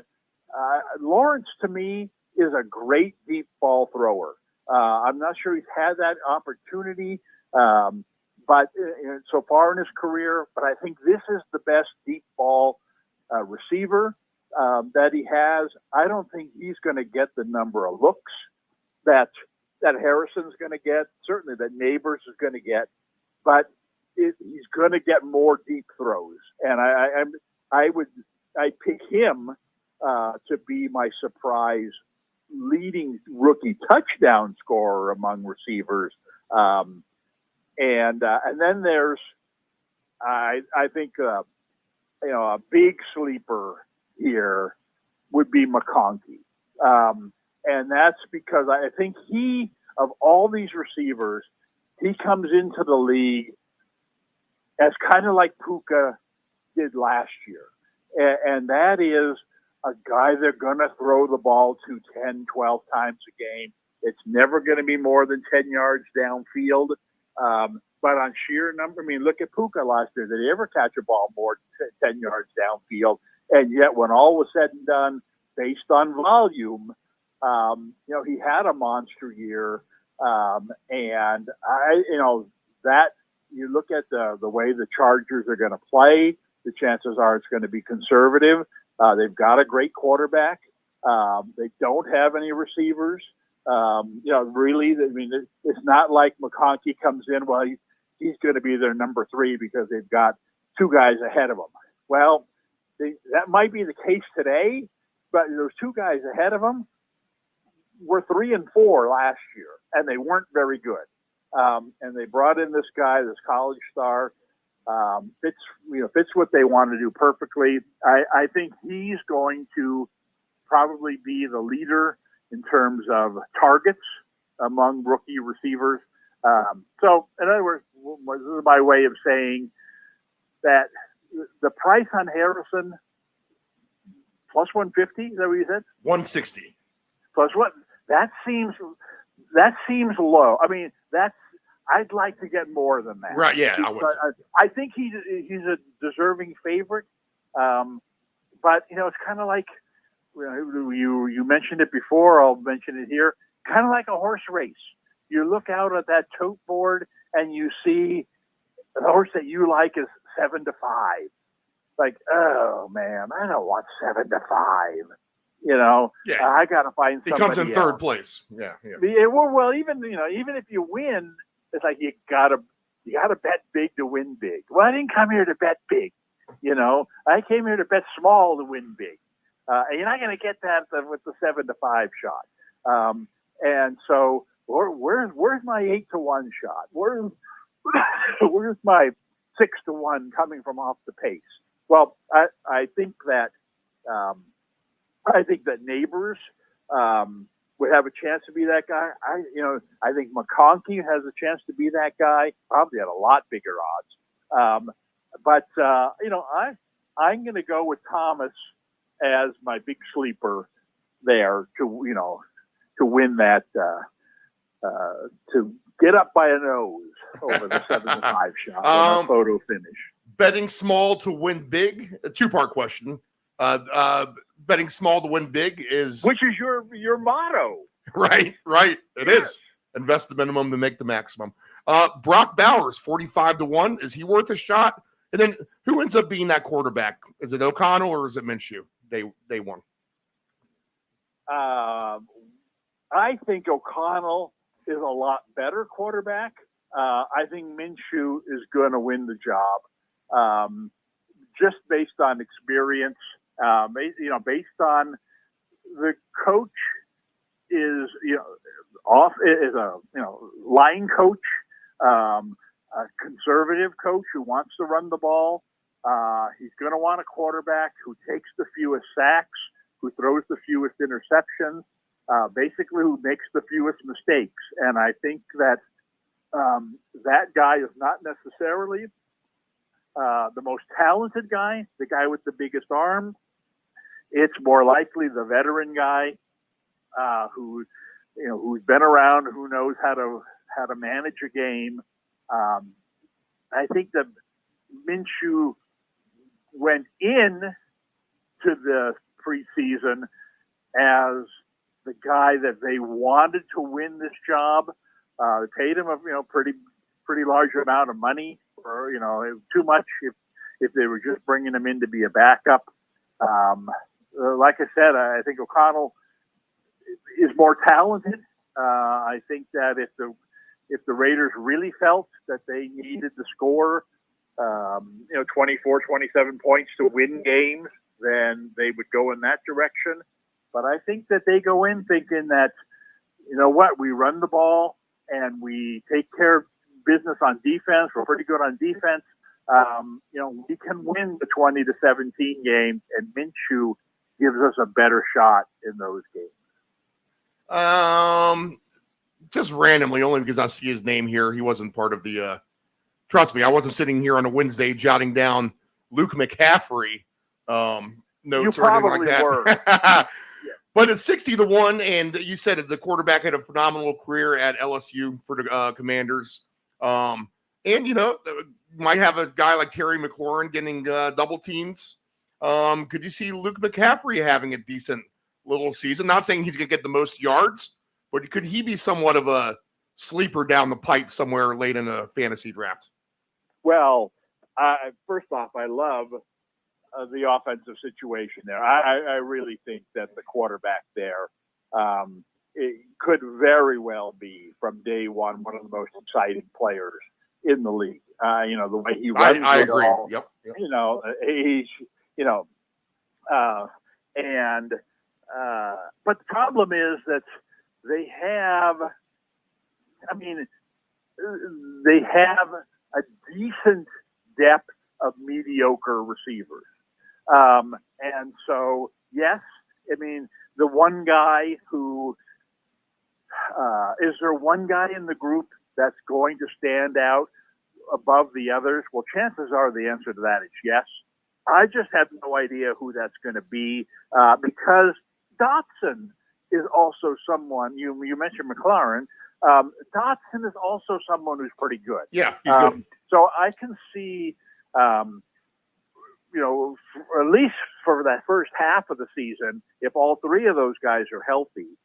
Lawrence to me is a great deep ball thrower. I'm not sure he's had that opportunity, but so far in his career. But I think this is the best deep ball receiver that he has. I don't think he's going to get the number of looks that Harrison's going to get. Certainly that Neighbors is going to get, but he's going to get more deep throws. And I'd pick him to be my surprise leading rookie touchdown scorer among receivers. And then there's, I think, a big sleeper here would be McConkey. And that's because I think of all these receivers, he comes into the league as kind of like Puka did last year. And that is a guy they're going to throw the ball to 10, 12 times a game. It's never going to be more than 10 yards downfield. But on sheer number, look at Puka last year. Did he ever catch a ball more than 10 yards downfield? And yet when all was said and done, based on volume, he had a monster year. And that you look at the way the Chargers are going to play, the chances are it's going to be conservative. They've got a great quarterback. They don't have any receivers. Really, it's not like McConkey comes in, well, he's going to be their number 3 because they've got 2 guys ahead of him. Well, that might be the case today, but those 2 guys ahead of him were 3 and 4 last year, and they weren't very good. And they brought in this guy, this college star, fits what they want to do perfectly. I think he's going to probably be the leader in terms of targets among rookie receivers. So, in other words, this is my way of saying that the price on Harrison plus 150. Is that what you said? 160 plus what? That seems low. I'd like to get more than that. Right? Yeah, I think he's a deserving favorite. But it's kind of like you mentioned it before. I'll mention it here. Kind of like a horse race. You look out at that tote board and you see the horse that you like is 7-5. Like, oh man, I don't want 7-5. Yeah. I got to find somebody. He comes in third else. place. Yeah. Well, even if you win, it's like you gotta bet big to win big. Well, I didn't come here to bet big. I came here to bet small to win big. And you're not going to get that with the 7-5 shot. And so where's my 8-1 shot? Where's my 6-1 coming from off the pace? Well, I think that Neighbors would have a chance to be that guy. I think McConkey has a chance to be that guy, probably at a lot bigger odds. I'm going to go with Thomas as my big sleeper there to win that, to get up by a nose over the 7-5 shot on a photo finish. Betting small to win big. A two-part question. Betting small to win big is, which is your motto. Right. It is. Invest the minimum to make the maximum. Brock Bowers, 45-1. Is he worth a shot? And then who ends up being that quarterback? Is it O'Connell or is it Minshew? They won. I think O'Connell is a lot better quarterback. I think Minshew is going to win the job, just based on experience. Based on the coach is a line coach, a conservative coach who wants to run the ball. He's going to want a quarterback who takes the fewest sacks, who throws the fewest interceptions, basically who makes the fewest mistakes. And I think that that guy is not necessarily the most talented guy, the guy with the biggest arm. It's more likely the veteran guy who's been around, who knows how to manage a game. I think that Minshew went in to the preseason as the guy that they wanted to win this job. They paid him a pretty large amount of money, or too much if they were just bringing him in to be a backup. Like I said, I think O'Connell is more talented. I think that if the Raiders really felt that they needed to score 24, 27 points to win games, then they would go in that direction. But I think that they go in thinking that, we run the ball and we take care of business on defense. We're pretty good on defense. We can win the 20-17 game, and Minshew gives us a better shot in those games. Just randomly, only because I see his name here. He wasn't part of the trust me, I wasn't sitting here on a Wednesday jotting down Luke McCaffrey notes or anything like that. Were. But it's 60-1, and you said it, the quarterback had a phenomenal career at LSU for the Commanders. And might have a guy like Terry McLaurin getting double teams. Could you see Luke McCaffrey having a decent little season? Not saying he's going to get the most yards, but could he be somewhat of a sleeper down the pipe somewhere late in a fantasy draft? Well, first off, I love the offensive situation there. I really think that the quarterback there it could very well be from day one of the most exciting players in the league. The way he runs I the agree. ball. Yep. But the problem is that they have a decent depth of mediocre receivers. And so, yes, the one guy who is there one guy in the group that's going to stand out above the others? Well, chances are the answer to that is yes. I just have no idea who that's going to be because Dotson is also someone, you mentioned McLaurin. Dotson is also someone who's pretty good. Yeah, he's good. So I can see, at least for that first half of the season, if all three of those guys are healthy,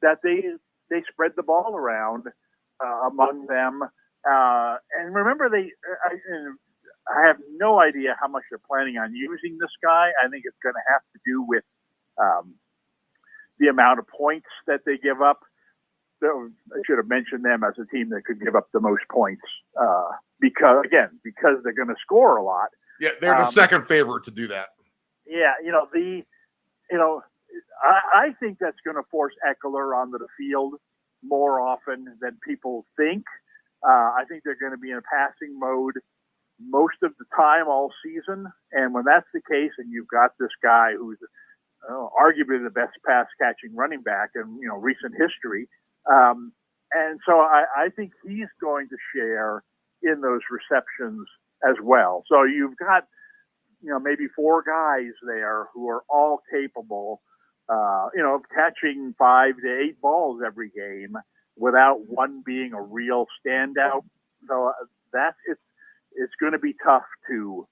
that they spread the ball around among them. And remember, I have no idea how much they're planning on using this guy. I think it's going to have to do with the amount of points that they give up. I should have mentioned them as a team that could give up the most points because they're going to score a lot. Yeah, they're the second favorite to do that. Yeah, I think that's going to force Eckler onto the field more often than people think. I think they're going to be in a passing mode most of the time all season. And when that's the case, and you've got this guy who's arguably the best pass-catching running back in recent history, and so I think he's going to share in those receptions as well. So you've got maybe 4 guys there who are all capable, of catching 5 to 8 balls every game without one being a real standout. So it's going to be tough to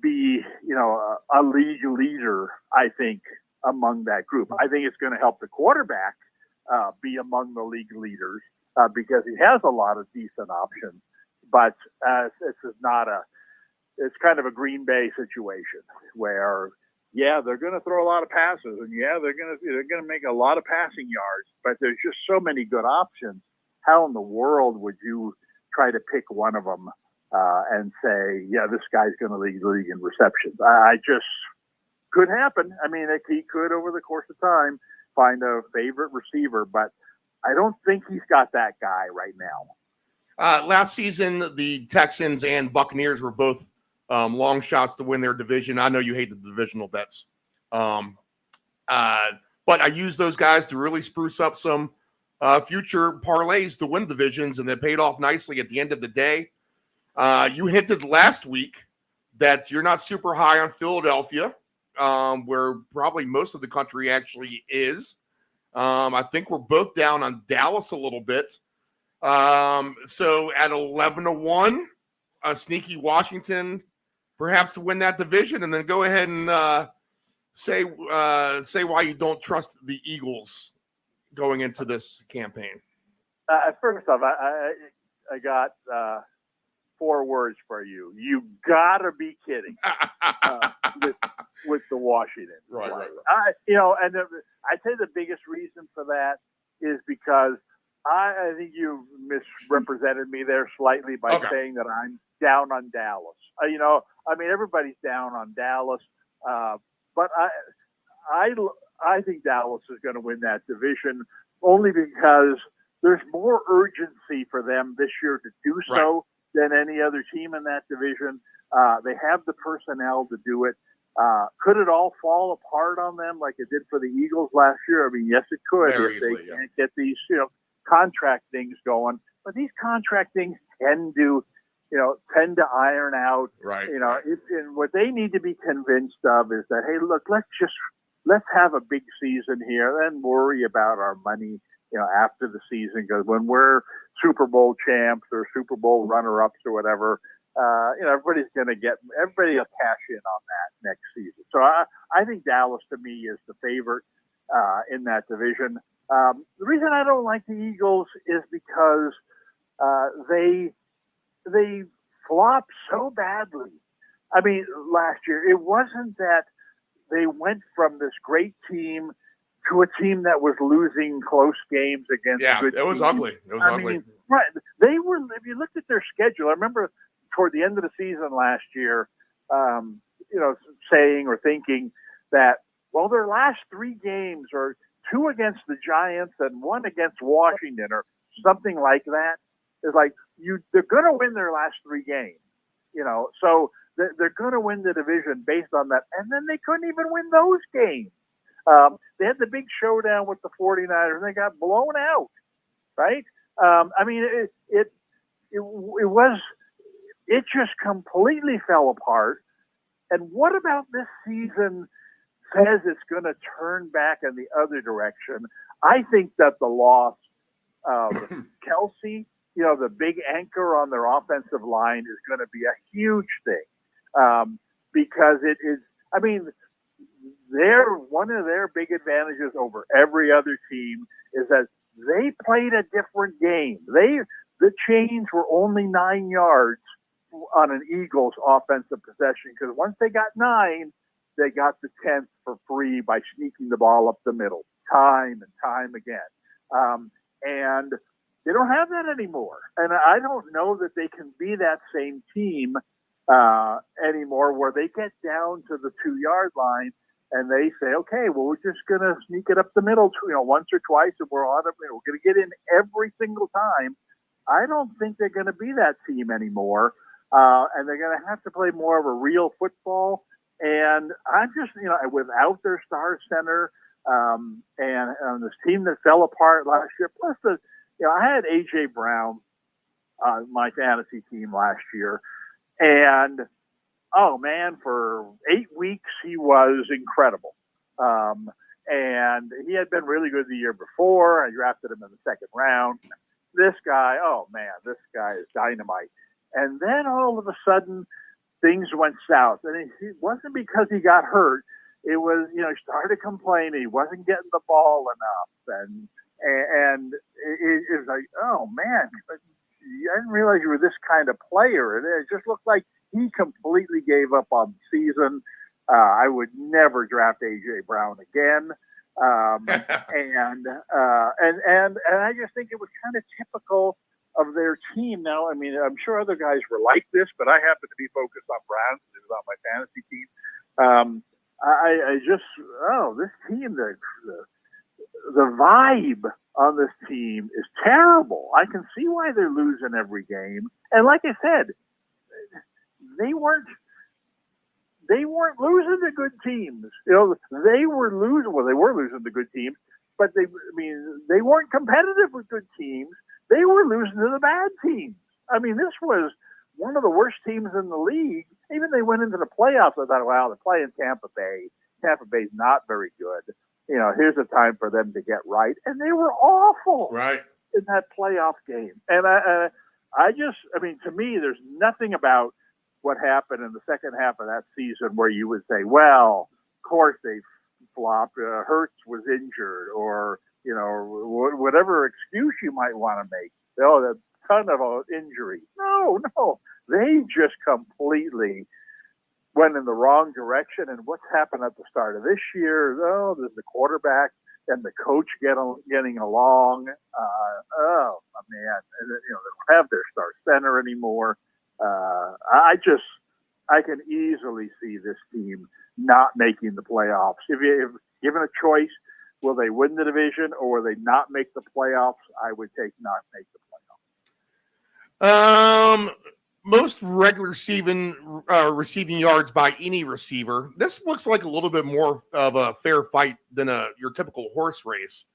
be, a league leader, I think, among that group. I think it's going to help the quarterback be among the league leaders because he has a lot of decent options. But this is it's kind of a Green Bay situation where, they're going to throw a lot of passes, and they're going to make a lot of passing yards, but there's just so many good options. How in the world would you try to pick one of them and say, this guy's going to lead the league in receptions? I just could happen. I mean, he could over the course of time find a favorite receiver, but I don't think he's got that guy right now. Last season, the Texans and Buccaneers were both long shots to win their division. I know you hate the divisional bets. But I used those guys to really spruce up some future parlays to win divisions, and they paid off nicely at the end of the day. You hinted last week that you're not super high on Philadelphia, where probably most of the country actually is. I think we're both down on Dallas a little bit. So at 11-1, a sneaky Washington, perhaps to win that division, and then go ahead and say why you don't trust the Eagles going into this campaign. First off, I got 4 words for you. You gotta be kidding with the Washington. Right. And I'd say the biggest reason for that is because I think you misrepresented me there slightly by saying that I'm down on Dallas. Everybody's down on Dallas, but I think Dallas is going to win that division only because there's more urgency for them this year to do so than any other team in that division. They have the personnel to do it. Could it all fall apart on them like it did for the Eagles last year? I mean, yes, it could if they can't get these, contract things going. But these contract things tend to iron out. Right. And what they need to be convinced of is that, hey, look, let's have a big season here, then worry about our money, after the season. Because when we're Super Bowl champs or Super Bowl runner-ups or whatever, everybody will cash in on that next season. So I think Dallas to me is the favorite in that division. The reason I don't like the Eagles is because they flopped so badly. I mean, last year, it wasn't that they went from this great team to a team that was losing close games against good teams. It was ugly. I mean, right. They were, if you looked at their schedule, I remember toward the end of the season last year, saying or thinking that, their last 3 games are 2 against the Giants and 1 against Washington or something like that. It's like they're going to win their last 3 games, so they're going to win the division based on that. And then they couldn't even win those games. They had the big showdown with the 49ers and they got blown out. Right. It just completely fell apart. And what about this season says it's going to turn back in the other direction? I think that the loss of Kelsey, the big anchor on their offensive line, is going to be a huge thing because it is. I mean, one of their big advantages over every other team is that they played a different game. The chains were only 9 yards on an Eagles offensive possession because once they got 9, they got the 10th for free by sneaking the ball up the middle time and time again. And they don't have that anymore. And I don't know that they can be that same team anymore where they get down to the 2-yard line and they say, okay, we're just going to sneak it up the middle, once or twice, and we're going to get in every single time. I don't think they're going to be that team anymore. And they're going to have to play more of a real football. And I'm just, without their star center and this team that fell apart last year, plus I had A.J. Brown on my fantasy team last year. And oh man, for 8 weeks he was incredible. And he had been really good the year before. I drafted him in the second round. This guy, oh man, this guy is dynamite. And then all of a sudden, things went south. And it wasn't because he got hurt. It was, he started complaining. He wasn't getting the ball enough. And it was like, oh man, I didn't realize you were this kind of player. And it just looked like he completely gave up on the season. I would never draft A.J. Brown again. And I just think it was kind of typical of their team. Now, I mean, I'm sure other guys were like this, but I happen to be focused on Browns. It was on my fantasy team. This team, the vibe on this team is terrible. I can see why they're losing every game. And like I said, they weren't losing to good teams. They were losing to good teams, but they weren't competitive with good teams. They were losing to the bad teams. I mean, this was one of the worst teams in the league. Even they went into the playoffs. I thought, wow, they're playing Tampa Bay. Tampa Bay's not very good. Here's a time for them to get right. And they were awful in that playoff game. And to me, there's nothing about what happened in the second half of that season where you would say, well, of course they flopped. Hurts was injured, or whatever excuse you might want to make. A ton of injury. No, they just completely went in the wrong direction. And what's happened at the start of this year? There's the quarterback and the coach getting along. Man, and they don't have their star center anymore. I can easily see this team not making the playoffs. If given a choice, will they win the division or will they not make the playoffs? I would take not make the playoffs. Most regular receiving yards by any receiver. This looks like a little bit more of a fair fight than your typical horse race,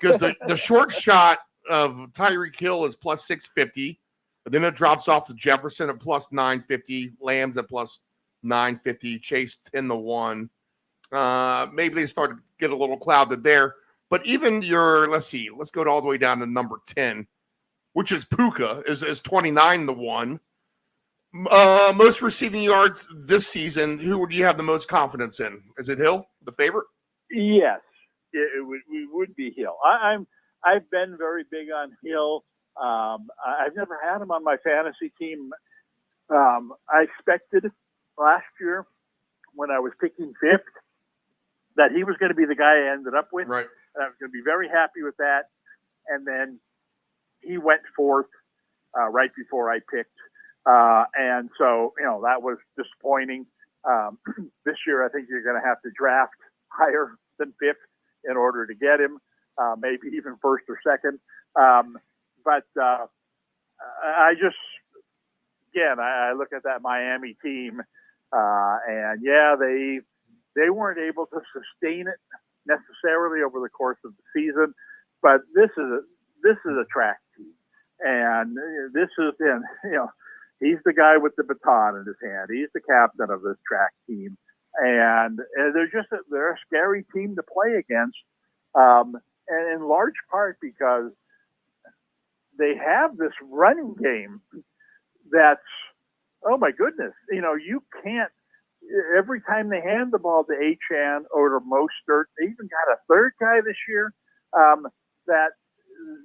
because the short shot of Tyreek Hill is plus 650. But then it drops off to Jefferson at plus 950, Lambs at plus 950, Chase 10-1. Maybe they start to get a little clouded there. But even let's go all the way down to number 10, which is Puka, is 29-1. Most receiving yards this season, who do you have the most confidence in? Is it Hill, the favorite? Yes, it would be Hill. I've been very big on Hill. I've never had him on my fantasy team. I expected last year when I was picking fifth that he was going to be the guy I ended up with. Right. And I was going to be very happy with that. And then he went fourth right before I picked. And so, that was disappointing. This year, I think you're going to have to draft higher than fifth in order to get him, maybe even first or second. But I look at that Miami team, and they weren't able to sustain it necessarily over the course of the season. But this is a track team, and this is he's the guy with the baton in his hand. He's the captain of this track team, and they're a scary team to play against, and in large part because they have this running game that's, oh my goodness, you can't, every time they hand the ball to Achane or to Mostert, they even got a third guy this year, that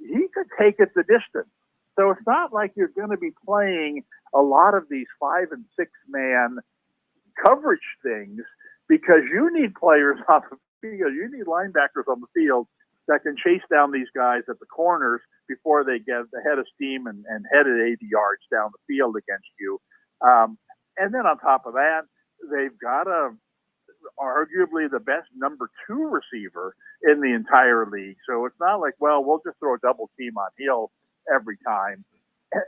he could take it the distance. So it's not like you're going to be playing a lot of these 5 and 6 man coverage things, because you need players on the field, you need linebackers on the field that can chase down these guys at the corners before they get the head of steam and head at 80 yards down the field against you. And then on top of that, they've got arguably the best number 2 receiver in the entire league. So it's not like, well, we'll just throw a double team on Hill every time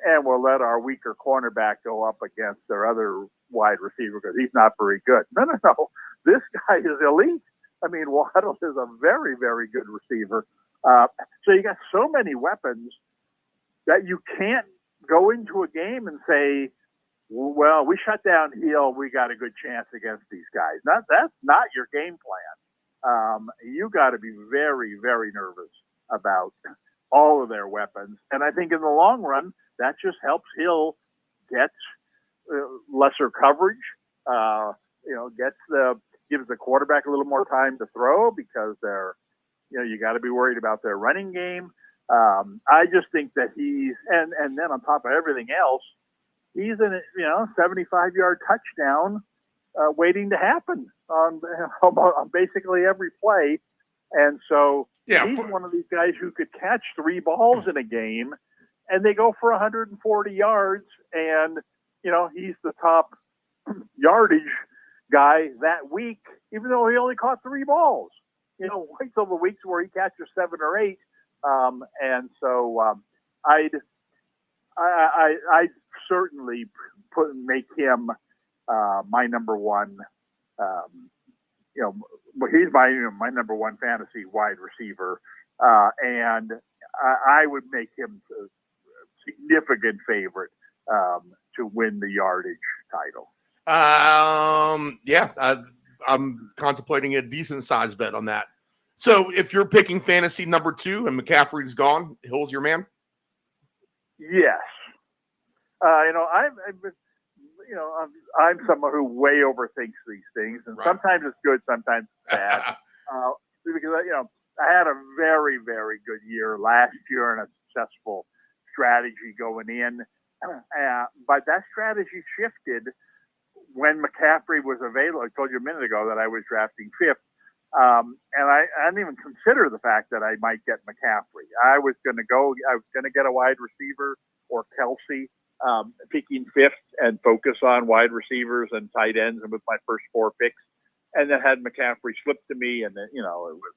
and we'll let our weaker cornerback go up against their other wide receiver because he's not very good. No. This guy is elite. I mean, Waddle is a very, very good receiver. So you got so many weapons that you can't go into a game and say, well, we shut down Hill, we got a good chance against these guys. That's not your game plan. You got to be very, very nervous about all of their weapons. And I think in the long run, that just helps Hill get lesser coverage, gives the quarterback a little more time to throw because you got to be worried about their running game. I just think that and then on top of everything else, he's in a 75-yard touchdown waiting to happen on basically every play. And so he's one of these guys who could catch 3 balls in a game and they go for 140 yards. And, he's the top yardage guy that week, even though he only caught 3 balls. Wait till the weeks where he catches 7 or 8. And so I'd certainly make him my number one. He's my number one fantasy wide receiver, and I would make him a significant favorite to win the yardage title. I'm contemplating a decent size bet on that. So if you're picking fantasy number 2 and McCaffrey's gone, Hill's your man? Yes. I'm someone who way overthinks these things, and sometimes it's good, sometimes it's bad. Because I had a very, very good year last year and a successful strategy going in, but that strategy shifted when McCaffrey was available. I told you a minute ago that I was drafting 5th. And I didn't even consider the fact that I might get McCaffrey. I was going to get a wide receiver or Kelsey, picking 5th and focus on wide receivers and tight ends and with my first 4 picks. And then had McCaffrey slip to me, and then, it was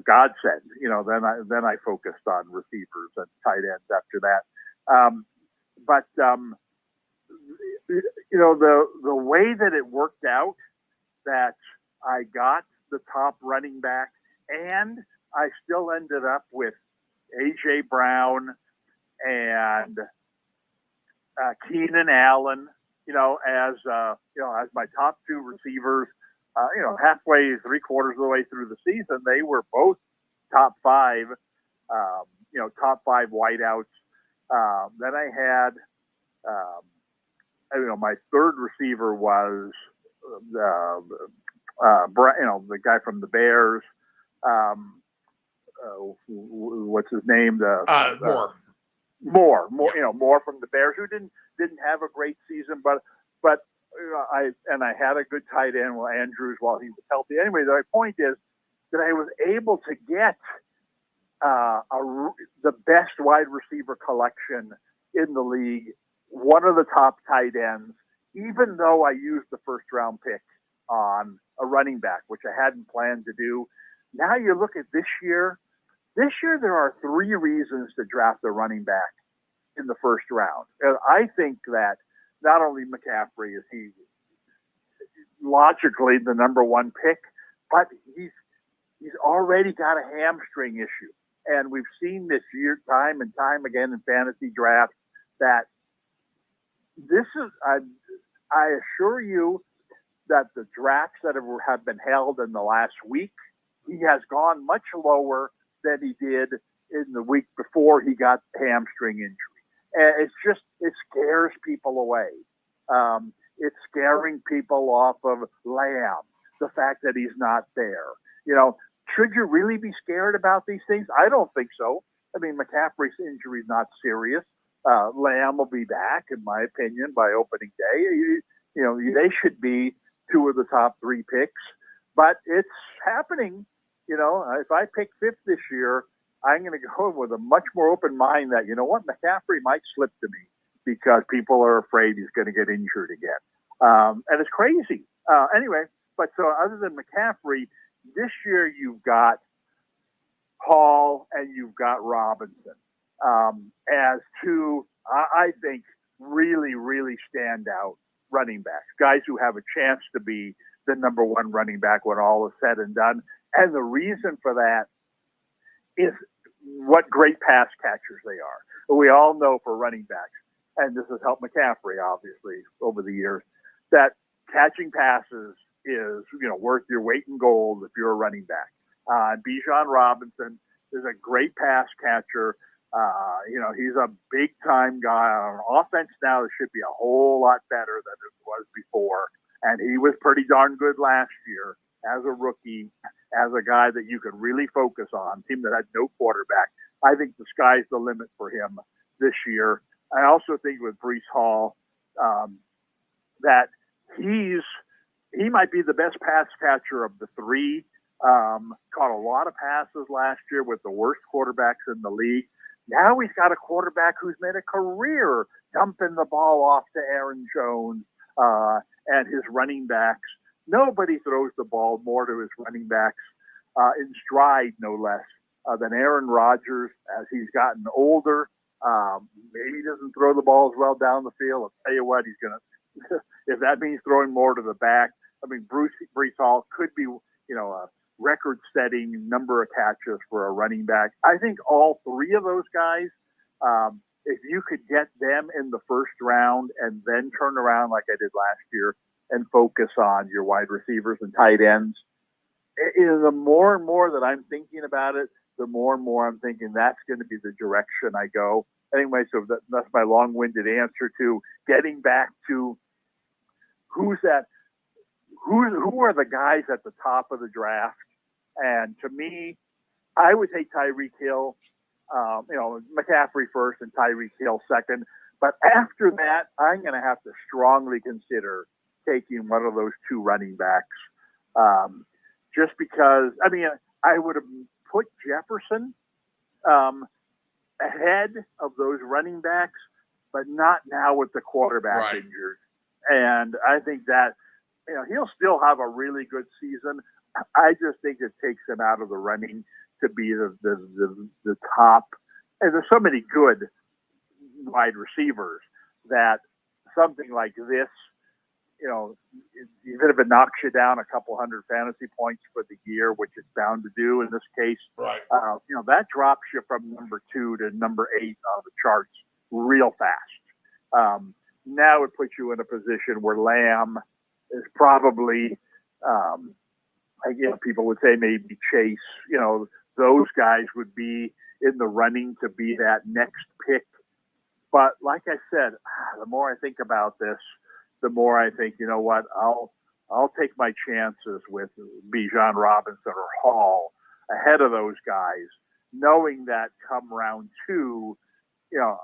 godsend. Then I focused on receivers and tight ends after that. The way that it worked out, that I got the top running back, and I still ended up with A.J. Brown and Keenan Allen, as my top 2 receivers. Halfway, 3/4 of the way through the season, they were both top 5, top 5 wideouts. Then I had, my third receiver was the guy from the Bears. What's his name? Moore. Moore from the Bears, who didn't have a great season, but I had a good tight end, Andrews, while he was healthy. Anyway, my point is that I was able to get the best wide receiver collection in the league, one of the top tight ends, even though I used the first round pick on a running back, which I hadn't planned to do. Now you look at this year. This year there are 3 reasons to draft a running back in the first round. And I think that not only McCaffrey is he logically the number 1 pick, but he's already got a hamstring issue. And we've seen this year time and time again in fantasy drafts that this is, I assure you that the drafts that have been held in the last week, he has gone much lower than he did in the week before he got hamstring injury. And it scares people away. It's scaring people off of Lamb, the fact that he's not there. Should you really be scared about these things? I don't think so. I mean, McCaffrey's injury is not serious. Lamb will be back, in my opinion, by opening day. They should be 2 of the top 3 picks, but it's happening. If I pick 5th this year, I'm going to go with a much more open mind that, McCaffrey might slip to me because people are afraid he's going to get injured again. And it's crazy. Anyway, but so other than McCaffrey, this year you've got Hall and you've got Robinson as 2, I think, really, really stand out running backs, guys who have a chance to be the number 1 running back when all is said and done. And the reason for that is what great pass catchers they are. We all know for running backs, and this has helped McCaffrey, obviously, over the years, that catching passes is, worth your weight in gold if you're a running back. Bijan Robinson is a great pass catcher. He's a big-time guy. On offense now, it should be a whole lot better than it was before. And he was pretty darn good last year as a rookie, as a guy that you could really focus on, team that had no quarterback. I think the sky's the limit for him this year. I also think with Breece Hall that he might be the best pass catcher of the three. Caught a lot of passes last year with the worst quarterbacks in the league. Now he's got a quarterback who's made a career dumping the ball off to Aaron Jones and his running backs. Nobody throws the ball more to his running backs in stride, no less, than Aaron Rodgers as he's gotten older. Maybe he doesn't throw the ball as well down the field. I'll tell you what, he's going to, if that means throwing more to the back. I mean, Breece Hall could be, a record-setting number of catches for a running back. I think all three of those guys, if you could get them in the first round and then turn around like I did last year and focus on your wide receivers and tight ends, the more and more that I'm thinking about it, the more and more I'm thinking that's going to be the direction I go. Anyway, so that's my long-winded answer to getting back to who are the guys at the top of the draft. And to me, I would take Tyreek Hill, McCaffrey first and Tyreek Hill second. But after that, I'm going to have to strongly consider taking one of those two running backs. Just because, I would have put Jefferson ahead of those running backs, but not now with the quarterback injured. And I think that, he'll still have a really good season. I just think it takes him out of the running to be the top. And there's so many good wide receivers that something like this, even if it knocks you down a couple hundred fantasy points for the year, which it's bound to do in this case, that drops you from number 2 to number 8 on the charts real fast. Now it puts you in a position where Lamb is probably, people would say maybe Chase, those guys would be in the running to be that next pick. But like I said, the more I think about this, the more I think, you know what, I'll take my chances with Bijan Robinson or Hall ahead of those guys, knowing that come round 2,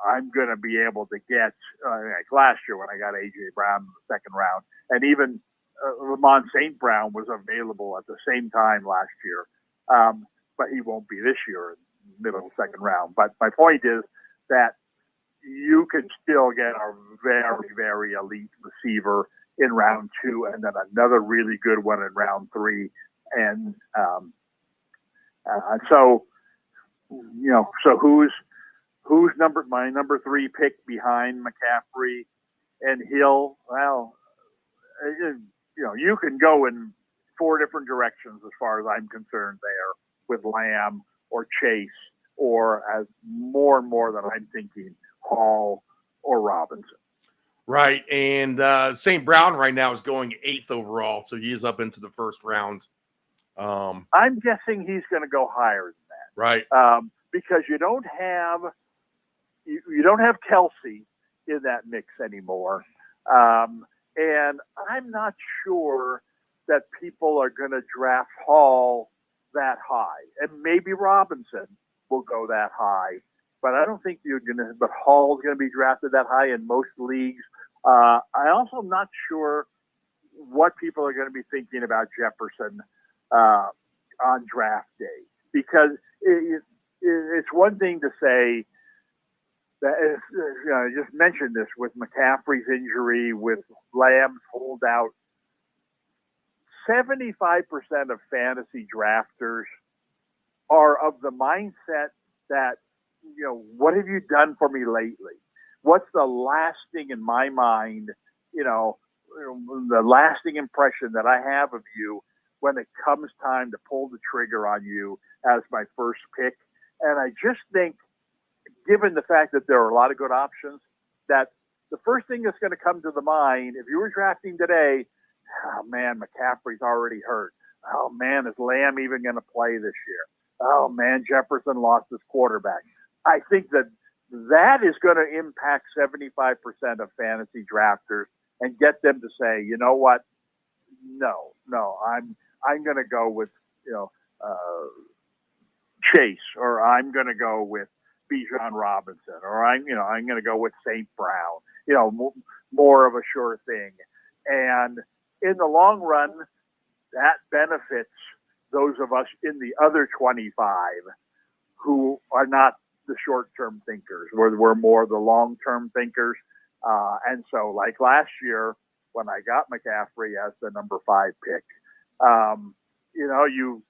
I'm going to be able to get, like last year when I got A.J. Brown in the second round, and even Ramon St. Brown was available at the same time last year, but he won't be this year in the middle of the second round. But my point is that you can still get a very, very elite receiver in round 2 and then another really good one in round 3. And so who's my number 3 pick behind McCaffrey and Hill? Well, you can go in 4 different directions as far as I'm concerned there with Lamb or Chase, or as more and more that I'm thinking, Hall or Robinson. Right. And St. Brown right now is going 8th overall, so he is up into the first round. I'm guessing he's going to go higher than that. Right. Because you don't have Kelsey in that mix anymore. And I'm not sure that people are going to draft Hall that high. And maybe Robinson will go that high. But I don't think but Hall's going to be drafted that high in most leagues. I also am not sure what people are going to be thinking about Jefferson on draft day. Because it's one thing to say that, I just mentioned this with McCaffrey's injury, with Lamb's holdout. 75% of fantasy drafters are of the mindset that, what have you done for me lately? What's the lasting in my mind, the lasting impression that I have of you when it comes time to pull the trigger on you as my first pick? And I just think, given the fact that there are a lot of good options, that the first thing that's going to come to the mind, if you were drafting today, oh man, McCaffrey's already hurt. Oh man, is Lamb even going to play this year? Oh man, Jefferson lost his quarterback. I think that is going to impact 75% of fantasy drafters and get them to say, you know what? No, I'm going to go with, Chase, or I'm going to go with Bijan Robinson, or I'm going to go with St. Brown, more of a sure thing. And in the long run, that benefits those of us in the other 25 who are not the short-term thinkers. We're more the long-term thinkers. And so like last year when I got McCaffrey as the number 5 pick, you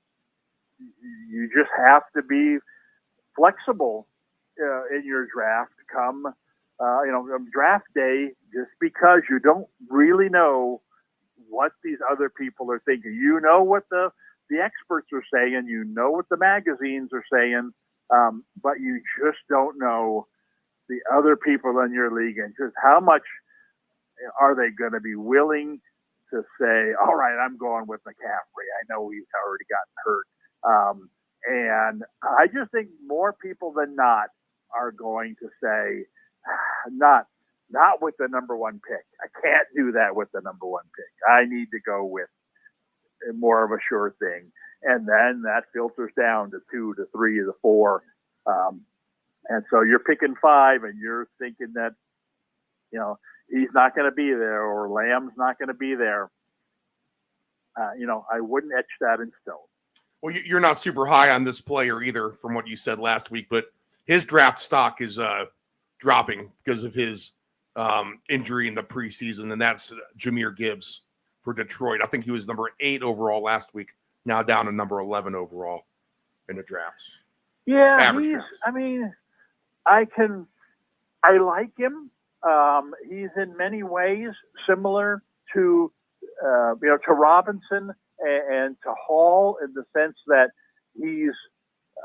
just have to be flexible in your draft come draft day, just because you don't really know what these other people are thinking. You know what the experts are saying, you know what the magazines are saying, but you just don't know the other people in your league and just how much are they going to be willing to say, all right, I'm going with McCaffrey. I know he's already gotten hurt. And I just think more people than not are going to say, not with the number 1 pick. I can't do that with the number 1 pick. I need to go with more of a sure thing. And then that filters down to 2 to 3 to 4. And so you're picking 5 and you're thinking that, he's not going to be there or Lamb's not going to be there. I wouldn't etch that in stone. Well, you're not super high on this player either, from what you said last week, but his draft stock is dropping because of his injury in the preseason, and that's Jahmyr Gibbs for Detroit. I think he was number 8 overall last week, now down to number 11 overall in the drafts. Yeah, I like him. He's in many ways similar to Robinson and to Hall, in the sense that he's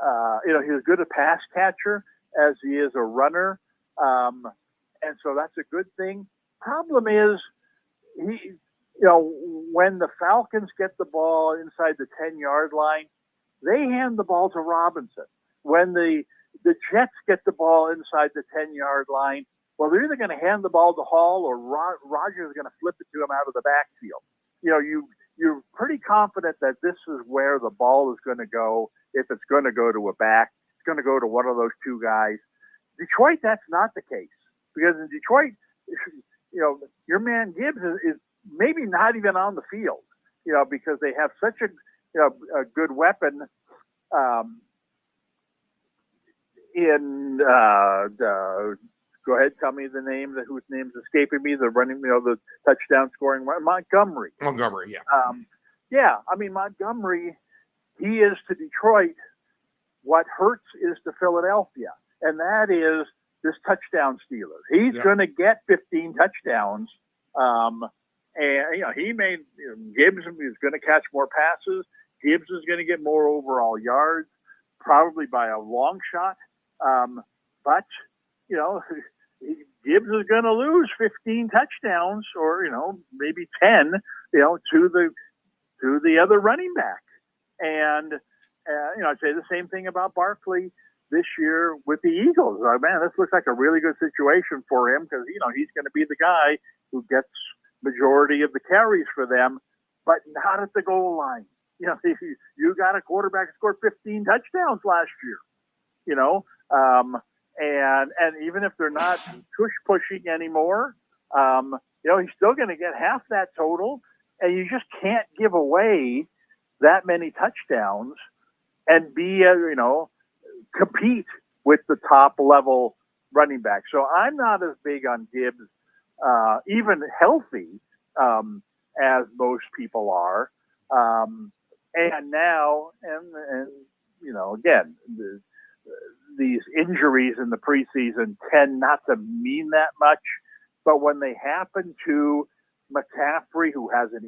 as good a pass catcher as he is a runner. And so that's a good thing. Problem is, when the Falcons get the ball inside the 10-yard line, they hand the ball to Robinson. When the Jets get the ball inside the 10-yard line, well, they're either going to hand the ball to Hall or Rodgers is going to flip it to him out of the backfield. You're pretty confident that this is where the ball is going to go. If it's going to go to a back, it's going to go to one of those 2 guys. Detroit, that's not the case, because in Detroit, your man Gibbs is maybe not even on the field, because they have such a good weapon in go ahead, tell me the name, whose name's escaping me, the running, the touchdown scoring, Montgomery. Montgomery, yeah. Montgomery, he is to Detroit what Hurts is to Philadelphia, and that is this touchdown stealer. He's going to get 15 touchdowns, and Gibbs is going to catch more passes. Gibbs is going to get more overall yards, probably by a long shot. But Gibbs is going to lose 15 touchdowns, or maybe 10, to the other running back. And I'd say the same thing about Barkley this year with the Eagles. Man, this looks like a really good situation for him, because he's going to be the guy who gets majority of the carries for them, but not at the goal line. You got a quarterback who scored 15 touchdowns last year. And even if they're not pushing anymore, he's still going to get half that total, and you just can't give away that many touchdowns and be compete with the top level running back. So I'm not as big on Gibbs, even healthy, as most people are. And now, again, these injuries in the preseason tend not to mean that much, but when they happen to McCaffrey, who has an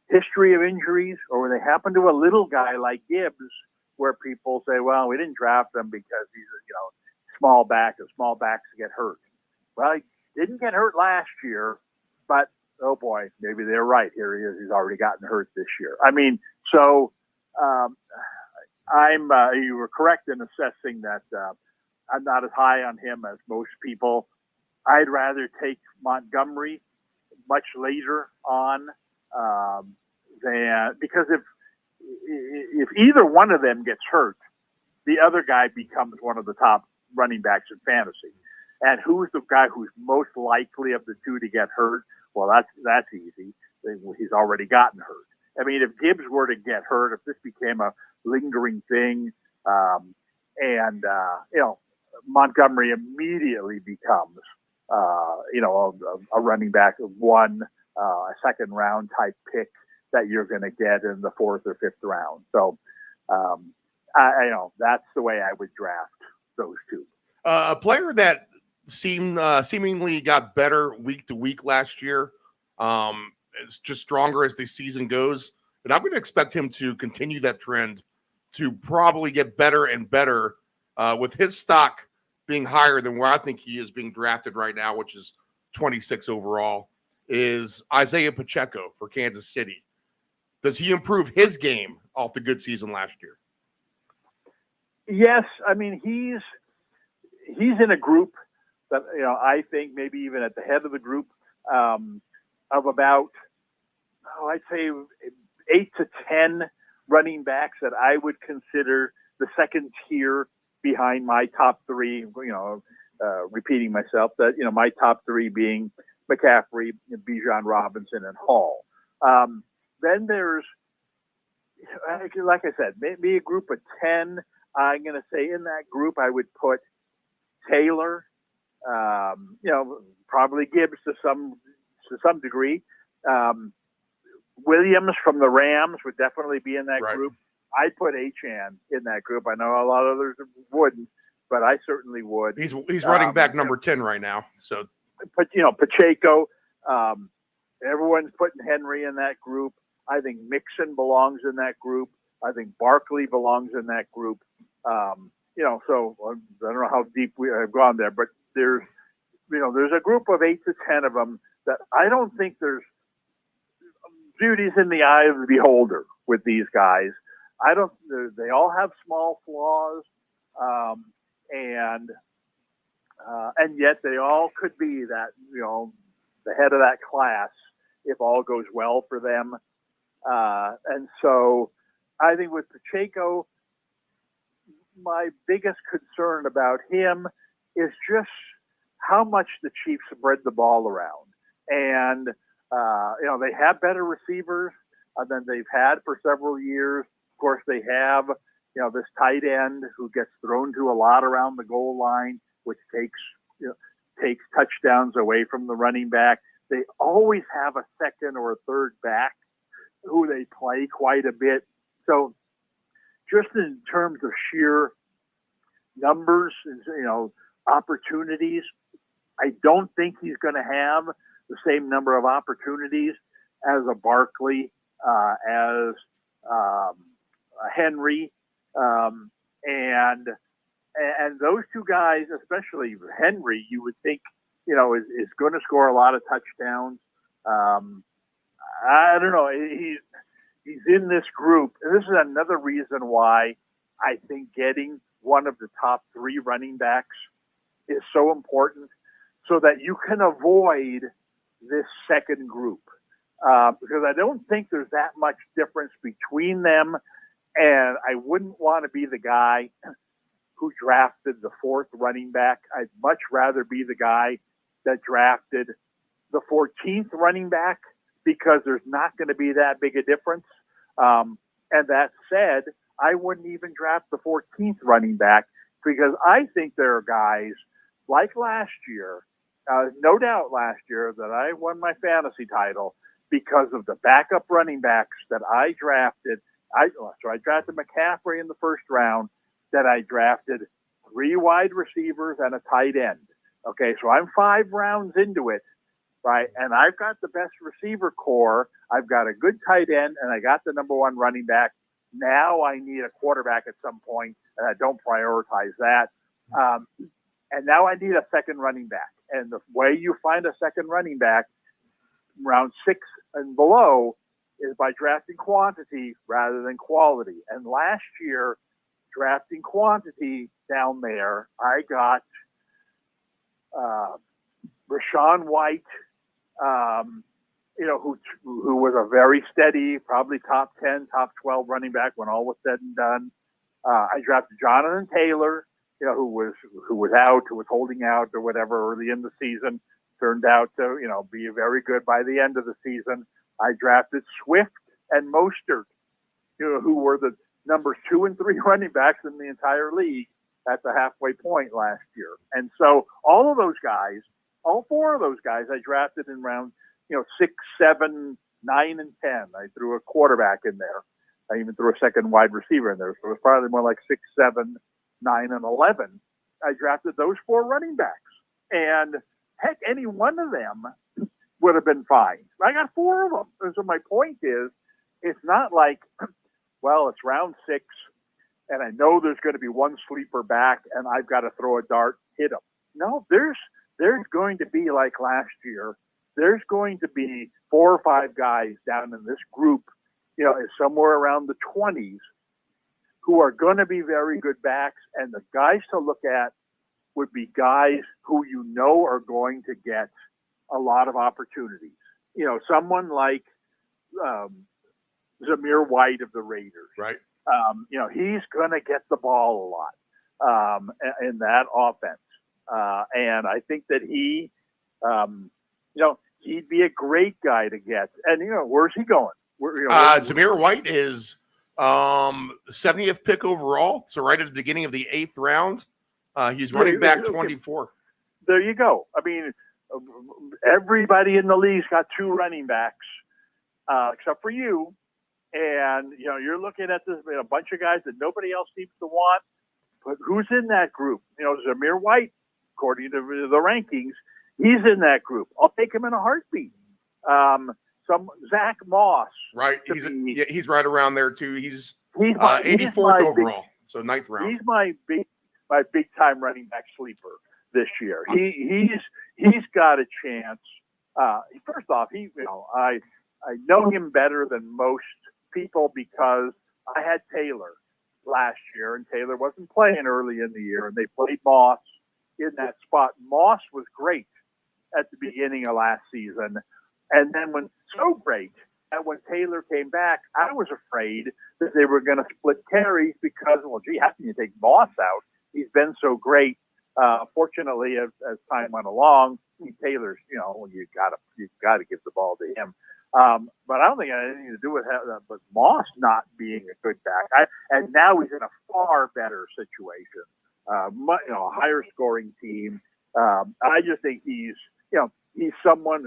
history of injuries, or when they happen to a little guy like Gibbs, where people say, well, we didn't draft him because he's a small back, and small backs get hurt. Well, Didn't get hurt last year, but oh boy, maybe they're right. Here he is. He's already gotten hurt this year. I mean, so you were correct in assessing that I'm not as high on him as most people. I'd rather take Montgomery much later on than, because if either one of them gets hurt, the other guy becomes one of the top running backs in fantasy. And who's the guy who's most likely of the two to get hurt? Well, that's easy. He's already gotten hurt. I mean, if Gibbs were to get hurt, if this became a lingering thing, Montgomery immediately becomes, a running back of a second round type pick that you're going to get in the 4th or 5th round. So, that's the way I would draft those two. A player that seemingly got better week to week last year. It's just stronger as the season goes. And I'm going to expect him to continue that trend to probably get better and better with his stock being higher than where I think he is being drafted right now, which is 26 overall, is Isaiah Pacheco for Kansas City. Does he improve his game off the good season last year? Yes. I mean, he's in a group that, I think maybe even at the head of the group of about, I'd say 8 to 10 running backs that I would consider the second tier behind my top three, repeating myself, that, my top three being McCaffrey, Bijan Robinson, and Hall. Then there's, like I said, maybe a group of 10. I'm going to say in that group, I would put Taylor, probably Gibbs to some degree. Williams from the Rams would definitely be in that group. I'd put Achane in that group. I know a lot of others wouldn't, but I certainly would. He's running back number 10 right now. So, but Pacheco, everyone's putting Henry in that group. I think Mixon belongs in that group. I think Barkley belongs in that group. So I don't know how deep we have gone there, but there's a group of 8 to 10 of them that I don't think there's beauty's in the eye of the beholder with these guys. They all have small flaws, and yet they all could be that, the head of that class if all goes well for them. And so I think with Pacheco, my biggest concern about him is just how much the Chiefs spread the ball around. And, they have better receivers than they've had for several years. Of course, they have, this tight end who gets thrown to a lot around the goal line, which takes touchdowns away from the running back. They always have a second or a third back who they play quite a bit. So just in terms of sheer numbers, opportunities, I don't think he's going to have the same number of opportunities as a Barkley, as a Henry, and those two guys, especially Henry, you would think, is going to score a lot of touchdowns. I don't know. He's in this group. And this is another reason why I think getting one of the top 3 running backs is so important, so that you can avoid this second group. Because I don't think there's that much difference between them. And I wouldn't want to be the guy who drafted the 4th running back. I'd much rather be the guy that drafted the 14th running back, because there's not going to be that big a difference. And that said, I wouldn't even draft the 14th running back, because I think there are guys like last year, no doubt last year, that I won my fantasy title because of the backup running backs that I drafted. So I drafted McCaffrey in the 1st round, that I drafted 3 wide receivers and a tight end. Okay, so I'm 5 rounds into it, right? And I've got the best receiver core. I've got a good tight end, and I got the number 1 running back. Now I need a quarterback at some point, and I don't prioritize that. And now I need a second running back. And the way you find a second running back round 6 and below is by drafting quantity rather than quality. And last year, drafting quantity down there, I got Rashawn White, who was a very steady, probably top 10, top 12 running back when all was said and done. I drafted Jonathan Taylor, who was out, who was holding out or whatever early in the season, turned out to, be very good by the end of the season. I drafted Swift and Mostert, who were the numbers 2 and 3 running backs in the entire league at the halfway point last year. And so all of those guys, all 4 of those guys, I drafted in round, 6, 7, 9, and 10. I threw a quarterback in there. I even threw a second wide receiver in there. So it was probably more like 6, 7, 9, and 11. I drafted those 4 running backs. And heck, any one of them would have been fine. I got 4 of them. And so my point is, it's not like, well, it's round 6, and I know there's going to be one sleeper back, and I've got to throw a dart, hit him. No, there's going to be, like last year, there's going to be 4 or 5 guys down in this group, somewhere around the 20s, who are going to be very good backs, and the guys to look at would be guys who are going to get a lot of opportunities. Someone like Zamir White of the Raiders. Right. He's going to get the ball a lot in that offense. And I think that he, he'd be a great guy to get. And, where's he going? Zamir White is 70th pick overall. So right at the beginning of the 8th round. He's running back 24. There you go. I mean, everybody in the league's got 2 running backs, except for you. And, you're looking at this, a bunch of guys that nobody else seems to want. But who's in that group? Zamir White, according to the rankings, he's in that group. I'll take him in a heartbeat. Some Zach Moss. Right. He's right around there, too. He's 84th overall. So 9th round. He's my big time running back sleeper this year. He's got a chance. First off, I know him better than most people because I had Taylor last year, and Taylor wasn't playing early in the year, and they played Moss in that spot. Moss was great at the beginning of last season, and then when Taylor came back, I was afraid that they were going to split carries because, how can you take Moss out? He's been so great. Fortunately, as time went along, Taylor's, you got to give the ball to him. But I don't think it had anything to do with but Moss not being a good back. And now he's in a far better situation, a higher scoring team. I just think he's someone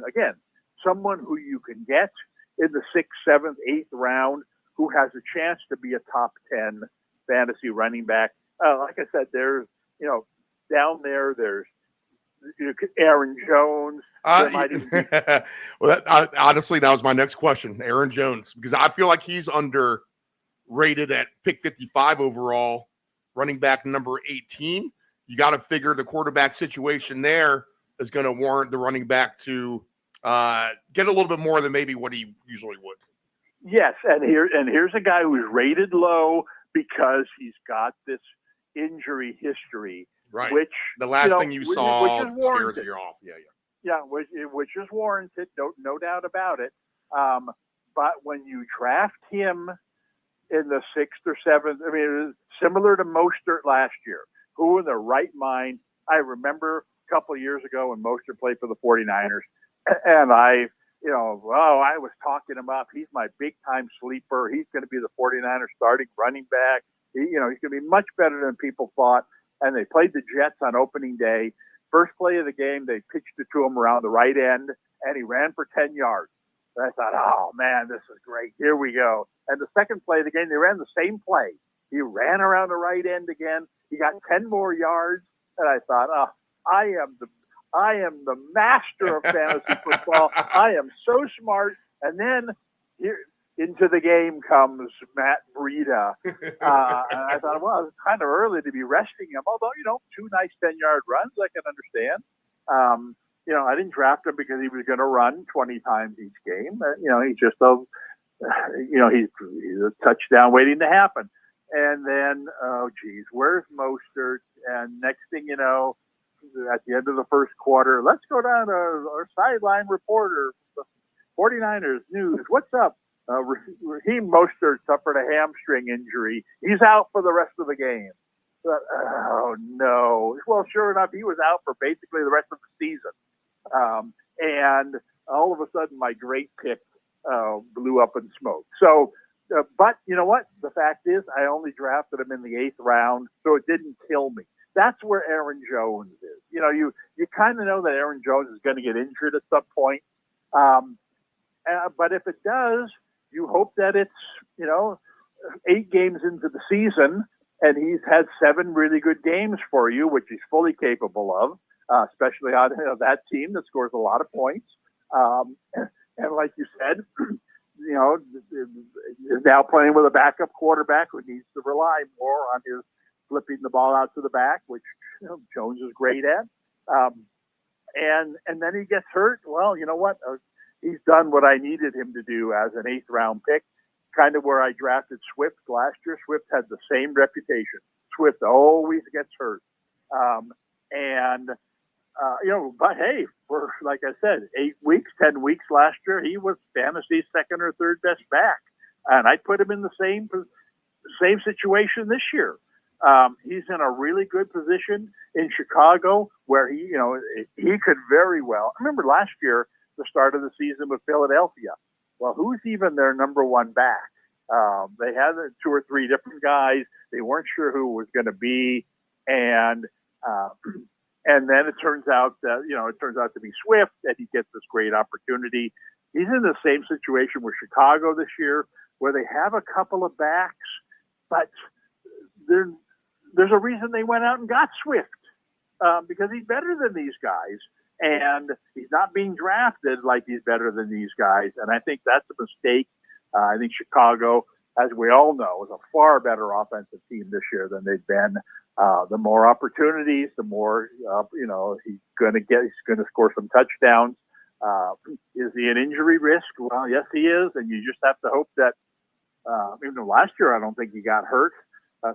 who you can get in the 6th, 7th, 8th round, who has a chance to be a top 10 fantasy running back. Like I said, there's, down there's Aaron Jones. Well, honestly, that was my next question, Aaron Jones, because I feel like he's underrated at pick 55 overall, running back number 18. You got to figure the quarterback situation there is going to warrant the running back to get a little bit more than maybe what he usually would. Yes, and here's a guy who's rated low because he's got this injury history. Right. Which the last thing you saw scares you off. Yeah. Which is warranted, no doubt about it. But when you draft him in the 6th or 7th, I mean, it was similar to Mostert last year. Who in their right mind? I remember a couple of years ago when Mostert played for the 49ers, and I was talking him up. He's my big time sleeper. He's going to be the 49ers starting running back. He's going to be much better than people thought. And they played the Jets on opening day. First play of the game, they pitched it to him around the right end, and he ran for 10 yards. And I thought, oh, man, this is great. Here we go. And the second play of the game, they ran the same play. He ran around the right end again. He got 10 more yards. And I thought, oh, I am the master of fantasy football. I am so smart. And then here into the game comes Matt Breida. And I thought, well, it's kind of early to be resting him. Although, 2 nice 10-yard runs, I can understand. I didn't draft him because he was going to run 20 times each game. He's just he's a touchdown waiting to happen. And then, oh, geez, where's Mostert? And next thing you know, at the end of the first quarter, let's go down to our sideline reporter, the 49ers news. What's up? Raheem Mostert suffered a hamstring injury. He's out for the rest of the game. Oh, no. Well, sure enough, he was out for basically the rest of the season. And all of a sudden, my great pick blew up in smoke. So, but you know what? The fact is, I only drafted him in the 8th round, so it didn't kill me. That's where Aaron Jones is. You kind of know that Aaron Jones is going to get injured at some point. But if it does, you hope that it's, 8 games into the season, and he's had 7 really good games for you, which he's fully capable of, especially on that team that scores a lot of points. And like you said, is now playing with a backup quarterback who needs to rely more on his flipping the ball out to the back, which Jones is great at. And then he gets hurt. Well, you know what? He's done what I needed him to do as an 8th round pick, kind of where I drafted Swift last year. Swift had the same reputation. Swift always gets hurt. But hey, for, like I said, 8 weeks, 10 weeks last year, he was fantasy's 2nd or 3rd best back. And I put him in the same situation this year. He's in a really good position in Chicago where he could very well. I remember last year, the start of the season with Philadelphia. Well, who's even their number 1 back? They had 2 or 3 different guys. They weren't sure who it was going to be. And then it turns out to be Swift, and he gets this great opportunity. He's in the same situation with Chicago this year, where they have a couple of backs, but there's a reason they went out and got Swift, because he's better than these guys, and he's not being drafted like he's better than these guys. And I think that's a mistake. I think Chicago, as we all know, is a far better offensive team this year than they've been. The more opportunities, the more he's going to score some touchdowns. Is he an injury risk? Well, yes, he is, and you just have to hope that. Even though last year I don't think he got hurt,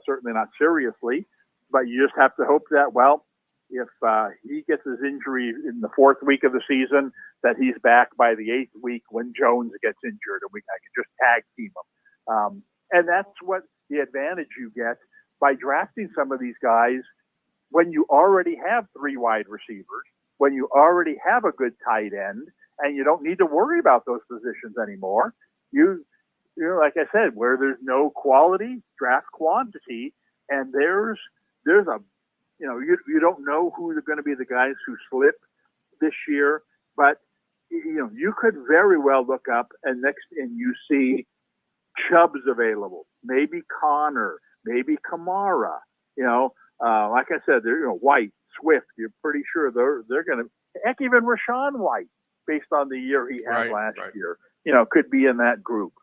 certainly not seriously, but you just have to hope that, well, if he gets his injury in the 4th week of the season, that he's back by the 8th week when Jones gets injured, and I can just tag team him. And that's what the advantage you get by drafting some of these guys when you already have 3 wide receivers, when you already have a good tight end, and you don't need to worry about those positions anymore. Like I said, where there's no quality, draft quantity, and there's a, you don't know who are going to be the guys who slip this year, but you could very well look up and you see Chubb's available, maybe Connor, maybe Kamara, like I said, they're, White, Swift, you're pretty sure they're going to, heck, even Rashawn White, based on the year he had last year, could be in that group.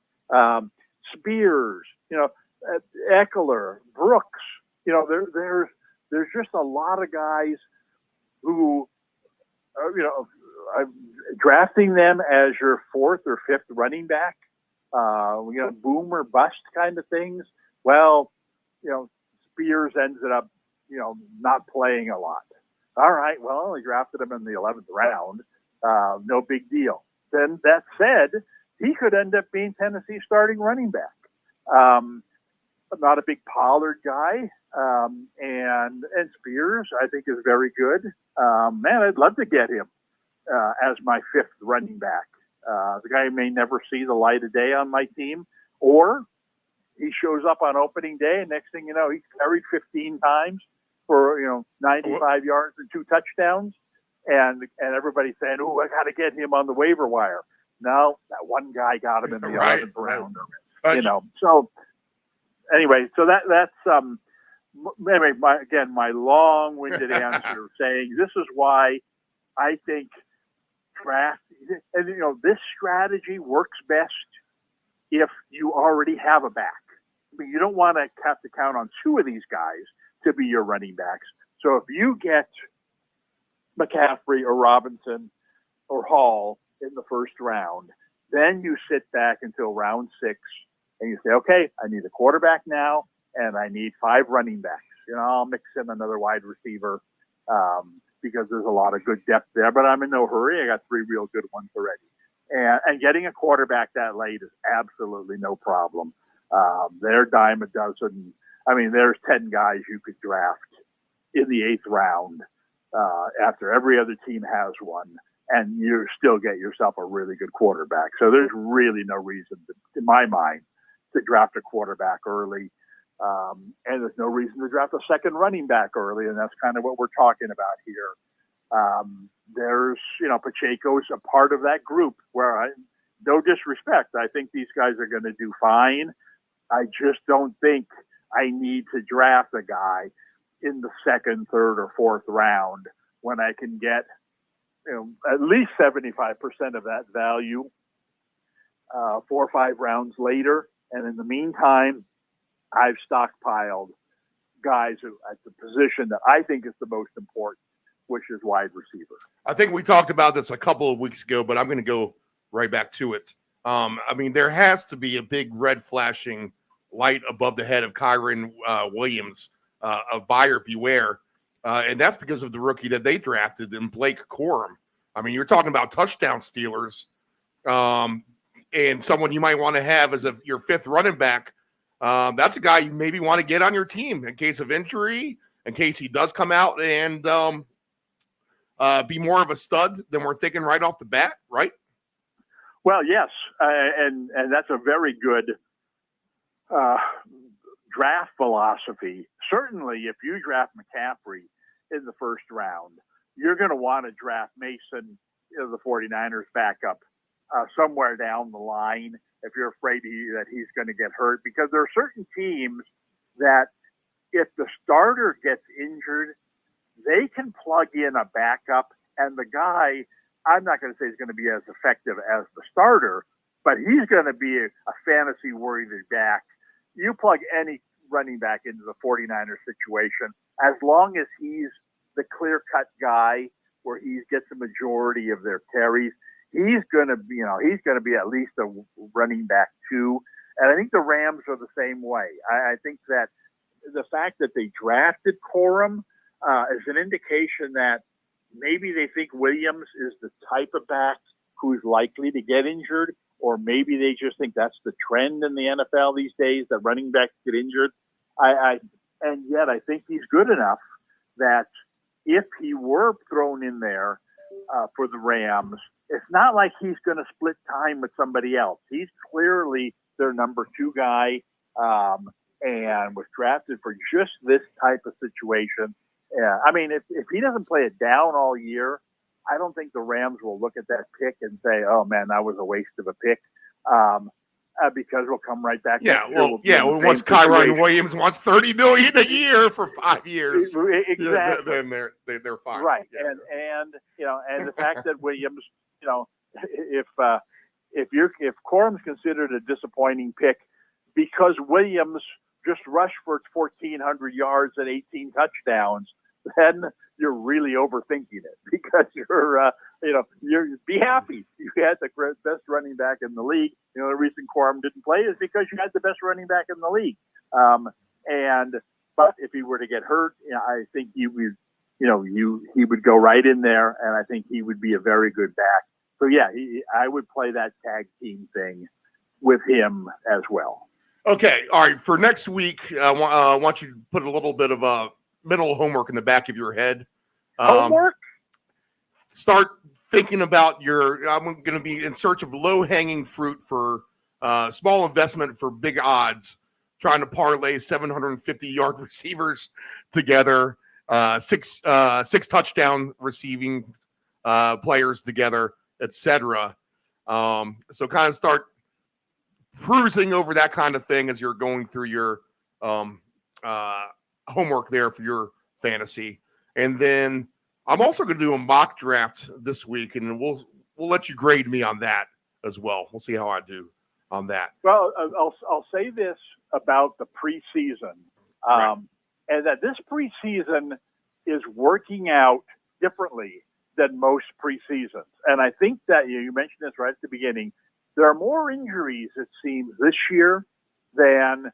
Spears, Eckler, Brooks, there's just a lot of guys who, drafting them as your 4th or 5th running back, boom or bust kind of things. Well, Spears ended up, not playing a lot. All right, well, I only drafted him in the 11th round. No big deal. Then that said, he could end up being Tennessee's starting running back. Not a big Pollard guy. And Spears, I think, is very good. Man, I'd love to get him as my 5th running back. The guy may never see the light of day on my team, or he shows up on opening day, and next thing you know, he's carried 15 times for 95 yards and 2 touchdowns, and everybody's saying, "Oh, I got to get him on the waiver wire." No, that one guy got him in the 11th round. So anyway, so that's anyway. My long-winded answer saying this is why I think draft, and this strategy works best if you already have a back. I mean, you don't want to have to count on 2 of these guys to be your running backs. So if you get McCaffrey or Robinson or Hall in the first round. Then you sit back until round 6 and you say, okay, I need a quarterback now and I need 5 running backs. I'll mix in another wide receiver because there's a lot of good depth there, but I'm in no hurry. I got 3 real good ones already. And getting a quarterback that late is absolutely no problem. They're dime a dozen. I mean, there's 10 guys you could draft in the 8th round after every other team has one, and you still get yourself a really good quarterback. So there's really no reason, in my mind, to draft a quarterback early. And there's no reason to draft a second running back early, and that's kind of what we're talking about here. There's, Pacheco's a part of that group where no disrespect, I think these guys are going to do fine. I just don't think I need to draft a guy in the 2nd, 3rd, or 4th round when I can get, at least 75% of that value 4 or 5 rounds later. And in the meantime, I've stockpiled guys at the position that I think is the most important, which is wide receiver. I think we talked about this a couple of weeks ago, but I'm going to go right back to it. There has to be a big red flashing light above the head of Kyron Williams, of buyer beware. And that's because of the rookie that they drafted in Blake Corum. You're talking about touchdown stealers, and someone you might want to have as your 5th running back. That's a guy you maybe want to get on your team in case of injury, in case he does come out and be more of a stud than we're thinking right off the bat, right? Well, yes, and that's a very good draft philosophy. Certainly, if you draft McCaffrey in the 1st round, you're going to want to draft Mason, the 49ers backup, somewhere down the line if you're afraid that he's going to get hurt, because there are certain teams that if the starter gets injured, they can plug in a backup, and the guy, I'm not going to say he's going to be as effective as the starter, but he's going to be a fantasy-worthy back. You plug any running back into the 49ers situation, as long as he's the clear-cut guy where he gets the majority of their carries, he's going to be, he's going to be at least a running back 2. And I think the Rams are the same way. I think that the fact that they drafted Corum is an indication that maybe they think Williams is the type of back who's likely to get injured, or maybe they just think that's the trend in the NFL these days, that running backs get injured. And yet I think he's good enough that if he were thrown in there for the Rams, it's not like he's going to split time with somebody else. He's clearly their number 2 guy, and was drafted for just this type of situation. Yeah, if he doesn't play it down all year, I don't think the Rams will look at that pick and say, "Oh man, that was a waste of a pick," because we'll come right back. Once Kyron Williams wants $30 million a year for 5 years, exactly, then they're fine, right? Yeah. And the fact that Williams, if Corum's considered a disappointing pick because Williams just rushed for 1,400 yards and 18 touchdowns, then you're really overthinking it, because you're be happy you had the best running back in the league. The reason Corum didn't play is because you had the best running back in the league. But if he were to get hurt, I think he would go right in there, and I think he would be a very good back. So yeah, I would play that tag team thing with him as well. Okay, all right. For next week, I want you to put a little bit of a mental homework in the back of your head. Homework? Start thinking about I'm going to be in search of low-hanging fruit for small investment for big odds, trying to parlay 750-yard receivers together, six touchdown receiving players together, etc. So kind of start cruising over that kind of thing as you're going through your homework there for your fantasy. And then I'm also going to do a mock draft this week, and we'll let you grade me on that as well. We'll see how I do on that. Well, I'll say this about the preseason, Right. and that this preseason is working out differently than most preseasons. And I think that you mentioned this right at the beginning. There are more injuries, it seems, this year than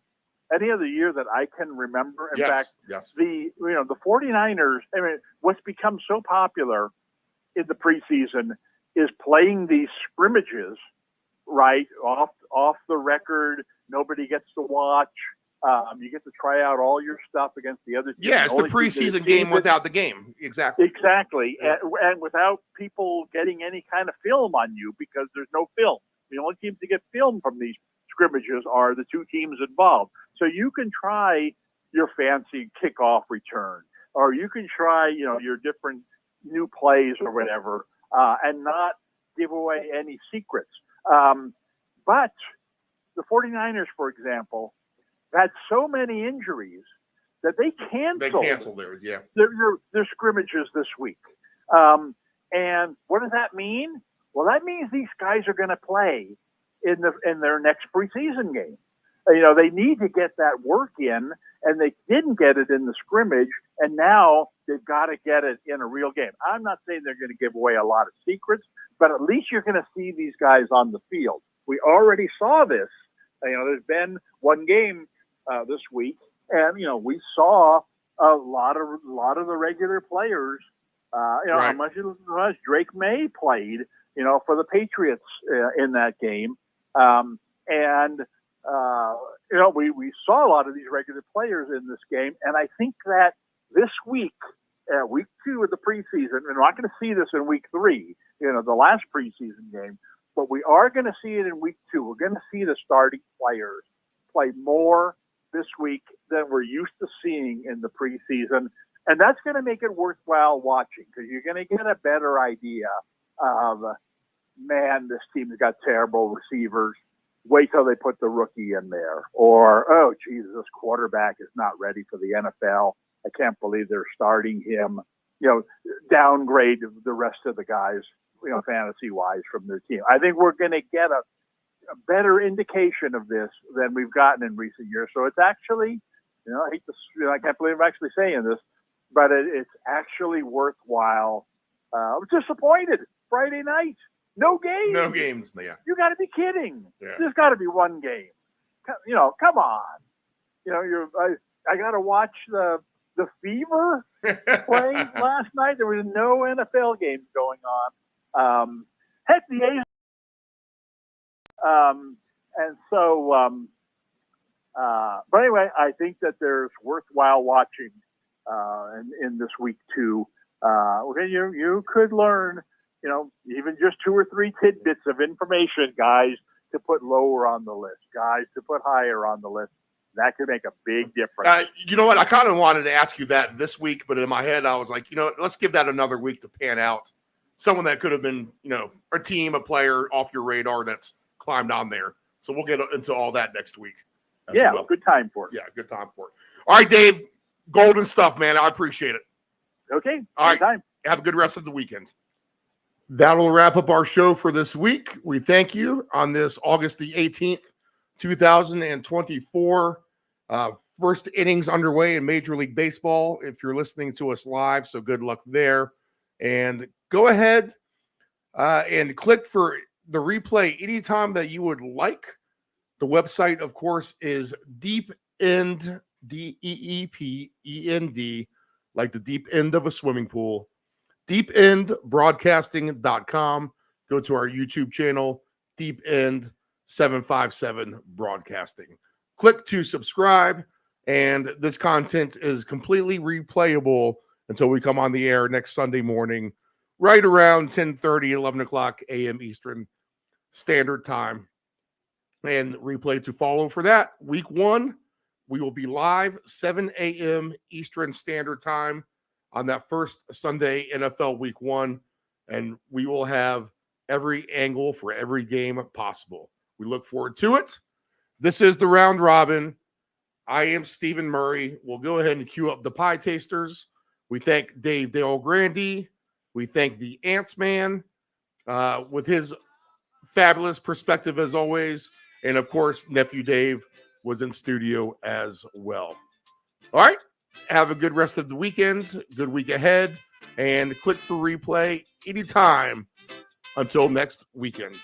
any other year that I can remember. In fact, the 49ers, I mean, what's become so popular in the preseason is playing these scrimmages, right, off the record. Nobody gets to watch. You get to try out all your stuff against the other team. Yeah, it's the preseason game without the game. Exactly. Exactly. Yeah. And without people getting any kind of film on you because there's no film. The only teams to get film from these scrimmages are the two teams involved. So you can try your fancy kickoff return, or you can try, your different new plays or whatever, and not give away any secrets. But the 49ers, for example, had so many injuries that they canceled theirs, yeah. their scrimmages this week. And what does that mean? Well, that means these guys are going to play in their next preseason game. They need to get that work in, and they didn't get it in the scrimmage, and now they've got to get it in a real game. I'm not saying they're going to give away a lot of secrets, but at least you're going to see these guys on the field. We already saw this. There's been one game this week, and we saw a lot of the regular players. How much Drake May played, for the Patriots in that game, we saw a lot of these regular players in this game, and I think that this week, week 2 of the preseason, and we're not going to see this in week 3, the last preseason game, but we are going to see it in week 2. We're going to see the starting players play more this week than we're used to seeing in the preseason. And that's going to make it worthwhile watching, because you're going to get a better idea of, man, this team's got terrible receivers. Wait till they put the rookie in there. Or, oh, Jesus, this quarterback is not ready for the NFL. I can't believe they're starting him. Downgrade the rest of the guys, fantasy-wise from their team. I think we're going to get a better indication of this than we've gotten in recent years. So it's actually, I can't believe I'm actually saying this, but it's actually worthwhile. I was disappointed. Friday night, no games. No games, yeah. You got to be kidding. Yeah. There's got to be one game. Come on. I got to watch the Fever play last night. There was no NFL games going on. Heck, the A's. But anyway, I think that there's worthwhile watching in this week 2. You could learn, even just 2 or 3 tidbits of information, guys to put lower on the list, guys to put higher on the list. That could make a big difference. You know what? I kind of wanted to ask you that this week, but in my head, I was like, let's give that another week to pan out. Someone that could have been, a team, a player off your radar that's climbed on there. So we'll get into all that next week. Yeah, well. Good time for it. Yeah, good time for it. All right, Dave. Golden stuff, man. I appreciate it. Okay. All right. Time. Have a good rest of the weekend. That'll wrap up our show for this week. We thank you on this August the 18th, 2024. First innings underway in Major League Baseball if you're listening to us live, so good luck there. And go ahead and click for the replay anytime that you would like. The website, of course, is DeepEnd, DEEPEND, like the deep end of a swimming pool. DeepEndBroadcasting.com. Go to our YouTube channel, DeepEnd757 Broadcasting. Click to subscribe, and this content is completely replayable until we come on the air next Sunday morning, right around 10:30, 11 o'clock a.m. Eastern Standard Time. And replay to follow for that. Week 1, we will be live 7 a.m. Eastern Standard Time on that first Sunday NFL Week 1, and we will have every angle for every game possible. We look forward to it. This is the Round Robin. I am Stephen Murray. We'll go ahead and cue up the pie tasters. We thank Dave Del Grande. We thank the Ants Man with his fabulous perspective as always. And, of course, Nephew Dave was in studio as well. All right. Have a good rest of the weekend. Good week ahead. and click for replay anytime until next weekend.